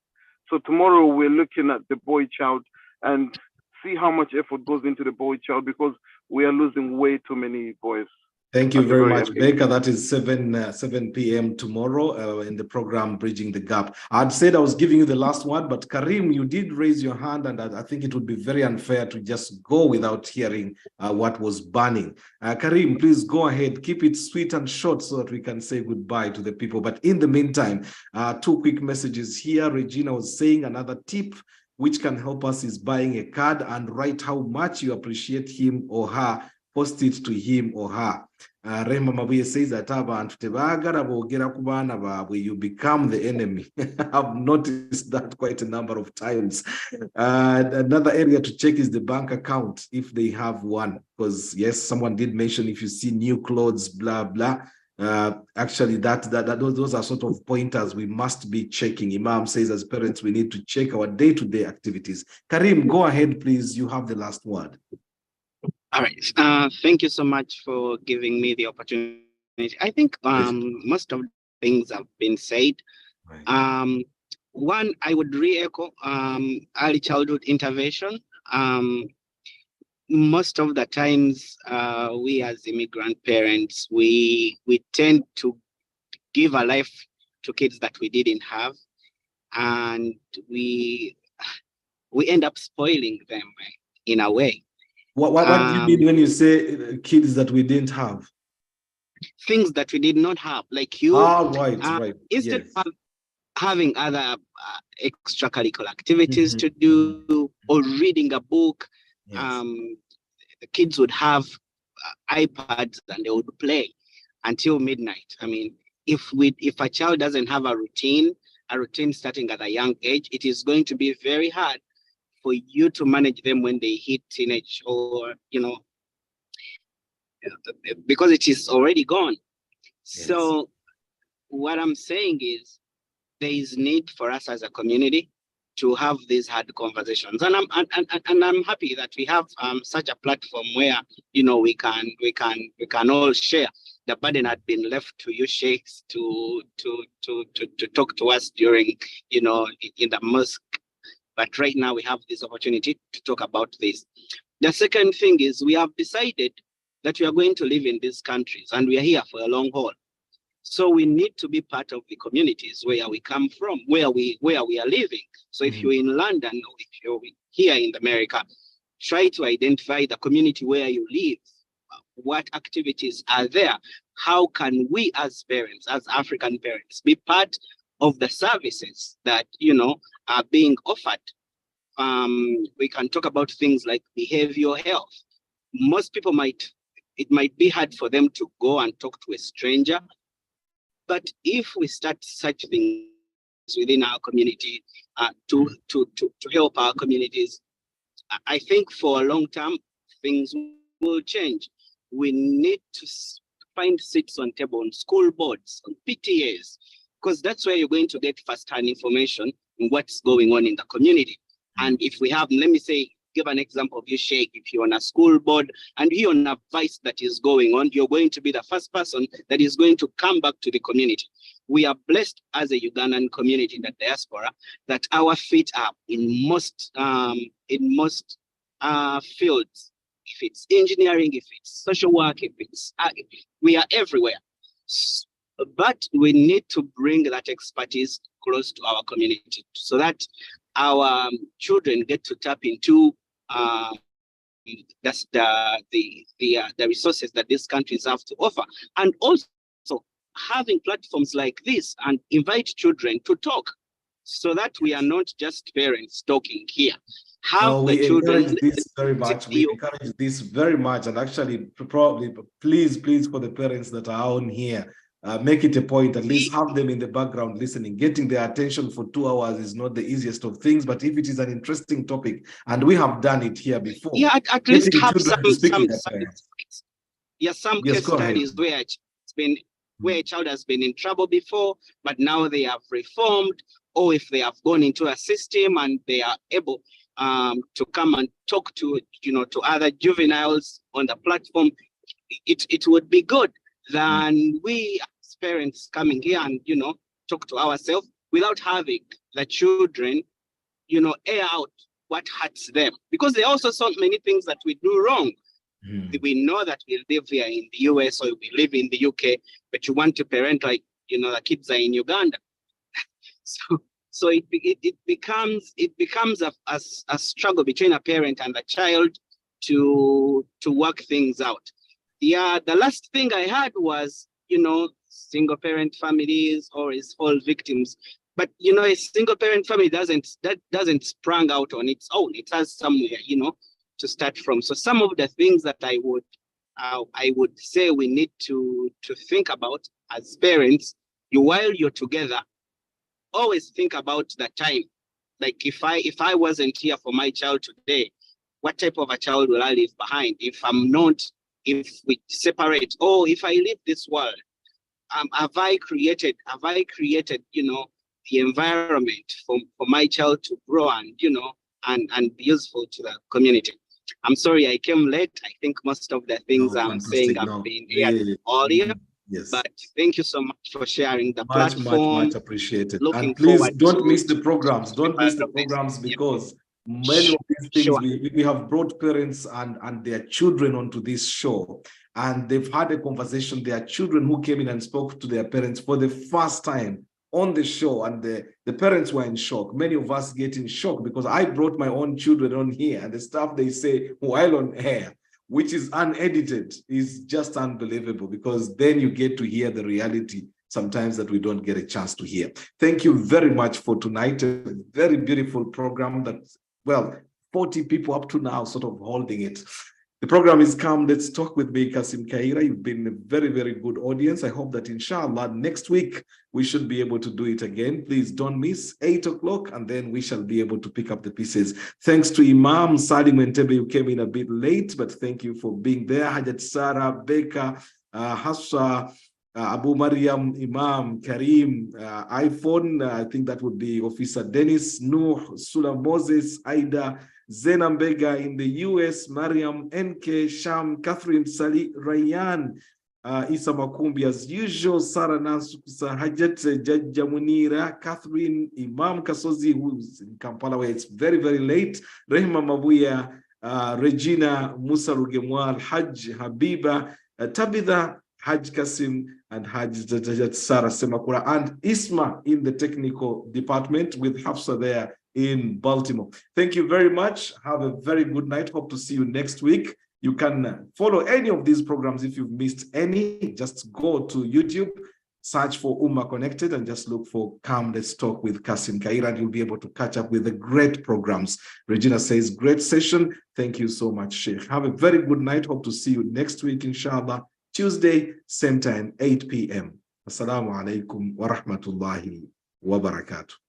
So tomorrow we're looking at the boy child and see how much effort goes into the boy child, because we are losing way too many boys. Thank you very much, Baker. That is 7 p.m. tomorrow in the program Bridging the Gap. I'd said I was giving you the last one, but Karim, you did raise your hand, and I think it would be very unfair to just go without hearing what was burning. Karim, please go ahead. Keep it sweet and short so that we can say goodbye to the people. But in the meantime, 2 quick messages here. Regina was saying another tip which can help us is buying a card and write how much you appreciate him or her. Post it to him or her. Rema Mabuye says that you become the enemy. I've noticed that quite a number of times. Another area to check is the bank account, if they have one. Because yes, someone did mention if you see new clothes, blah, blah. Actually, those are sort of pointers we must be checking. Imam says as parents, we need to check our day-to-day activities. Karim, go ahead, please. You have the last word. All right. Thank you so much for giving me the opportunity. I think most of the things have been said. Right. One, I would re-echo early childhood intervention. Most of the times, we as immigrant parents, we tend to give a life to kids that we didn't have, and we end up spoiling them in a way. What do you mean when you say kids that we didn't have? Things that we did not have, like you. Right. Instead of having other extracurricular activities to do, or reading a book, the kids would have iPads and they would play until midnight. I mean, if a child doesn't have a routine starting at a young age, it is going to be very hard for you to manage them when they hit teenage, or, you know, because it is already gone. Yes. So what I'm saying is there is need for us as a community to have these hard conversations, and I'm happy that we have such a platform where, you know, we can all share. The burden had been left to you sheikhs to talk to us during, you know, in the mosque. But right now we have this opportunity to talk about this. The second thing is we have decided that we are going to live in these countries and we are here for a long haul. So we need to be part of the communities where we come from, where we are living. So if you're in London, or if you're here in America, try to identify the community where you live. what activities are there? How can we as parents, as African parents, be part of the services that, are being offered? We can talk about things like behavioral health. Most people it might be hard for them to go and talk to a stranger. But if we start such things within our community to help our communities, I think for a long term, things will change. We need to find seats on table, on school boards, on PTAs, because that's where you're going to get first-hand information on what's going on in the community. And if we have, let me say, give an example of you, Sheikh, if you're on a school board and you're on advice that is going on, you're going to be the first person that is going to come back to the community. We are blessed as a Ugandan community in the diaspora that our feet are in most fields. If it's engineering, if it's social work, if it's we are everywhere. But we need to bring that expertise close to our community so that our children get to tap into the resources that these countries have to offer, and also having platforms like this and invite children to talk, so that we are not just parents talking here. We encourage this very much. We encourage this very much, and actually, probably, please, for the parents that are on here, make it a point, at least have them in the background listening. Getting their attention for 2 hours is not the easiest of things, but if it is an interesting topic, and we have done it here before, at least have some case studies where a child has been in trouble before, but now they have reformed, or if they have gone into a system and they are able to come and talk to other juveniles on the platform, it would be good than we as parents coming here and talk to ourselves without having the children air out what hurts them, because there are also so many things that we do wrong. We know that we live here in the US or we live in the UK, but you want to parent like the kids are in Uganda. So it becomes a struggle between a parent and a child to work things out. The last thing I had was single parent families or is all victims, but a single parent family doesn't sprang out on its own. It has somewhere to start from. So some of the things that I would say we need to think about as parents, while you're together, always think about the time. Like if I wasn't here for my child today, what type of a child will I leave behind? If we separate, or if I leave this world, have I created the environment for my child to grow and be useful to the community? I'm sorry I came late. I think most of the things I'm saying have been here earlier. Yes. But thank you so much for sharing the platform. Much appreciated. Looking and please forward don't miss the programs. Don't miss the programs, because many of these things we have brought parents and their children onto this show, and they've had a conversation. There are children who came in and spoke to their parents for the first time on the show, and the parents were in shock. Many of us get in shock because I brought my own children on here, and the stuff they say while on air, which is unedited, is just unbelievable, because then you get to hear the reality sometimes that we don't get a chance to hear. Thank you very much for tonight. A very beautiful program that, 40 people up to now sort of holding it. The program is Come Let's Talk with me, Kassim Kayira. You've been a very, very good audience. I hope that inshallah next week we should be able to do it again. Please don't miss 8 o'clock, and then we shall be able to pick up the pieces. Thanks to Imam Salim Entebbe, who came in a bit late, but thank you for being there. Hajat Sarah, Becca, Hafsa, Abu Mariam, Imam, Karim, iPhone, I think that would be Officer Dennis, Nuh, Sula Moses, Aida, Zenambega in the US, Mariam, NK, Sham, Catherine, Sali, Ryan, Isa Makumbi as usual, Sarah Nansukusa, Hajat, Jajja Munira, Catherine, Imam Kasozi, who's in Kampala, where it's very, very late, Rehma Mabuya, Regina, Musa Rugemwal, Haj, Habiba, Tabitha, Haj Kassim, and Haj Sarah Semakura, and Isma in the technical department with Hafsa there in Baltimore. Thank you very much. Have a very good night. Hope to see you next week. You can follow any of these programs. If you've missed any, just go to YouTube, search for Ummah Connected, and just look for Come Let's Talk with Kassim Kayira, and you'll be able to catch up with the great programs. Regina says, great session. Thank you so much, Sheikh. Have a very good night. Hope to see you next week, inshallah. Tuesday, same time, 8 p.m. Assalamu alaikum wa rahmatullahi wa barakatuh.